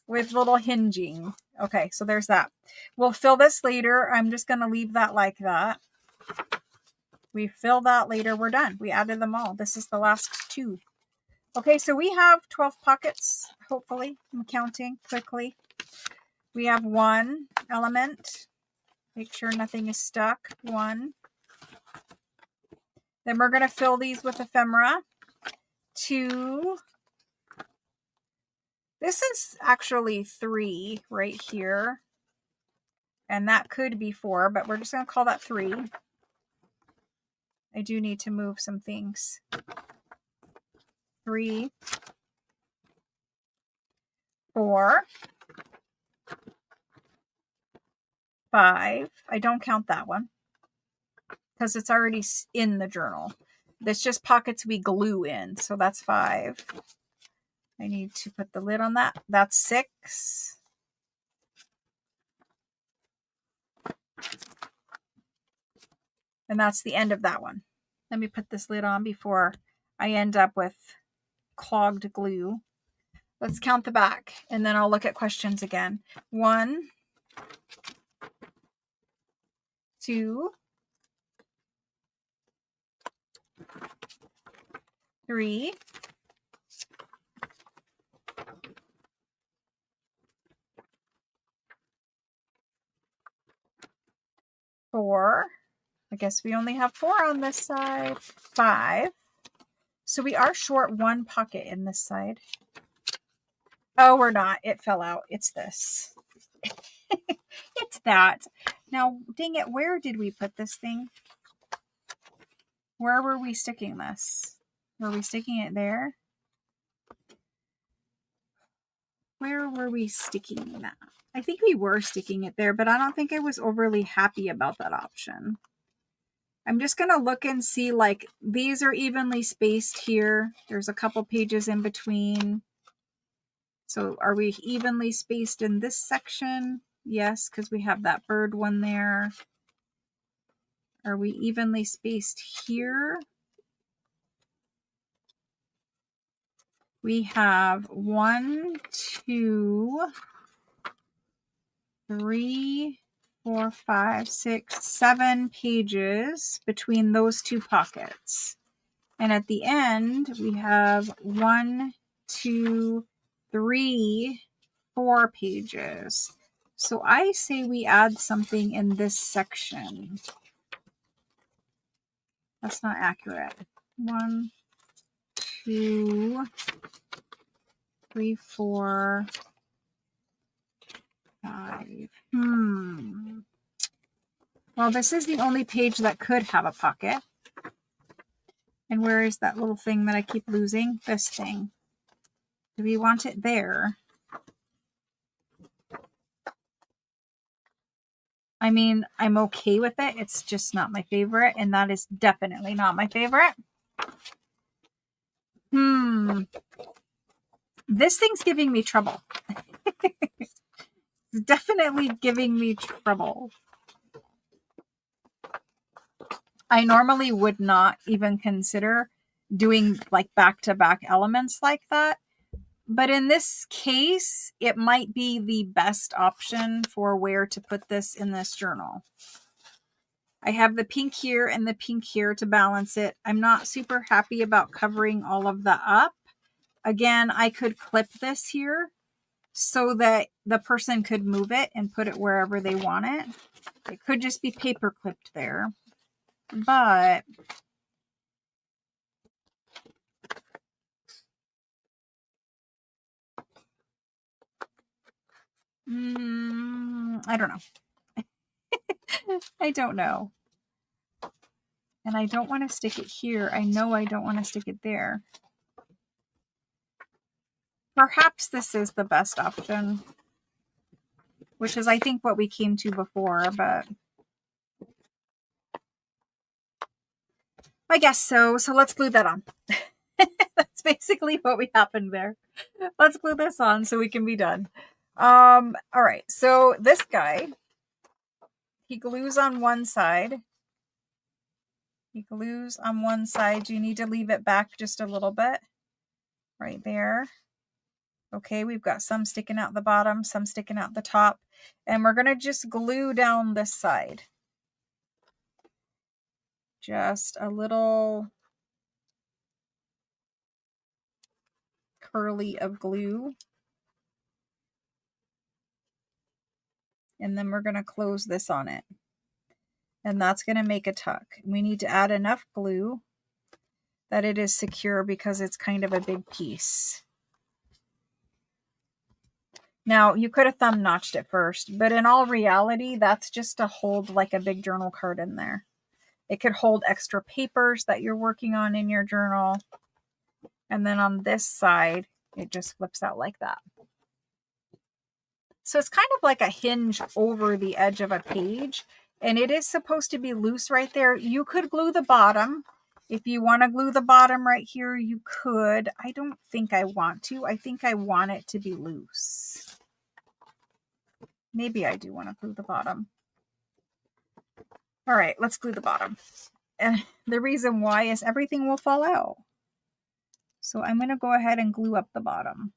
with little hinging. Okay, so there's that. We'll fill this later. I'm just going to leave that like that. We fill that later. We're done. We added them all. This is the last two. Okay, so we have 12 pockets, hopefully. I'm counting quickly. We have one element. Make sure nothing is stuck. One. Then we're going to fill these with ephemera. Two. This is actually 3 right here. And that could be 4, but we're just going to call that 3. I do need to move some things. 3, 4, 5. I don't count that one because it's already in the journal. That's just pockets we glue in. So that's 5. I need to put the lid on that. That's 6. And that's the end of that one. Let me put this lid on before I end up with clogged glue. Let's count the back and then I'll look at questions again. 1, 2, 3, 4. I guess we only have 4 on this side. 5. So we are short 1 pocket in this side. Oh, we're not. It fell out. It's this. It's that. Now, dang it, where did we put this thing? Where were we sticking this? Were we sticking it there? Where were we sticking that? I think we were sticking it there, but I don't think I was overly happy about that option. I'm just going to look and see, like, these are evenly spaced here. There's a couple pages in between. So are we evenly spaced in this section? Yes, because we have that bird one there. Are we evenly spaced here? We have 1, 2, 3, 4, 5, 6, 7 pages between those 2 pockets. And at the end, we have 1, 2, 3, 4 pages. So I say we add something in this section. That's not accurate. 1, 2, 3, 4, 5. Well, this is the only page that could have a pocket. And where is that little thing that I keep losing? This thing. Do we want it there? I mean, I'm okay with it. It's just not my favorite. And that is definitely not my favorite. This thing's giving me trouble. It's definitely giving me trouble. I normally would not even consider doing like back-to-back elements like that. But in this case, it might be the best option for where to put this in this journal. I have the pink here and the pink here to balance it. I'm not super happy about covering all of that up. Again, I could clip this here so that the person could move it and put it wherever they want it. It could just be paper clipped there. But I don't know. I don't know. And I don't want to stick it here. I know I don't want to stick it there. Perhaps this is the best option, which is, I think, what we came to before, but I guess so. So let's glue that on. That's basically what we happened there. Let's glue this on so we can be done. All right. So this guy, he glues on one side. He glues on one side. You need to leave it back just a little bit. Right there. Okay, we've got some sticking out the bottom, some sticking out the top. And we're going to just glue down this side. Just a little curly of glue. And then we're going to close this on it. And that's going to make a tuck. We need to add enough glue that it is secure because it's kind of a big piece. Now, you could have thumb notched it first, but in all reality, that's just to hold like a big journal card in there. It could hold extra papers that you're working on in your journal. And then on this side, it just flips out like that. So it's kind of like a hinge over the edge of a page. And it is supposed to be loose right there. You could glue the bottom. If you want to glue the bottom right here, you could. I don't think I want to. I think I want it to be loose. Maybe I do want to glue the bottom. All right, let's glue the bottom. And the reason why is everything will fall out. So I'm going to go ahead and glue up the bottom.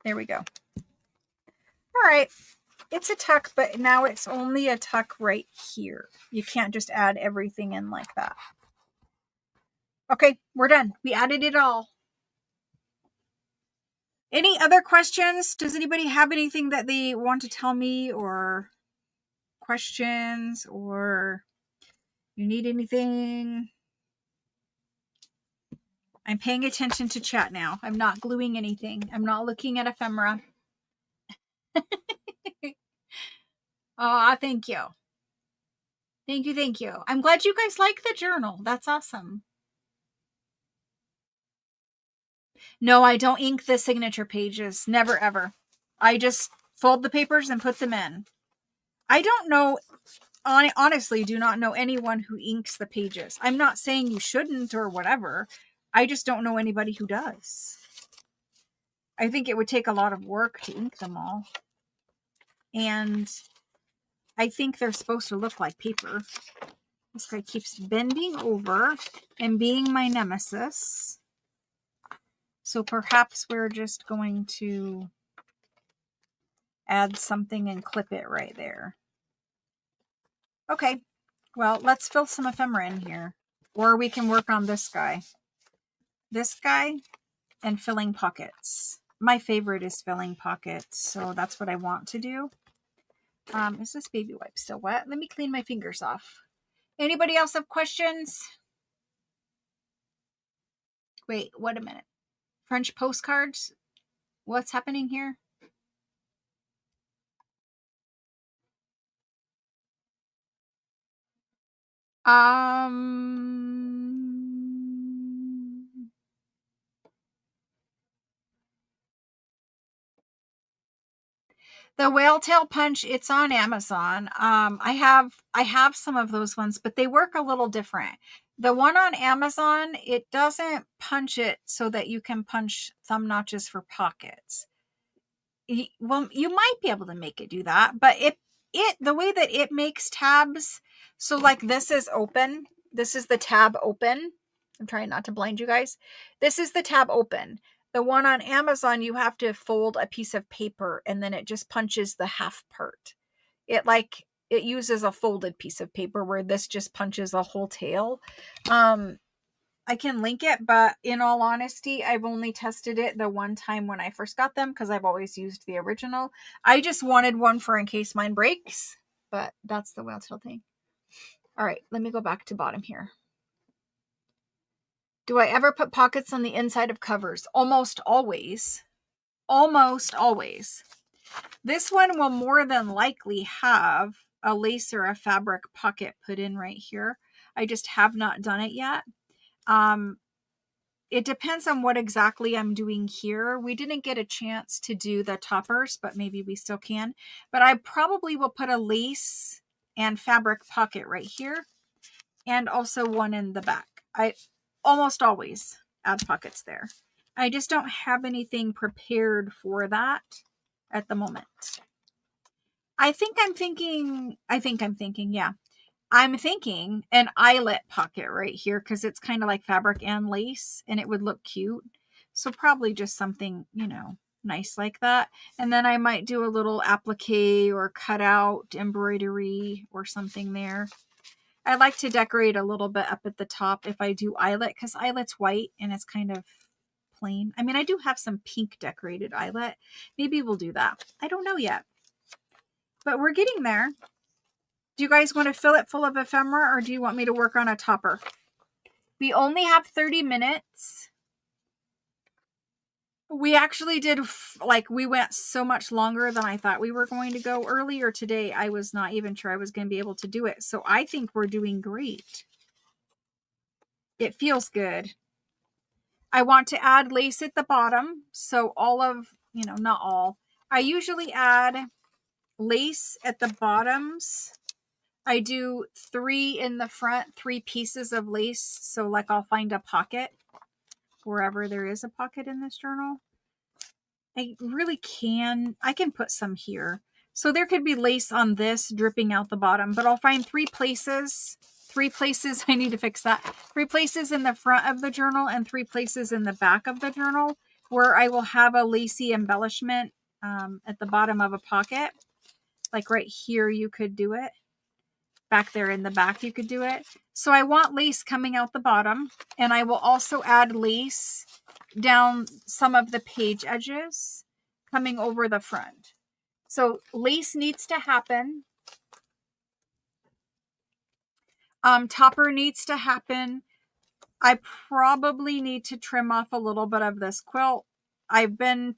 There we go. All right. It's a tuck, but now it's only a tuck right here. You can't just add everything in like that. Okay, we're done. We added it all. Any other questions? Does anybody have anything that they want to tell me or questions or you need anything. I'm paying attention to chat now. I'm not gluing anything. I'm not looking at ephemera. Oh, thank you. Thank you, thank you. I'm glad you guys like the journal. That's awesome. No, I don't ink the signature pages. Never, ever. I just fold the papers and put them in. I don't know, I honestly do not know anyone who inks the pages. I'm not saying you shouldn't or whatever. I just don't know anybody who does. I think it would take a lot of work to ink them all. And I think they're supposed to look like paper. This guy keeps bending over and being my nemesis. So perhaps we're just going to add something and clip it right there. Okay, well, let's fill some ephemera in here. Or we can work on this guy. This guy and filling pockets. My favorite is filling pockets, so that's what I want to do. Is this baby wipe still wet? Let me clean my fingers off. Anybody else have questions? Wait, wait a minute. French postcards? What's happening here? The whale tail punch, it's on Amazon. I have some of those ones, but they work a little different. The one on Amazon, it doesn't punch it so that you can punch thumb notches for pockets. Well, you might be able to make it do that, but the way that it makes tabs, so like this is open. This is the tab open. I'm trying not to blind you guys. This is the tab open. The one on Amazon, you have to fold a piece of paper and then it just punches the half part. It uses a folded piece of paper where this just punches a whole tail. I can link it, but in all honesty, I've only tested it the one time when I first got them because I've always used the original. I just wanted one for in case mine breaks, but that's the whale tail thing. All right, let me go back to bottom here. Do I ever put pockets on the inside of covers? Almost always. Almost always. This one will more than likely have a lace or a fabric pocket put in right here. I just have not done it yet. It depends on what exactly I'm doing here. We didn't get a chance to do the toppers, but maybe we still can. But I probably will put a lace and fabric pocket right here and also one in the back. I almost always add pockets there. I just don't have anything prepared for that at the moment. I'm thinking an eyelet pocket right here because it's kind of like fabric and lace and it would look cute. So probably just something, nice like that. And then I might do a little applique or cutout embroidery or something there. I like to decorate a little bit up at the top if I do eyelet because eyelet's white and it's kind of plain. I mean, I do have some pink decorated eyelet. Maybe we'll do that. I don't know yet. But we're getting there. Do you guys want to fill it full of ephemera or do you want me to work on a topper? We only have 30 minutes. We actually did, we went so much longer than I thought we were going to go. Earlier today, I was not even sure I was going to be able to do it. So I think we're doing great. It feels good. I want to add lace at the bottom. So not all. I usually add lace at the bottoms. I do 3 in the front, 3 pieces of lace. So I'll find a pocket wherever there is a pocket in this journal. I can put some here. So there could be lace on this dripping out the bottom, but I'll find 3 places. 3 places, I need to fix that. 3 places in the front of the journal and 3 places in the back of the journal where I will have a lacy embellishment at the bottom of a pocket. Like right here, you could do it. Back there in the back, you could do it. So I want lace coming out the bottom, and I will also add lace down some of the page edges coming over the front. So lace needs to happen. Topper needs to happen. I probably need to trim off a little bit of this quilt. I've been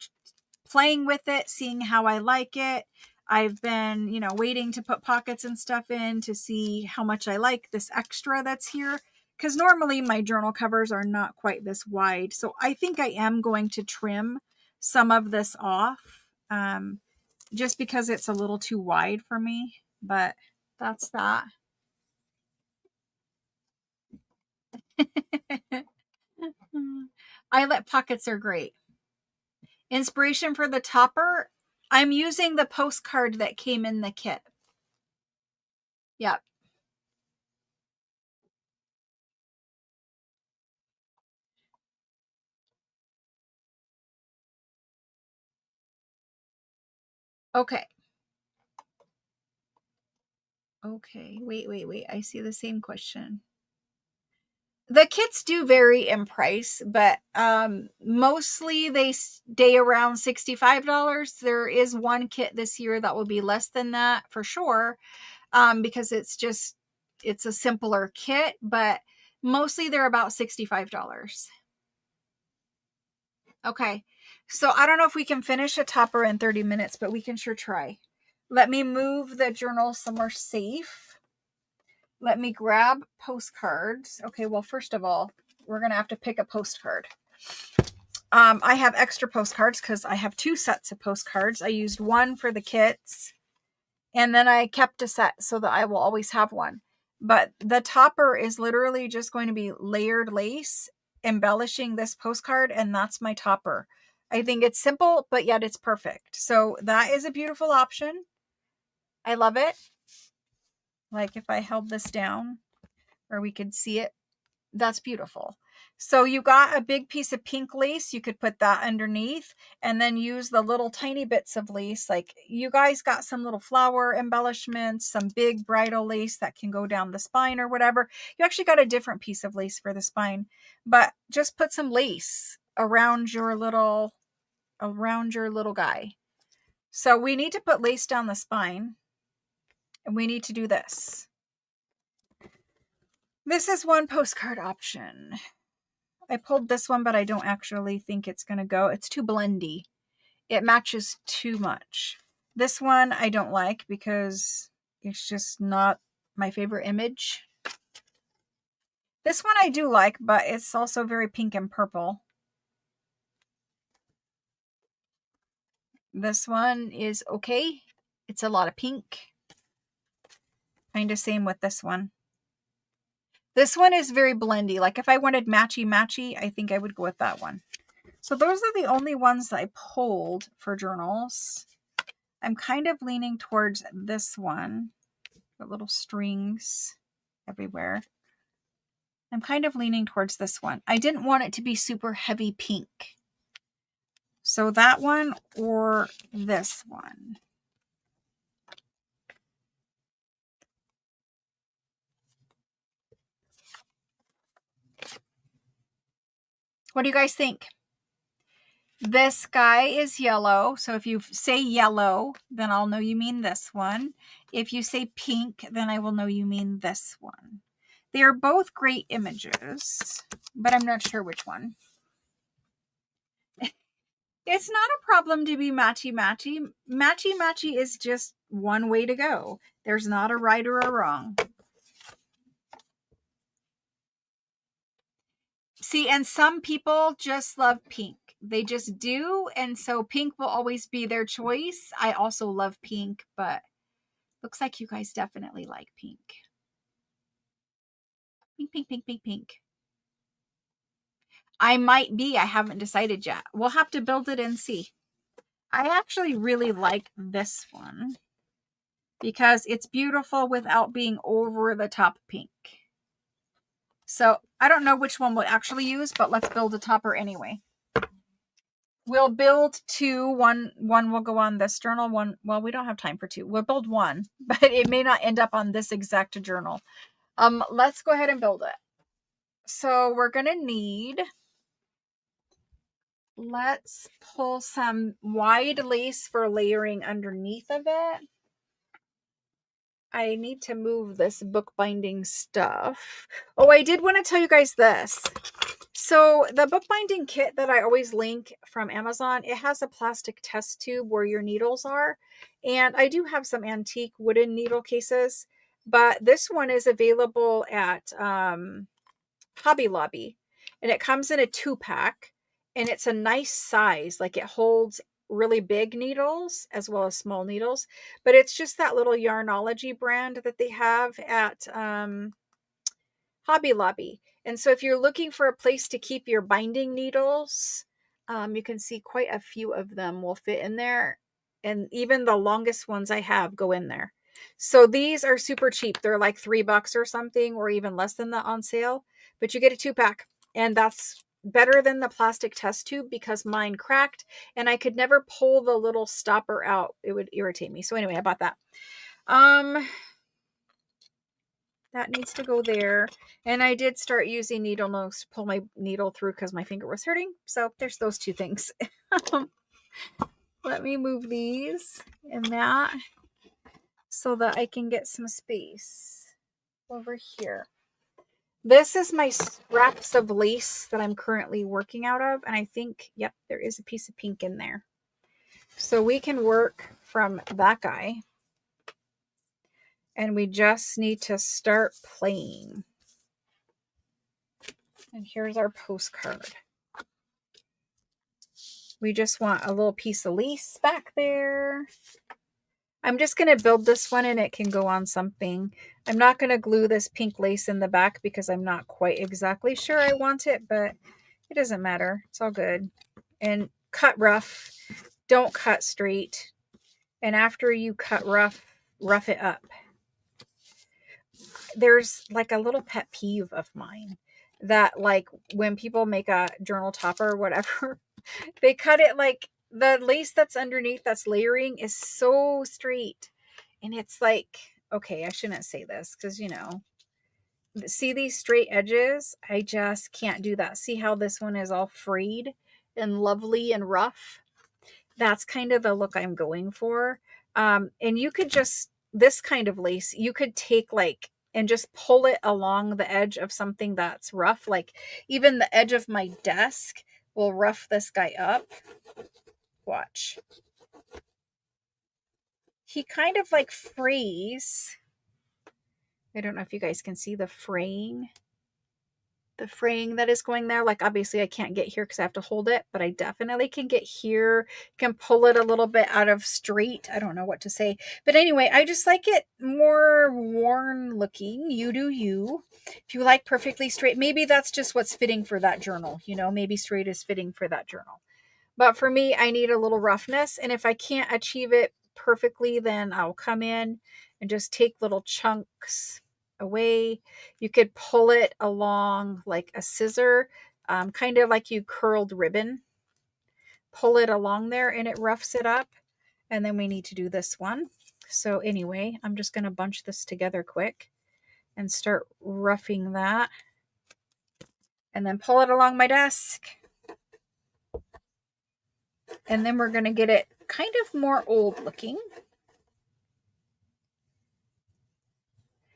playing with it, seeing how I like it. I've been, waiting to put pockets and stuff in to see how much I like this extra that's here. Because normally my journal covers are not quite this wide. So I think I am going to trim some of this off, just because it's a little too wide for me. But that's that. Eyelet pockets are great. Inspiration for the topper. I'm using the postcard that came in the kit. Yep. Okay. Okay. Wait. I see the same question. The kits do vary in price, but mostly they stay around $65. There is one kit this year that will be less than that for sure, because it's a simpler kit, but mostly they're about $65. Okay, so I don't know if we can finish a topper in 30 minutes, but we can sure try. Let me move the journal somewhere safe. Let me grab postcards. Okay, well, first of all, we're going to have to pick a postcard. I have extra postcards because I have 2 sets of postcards. I used one for the kits, and then I kept a set so that I will always have one. But the topper is literally just going to be layered lace embellishing this postcard, and that's my topper. I think it's simple, but yet it's perfect. So that is a beautiful option. I love it. Like if I held this down where we could see it, that's beautiful. So you got a big piece of pink lace. You could put that underneath and then use the little tiny bits of lace. Like you guys got some little flower embellishments, some big bridal lace that can go down the spine or whatever. You actually got a different piece of lace for the spine, but just put some lace around your little guy. So we need to put lace down the spine, and we need to do this. This is one postcard option. I pulled this one, but I don't actually think it's going to go. It's too blendy. It matches too much. This one I don't like because it's just not my favorite image. This one I do like, but it's also very pink and purple. This one is okay. It's a lot of pink. Kind of same with this one. This one is very blendy. Like if I wanted matchy, I think I would go with that one. So those are the only ones that I pulled for journals. I'm kind of leaning towards this one. The little strings everywhere. I'm kind of leaning towards this one. I didn't want it to be super heavy pink. So that one or this one. What do you guys think? This guy is yellow. So if you say yellow, then I'll know you mean this one. If you say pink, then I will know you mean this one. They are both great images, but I'm not sure which one. It's not a problem to be matchy. Matchy is just one way to go. There's not a right or a wrong. See, and some people just love pink. They just do, and so pink will always be their choice. I also love pink, but looks like you guys definitely like pink. Pink. I might be. I haven't decided yet. We'll have to build it and see. I actually really like this one because it's beautiful without being over the top pink. So I don't know which one we'll actually use, but let's build a topper anyway. We'll build 2. One will go on this journal. One, well, we don't have time for 2. We'll build 1, but it may not end up on this exact journal. Let's go ahead and build it. So we're going to need, let's pull some wide lace for layering underneath of it. I need to move this bookbinding stuff. Oh, I did want to tell you guys this. So the bookbinding kit that I always link from Amazon, it has a plastic test tube where your needles are. And I do have some antique wooden needle cases, but this one is available at Hobby Lobby. And it comes in a 2-pack, and it's a nice size. Like, it holds really big needles as well as small needles. But it's just that little Yarnology brand that they have at Hobby Lobby. And so if you're looking for a place to keep your binding needles, you can see quite a few of them will fit in there. And even the longest ones I have go in there. So these are super cheap. They're like $3 or something, or even less than that on sale. But you get a 2-pack, and that's better than the plastic test tube because mine cracked and I could never pull the little stopper out. It would irritate me. So anyway, I bought that. That needs to go there. And I did start using needle nose to pull my needle through because my finger was hurting. So there's those two things. Let me move these and that so that I can get some space over here. This is my scraps of lace that I'm currently working out of. And I think, yep, there is a piece of pink in there. So we can work from that guy. And we just need to start playing. And here's our postcard. We just want a little piece of lace back there. I'm just going to build this one and it can go on something. I'm not going to glue this pink lace in the back because I'm not quite exactly sure I want it, but it doesn't matter. It's all good. And cut rough. Don't cut straight. And after you cut rough it up. There's like a little pet peeve of mine that, like, when people make a journal topper or whatever, they cut it like the lace that's underneath that's layering is so straight. And it's like, okay, I shouldn't say this because, you know, see these straight edges? I just can't do that. See how this one is all frayed and lovely and rough? That's kind of the look I'm going for. And you could just, this kind of lace, you could take like, and just pull it along the edge of something that's rough. Like even the edge of my desk will rough this guy up. Watch. He kind of like frays. I don't know if you guys can see the fraying. The fraying that is going there. Like obviously I can't get here because I have to hold it, but I definitely can get here. Can pull it a little bit out of straight. I don't know what to say. But anyway, I just like it more worn looking. You do you. If you like perfectly straight, maybe that's just what's fitting for that journal. You know, maybe straight is fitting for that journal. But for me, I need a little roughness. And if I can't achieve it perfectly, then I'll come in and just take little chunks away. You could pull it along like a scissor, kind of like you curled ribbon. Pull it along there and it roughs it up. And then we need to do this one. So anyway, I'm just going to bunch this together quick and start roughing that. And then pull it along my desk. And then we're going to get it kind of more old looking.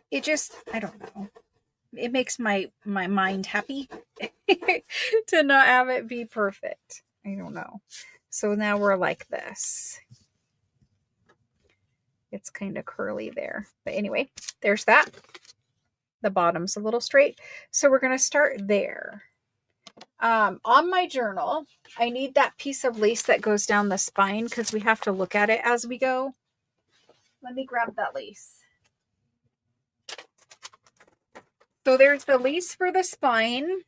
It just, I don't know. It makes my mind happy to not have it be perfect. I don't know. So now we're like this. It's kind of curly there. But anyway, there's that. The bottom's a little straight. So we're going to start there. On my journal, I need that piece of lace that goes down the spine because we have to look at it as we go. Let me grab that lace. So there's the lace for the spine.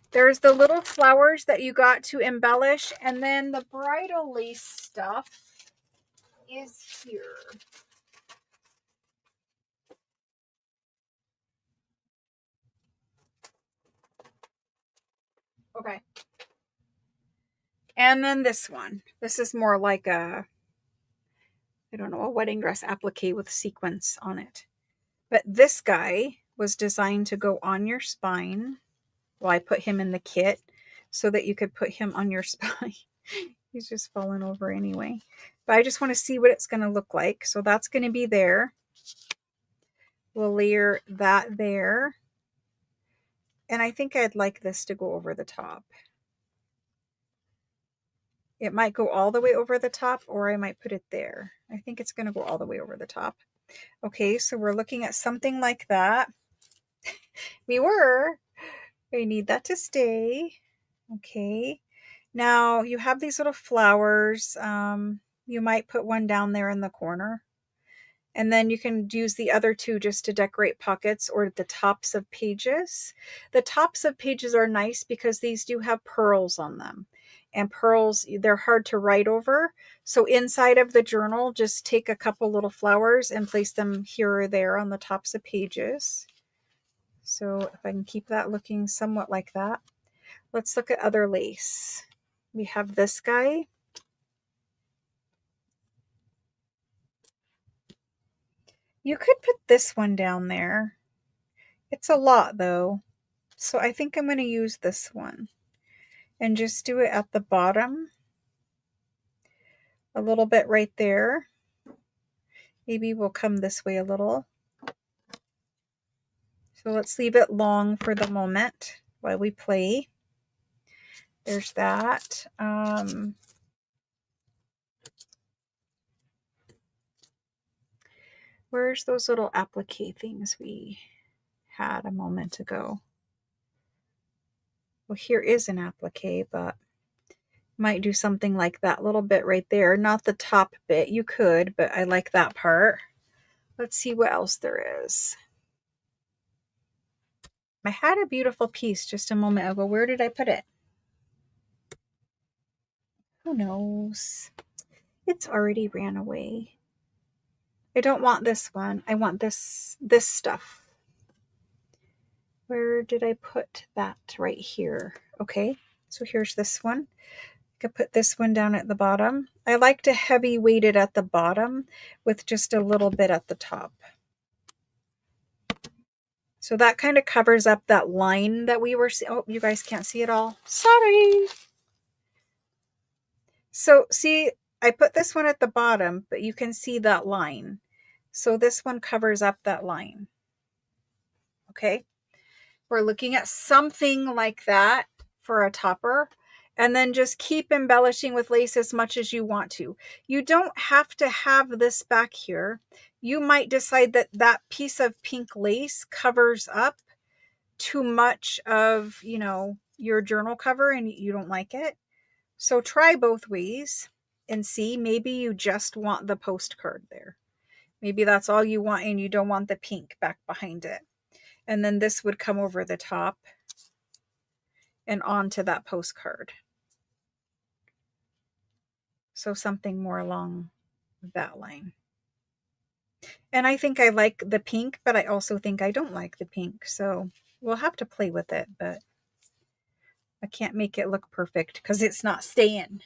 There's the little flowers that you got to embellish. And then the bridal lace stuff is here. Okay. And then this one. This is more like a, I don't know, a wedding dress applique with sequins on it. But this guy was designed to go on your spine. Well, I put him in the kit so that you could put him on your spine. He's just falling over anyway. But I just want to see what it's going to look like. So that's going to be there. We'll layer that there. And I think I'd like this to go over the top. It might go all the way over the top, or I might put it there. I think it's going to go all the way over the top. Okay, so we're looking at something like that. We need that to stay. Okay. Now you have these little flowers. You might put one down there in the corner. And then you can use the other two just to decorate pockets or the tops of pages. The tops of pages are nice because these do have pearls on them. And pearls, they're hard to write over. So inside of the journal, just take a couple little flowers and place them here or there on the tops of pages. So if I can keep that looking somewhat like that. Let's look at other lace. We have this guy. You could put this one down there. It's a lot though. So I think I'm going to use this one and just do it at the bottom. A little bit right there. Maybe we'll come this way a little. So let's leave it long for the moment while we play. There's that. Where's those little applique things we had a moment ago? Well, here is an applique, but might do something like that little bit right there. Not the top bit. You could, but I like that part. Let's see what else there is. I had a beautiful piece just a moment ago. Where did I put it? Who knows? It's already ran away. I don't want this one. I want this stuff. Where did I put that? Right here. Okay, so here's this one. I could put this one down at the bottom. I like to heavy weight it at the bottom with just a little bit at the top. So that kind of covers up that line that we were seeing. Oh, you guys can't see it all. Sorry. So see, I put this one at the bottom, but you can see that line. So this one covers up that line. Okay. We're looking at something like that for a topper. And then just keep embellishing with lace as much as you want to. You don't have to have this back here. You might decide that that piece of pink lace covers up too much of, you know, your journal cover and you don't like it. So try both ways and see. Maybe you just want the postcard there. Maybe that's all you want and you don't want the pink back behind it. And then this would come over the top and onto that postcard. So something more along that line. And I think I like the pink, but I also think I don't like the pink. So we'll have to play with it, but I can't make it look perfect because it's not staying.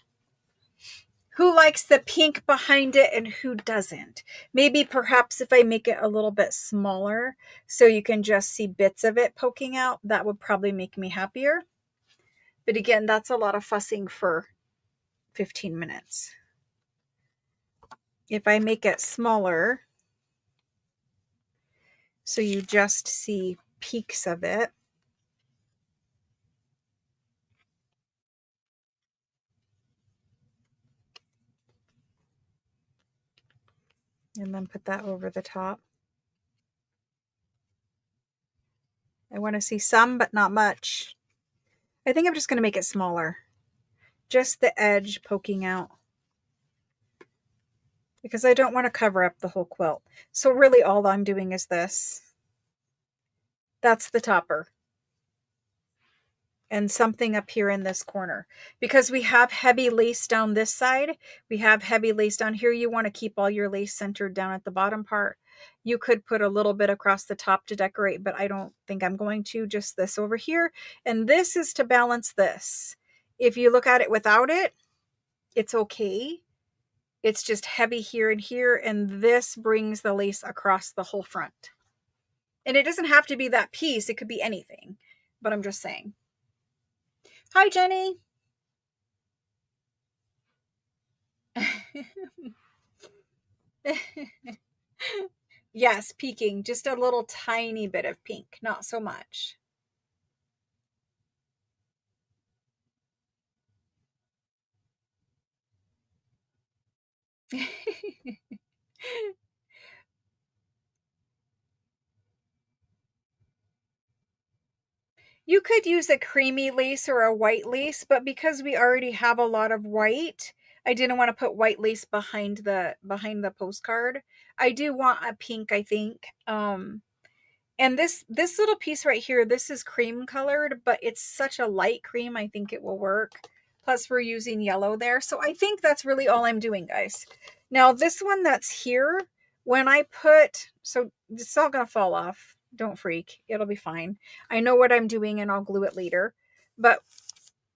Who likes the pink behind it and who doesn't? Maybe perhaps if I make it a little bit smaller so you can just see bits of it poking out, that would probably make me happier. But again, that's a lot of fussing for 15 minutes. If I make it smaller, so you just see peaks of it, and then put that over the top. I want to see some, but not much. I think I'm just going to make it smaller. Just the edge poking out. Because I don't want to cover up the whole quilt. So really all I'm doing is this. That's the topper. And something up here in this corner. Because we have heavy lace down this side. We have heavy lace down here. You want to keep all your lace centered down at the bottom part. You could put a little bit across the top to decorate, but I don't think I'm going to. Just this over here. And this is to balance this. If you look at it without it, it's okay. It's just heavy here and here. And this brings the lace across the whole front. And it doesn't have to be that piece. It could be anything. But I'm just saying. Hi, Jenny. Yes, peeking, just a little tiny bit of pink, not so much. You could use a creamy lace or a white lace, but because we already have a lot of white, I didn't want to put white lace behind the postcard. I do want a pink, I think. And this little piece right here, this is cream colored, but it's such a light cream, I think it will work. Plus we're using yellow there. So I think that's really all I'm doing, guys. Now this one that's here, when I put, so it's all gonna fall off. Don't freak, it'll be fine. I know what I'm doing and I'll glue it later. But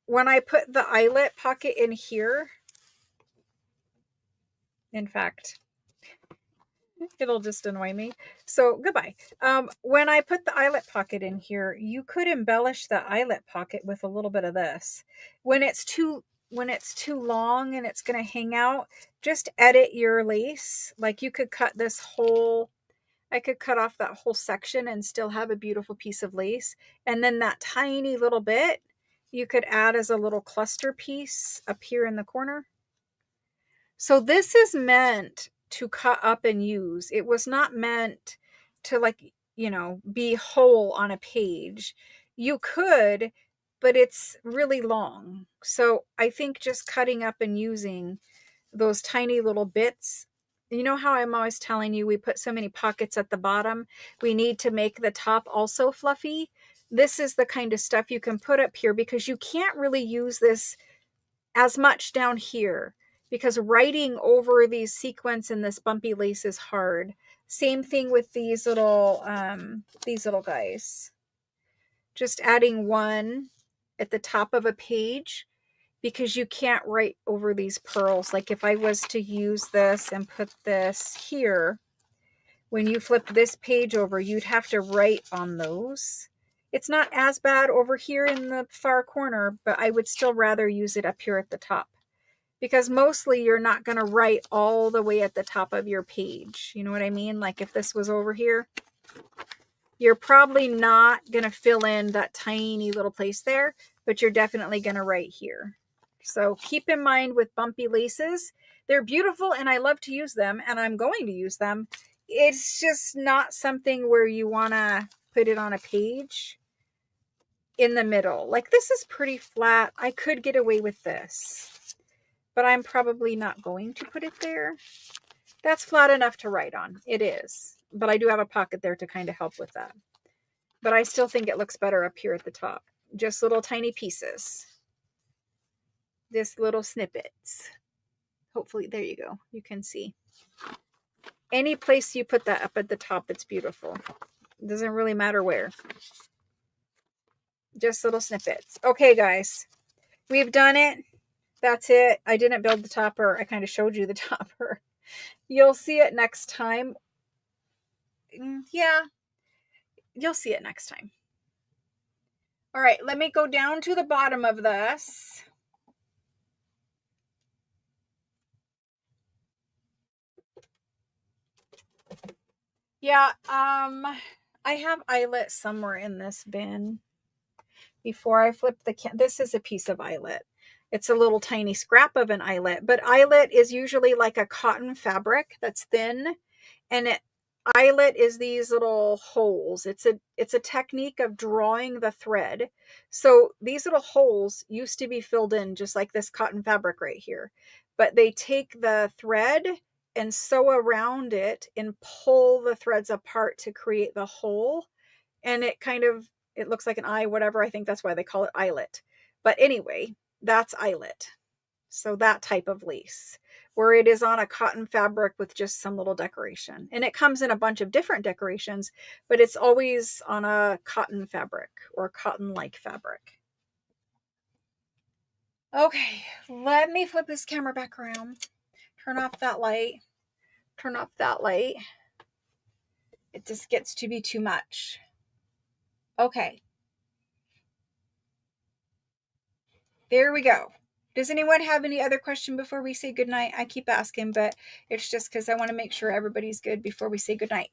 when I put the eyelet pocket in here, in fact, it'll just annoy me. So goodbye. When I put the eyelet pocket in here, you could embellish the eyelet pocket with a little bit of this. When it's too long and it's going to hang out, just edit your lace. Like you could cut this whole, I could cut off that whole section and still have a beautiful piece of lace. And then that tiny little bit, you could add as a little cluster piece up here in the corner. So this is meant to cut up and use. It was not meant to, like, be whole on a page. You could, but it's really long. So I think just cutting up and using those tiny little bits. You know how I'm always telling you we put so many pockets at the bottom? We need to make the top also fluffy. This is the kind of stuff you can put up here because you can't really use this as much down here because writing over these sequins and this bumpy lace is hard. Same thing with these little guys. Just adding one at the top of a page because you can't write over these pearls. Like if I was to use this and put this here, when you flip this page over, you'd have to write on those. It's not as bad over here in the far corner, but I would still rather use it up here at the top because mostly you're not going to write all the way at the top of your page. You know what I mean? Like if this was over here, you're probably not going to fill in that tiny little place there, but you're definitely going to write here. So keep in mind with bumpy laces, they're beautiful and I love to use them and I'm going to use them. It's just not something where you want to put it on a page in the middle. Like this is pretty flat. I could get away with this, but I'm probably not going to put it there. That's flat enough to write on. It is, but I do have a pocket there to kind of help with that. But I still think it looks better up here at the top. Just little tiny pieces. Just little snippets. Hopefully, there you go. You can see. Any place you put that up at the top, it's beautiful. It doesn't really matter where. Just little snippets. Okay, guys. We've done it. That's it. I didn't build the topper. I kind of showed you the topper. You'll see it next time. Yeah, you'll see it next time. All right, let me go down to the bottom of this. Yeah, I have eyelet somewhere in this bin. Before I flip this is a piece of eyelet. It's a little tiny scrap of an eyelet, but eyelet is usually like a cotton fabric that's thin, and eyelet is these little holes. It's a technique of drawing the thread. So these little holes used to be filled in just like this cotton fabric right here, but they take the thread and sew around it and pull the threads apart to create the hole, and it looks like an eye, whatever. I think that's why they call it eyelet. But anyway, that's eyelet. So that type of lace, where it is on a cotton fabric with just some little decoration. And it comes in a bunch of different decorations, but it's always on a cotton fabric or cotton-like fabric. Okay, let me flip this camera back around. Turn off that light. Turn off that light. It just gets to be too much. Okay. There we go. Does anyone have any other question before we say goodnight? I keep asking, but it's just because I want to make sure everybody's good before we say goodnight.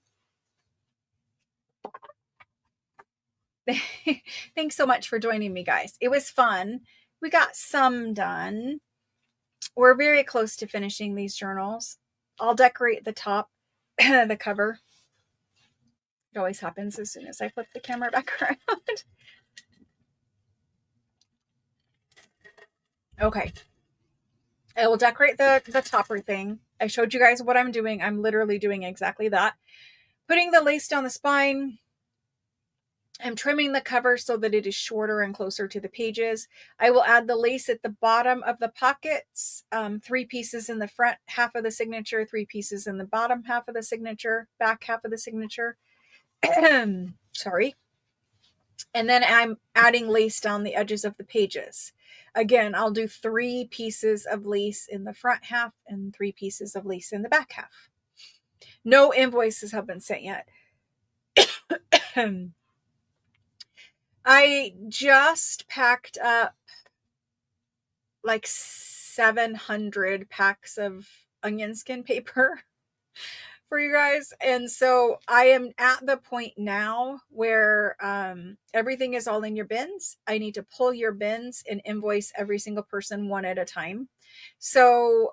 Thanks so much for joining me, guys. It was fun. We got some done. We're very close to finishing these journals. I'll decorate the top, the cover. It always happens as soon as I flip the camera back around. Okay. I will decorate the topper thing. I showed you guys what I'm doing. I'm literally doing exactly that. Putting the lace down the spine. I'm trimming the cover so that it is shorter and closer to the pages. I will add the lace at the bottom of the pockets, 3 pieces in the front half of the signature, 3 pieces in the bottom half of the signature, back half of the signature. Sorry. And then I'm adding lace down the edges of the pages. Again, I'll do 3 pieces of lace in the front half and 3 pieces of lace in the back half. No invoices have been sent yet. I just packed up like 700 packs of onion skin paper for you guys. And so I am at the point now where everything is all in your bins. I need to pull your bins and invoice every single person one at a time. So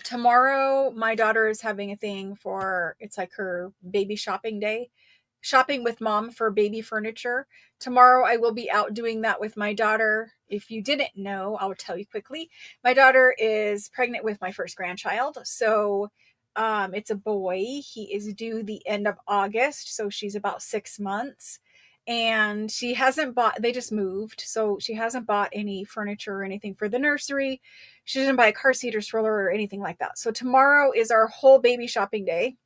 tomorrow my daughter is having a thing for, it's like her baby shopping day. Shopping with mom for baby furniture. Tomorrow I will be out doing that with my daughter. If you didn't know, I'll tell you quickly. My daughter is pregnant with my first grandchild. So it's a boy. He is due the end of August. So she's about 6 months. And she hasn't bought, they just moved. So she hasn't bought any furniture or anything for the nursery. She didn't buy a car seat or stroller or anything like that. So tomorrow is our whole baby shopping day.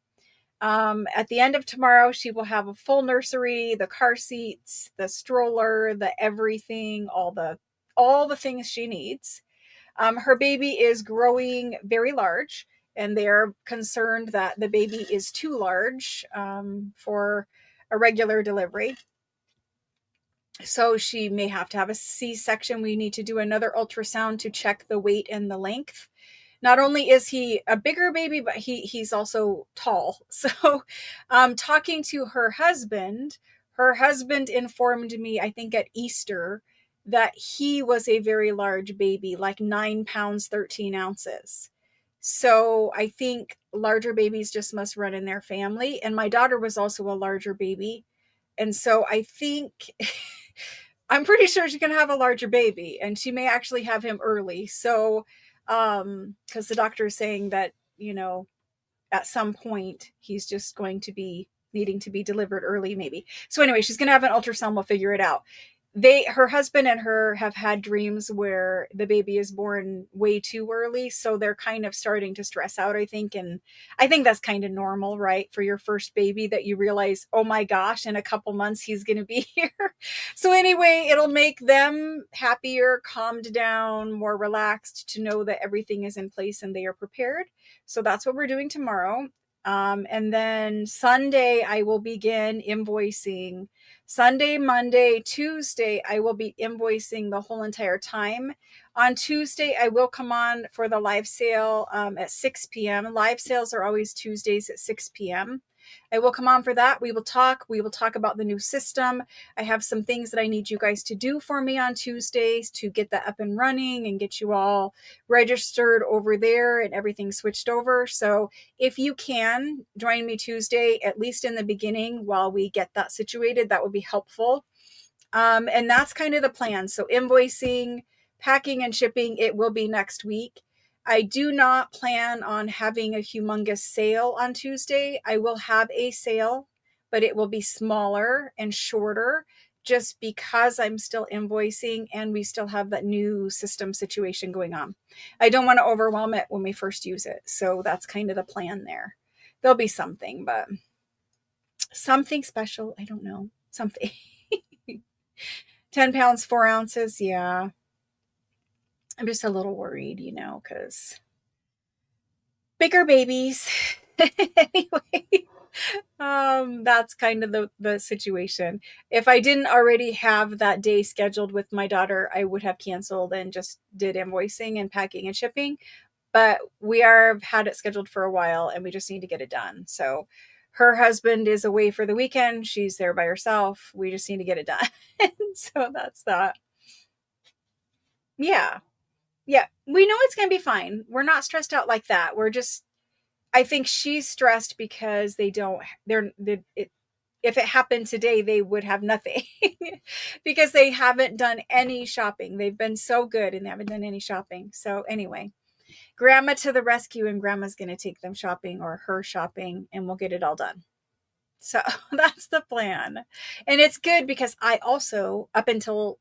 At the end of tomorrow, she will have a full nursery, the car seats, the stroller, the everything, all the things she needs. Her baby is growing very large, and they're concerned that the baby is too large for a regular delivery. So she may have to have a C-section. We need to do another ultrasound to check the weight and the length. Not only is he a bigger baby, but he's also tall. So talking to her husband informed me, I think at Easter, that he was a very large baby, like 9 pounds, 13 ounces. So I think larger babies just must run in their family. And my daughter was also a larger baby. And so I think I'm pretty sure she's going to have a larger baby, and she may actually have him early. So, because the doctor is saying that, at some point he's just going to be needing to be delivered early, maybe. So anyway, she's going to have an ultrasound. We'll figure it out. Her husband and her have had dreams where the baby is born way too early. So they're kind of starting to stress out, I think. And I think that's kind of normal, right? For your first baby, that you realize, oh my gosh, in a couple months, he's going to be here. So anyway, it'll make them happier, calmed down, more relaxed to know that everything is in place and they are prepared. So that's what we're doing tomorrow. And then Sunday, I will begin invoicing. Sunday, Monday, Tuesday, I will be invoicing the whole entire time. On Tuesday, I will come on for the live sale at 6 p.m. Live sales are always Tuesdays at 6 p.m. I will come on for that. We will talk about the new system. I have some things that I need you guys to do for me on Tuesdays to get that up and running and get you all registered over there and everything switched over. So if you can join me Tuesday, at least in the beginning, while we get that situated, that would be helpful. And that's kind of the plan. So invoicing, packing, and shipping, it will be next week. I do not plan on having a humongous sale on Tuesday. I will have a sale, but it will be smaller and shorter just because I'm still invoicing and we still have that new system situation going on. I don't want to overwhelm it when we first use it. So that's kind of the plan there. There'll be something, but something special. I don't know. Something. 10 pounds, 4 ounces. Yeah. I'm just a little worried, because bigger babies. Anyway, that's kind of the situation. If I didn't already have that day scheduled with my daughter, I would have canceled and just did invoicing and packing and shipping. But we have had it scheduled for a while and we just need to get it done. So Her husband is away for the weekend. She's there by herself. We just need to get it done. So that's that. Yeah. Yeah. We know it's going to be fine. We're not stressed out like that. We're just, I think she's stressed because if it happened today, they would have nothing because they haven't done any shopping. They've been so good and they haven't done any shopping. So anyway, grandma to the rescue, and grandma's going to take them shopping or her shopping, and we'll get it all done. So that's the plan. And it's good because I also, up until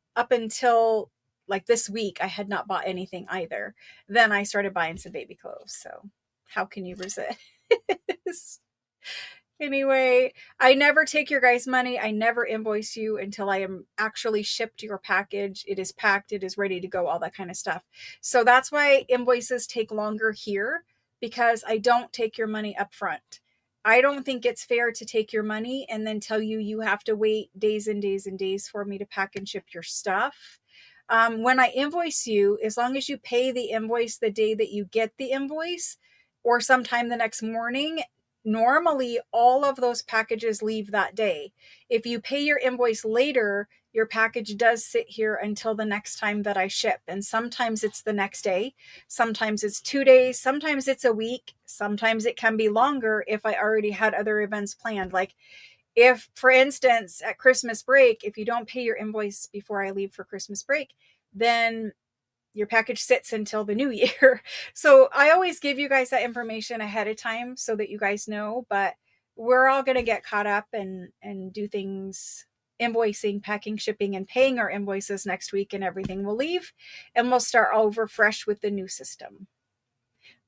like this week, I had not bought anything either. Then I started buying some baby clothes. So how can you resist? Anyway, I never take your guys' money. I never invoice you until I am actually shipped your package. It is packed, it is ready to go, all that kind of stuff. So that's why invoices take longer here, because I don't take your money up front. I don't think it's fair to take your money and then tell you you have to wait days and days and days for me to pack and ship your stuff. When I invoice you, as long as you pay the invoice the day that you get the invoice or sometime the next morning, normally all of those packages leave that day. If you pay your invoice later, your package does sit here until the next time that I ship. And sometimes it's the next day, sometimes it's 2 days, sometimes it's a week, sometimes it can be longer if I already had other events planned. Like if, for instance, at Christmas break, if you don't pay your invoice before I leave for Christmas break, then your package sits until the new year. So I always give you guys that information ahead of time so that you guys know, but we're all going to get caught up and do things, invoicing, packing, shipping, and paying our invoices next week, and everything will leave and we'll start over fresh with the new system.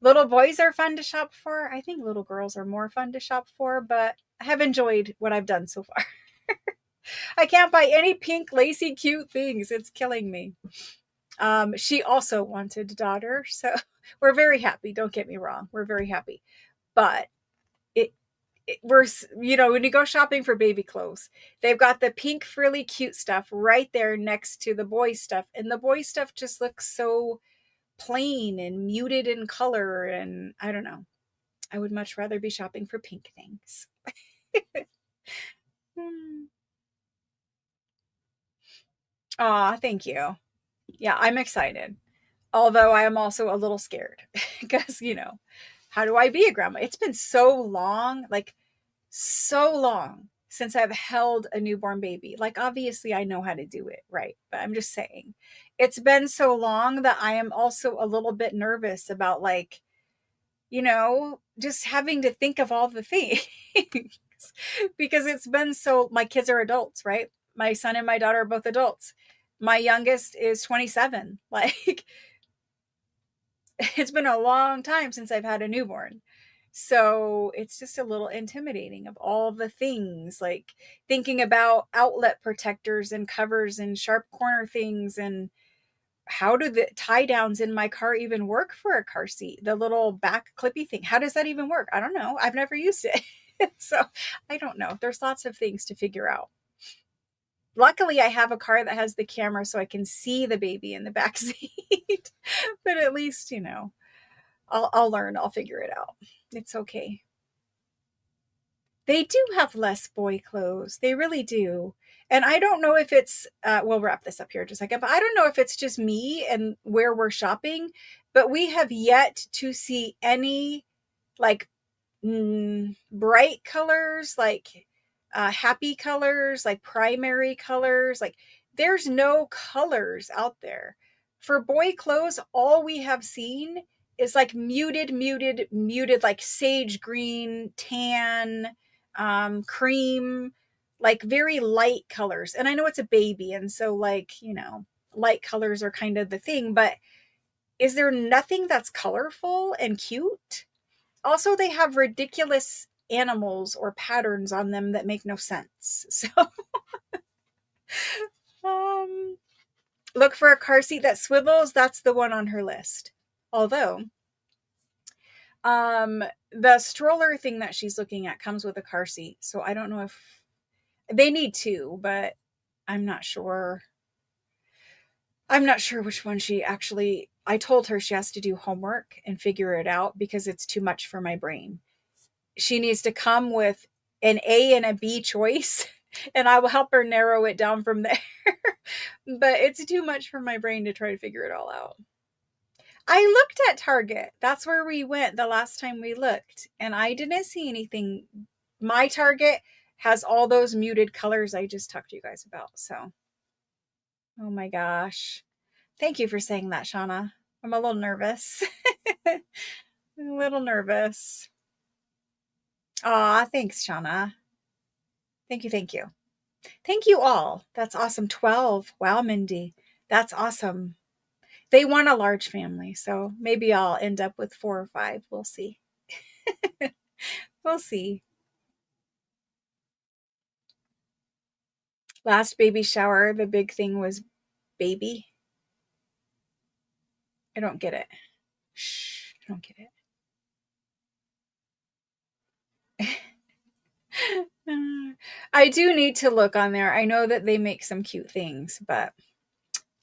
Little boys are fun to shop for. I think little girls are more fun to shop for, but I have enjoyed what I've done so far. I can't buy any pink, lacy, cute things. It's killing me. She also wanted a daughter, so we're very happy. Don't get me wrong, we're very happy. But we're, when you go shopping for baby clothes, they've got the pink frilly cute stuff right there next to the boy stuff, and the boy stuff just looks so plain and muted in color, and I don't know. I would much rather be shopping for pink things. Aw, thank you. Yeah, I'm excited. Although I am also a little scared because, how do I be a grandma? It's been so long, like so long since I've held a newborn baby. Like, obviously, I know how to do it, right? But I'm just saying, it's been so long that I am also a little bit nervous about, like, just having to think of all the things because it's been so, my kids are adults, right? My son and my daughter are both adults. My youngest is 27. Like, it's been a long time since I've had a newborn. So it's just a little intimidating of all the things, like thinking about outlet protectors and covers and sharp corner things. And how do the tie downs in my car even work for a car seat? The little back clippy thing. How does that even work? I don't know. I've never used it. So I don't know. There's lots of things to figure out. Luckily, I have a car that has the camera so I can see the baby in the back seat. But at least, I'll learn. I'll figure it out. It's okay. They do have less boy clothes. They really do. And I don't know if it's, we'll wrap this up here in just a second, but I don't know if it's just me and where we're shopping, but we have yet to see any like bright colors, like happy colors, like primary colors. Like there's no colors out there. For boy clothes, all we have seen is like muted, like sage green, tan, cream, like very light colors. And I know it's a baby, and so like, light colors are kind of the thing, but is there nothing that's colorful and cute? Also, they have ridiculous animals or patterns on them that make no sense. So, um, look for a car seat that swivels. That's the one on her list. Although, the stroller thing that she's looking at comes with a car seat. So I don't know if they need two, but I'm not sure. I'm not sure which one she actually, I told her she has to do homework and figure it out because it's too much for my brain. She needs to come with an A and a B choice, and I will help her narrow it down from there. But it's too much for my brain to try to figure it all out. I looked at Target. That's where we went the last time we looked, and I didn't see anything. My Target has all those muted colors I just talked to you guys about. So, oh my gosh. Thank you for saying that, Shauna. I'm a little nervous. A little nervous. Aw, thanks, Shauna. Thank you, thank you. Thank you all. That's awesome. 12. Wow, Mindy. That's awesome. They want a large family, so maybe I'll end up with 4 or 5. We'll see. We'll see. Last baby shower, the big thing was baby. I don't get it. Shh, I don't get it. I do need to look on there. I know that they make some cute things, but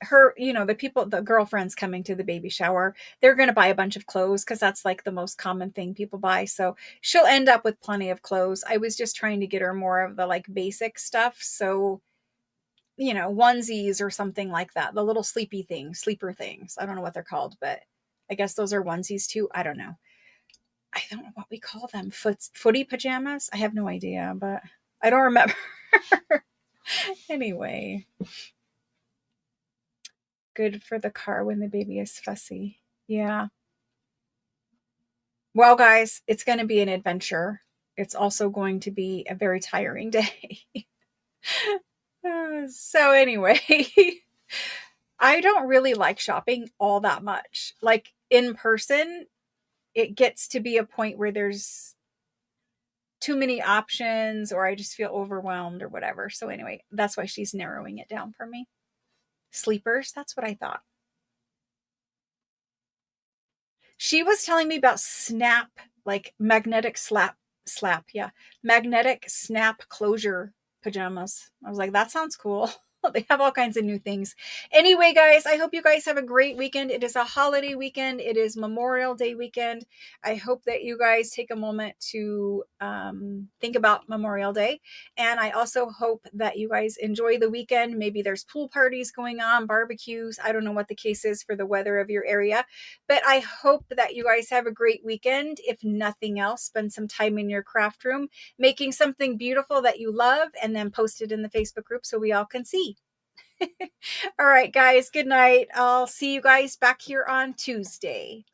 her, the people, the girlfriends coming to the baby shower, they're going to buy a bunch of clothes because that's like the most common thing people buy. So she'll end up with plenty of clothes. I was just trying to get her more of the like basic stuff. So, onesies or something like that. The little sleepy things, sleeper things. I don't know what they're called, but I guess those are onesies too. I don't know. I don't know what we call them. Footy pajamas? I have no idea, but I don't remember. Anyway. Good for the car when the baby is fussy. Yeah. Well, guys, it's going to be an adventure. It's also going to be a very tiring day. So anyway, I don't really like shopping all that much. Like in person, it gets to be a point where there's too many options or I just feel overwhelmed or whatever. So anyway, that's why she's narrowing it down for me. Sleepers, that's what I thought. She was telling me about snap, like magnetic slap, magnetic snap closure pajamas. I was like, that sounds cool. They have all kinds of new things. Anyway, guys, I hope you guys have a great weekend. It is a holiday weekend. It is Memorial Day weekend. I hope that you guys take a moment to think about Memorial Day. And I also hope that you guys enjoy the weekend. Maybe there's pool parties going on, barbecues. I don't know what the case is for the weather of your area, but I hope that you guys have a great weekend. If nothing else, spend some time in your craft room making something beautiful that you love and then post it in the Facebook group so we all can see. All right, guys, good night. I'll see you guys back here on Tuesday.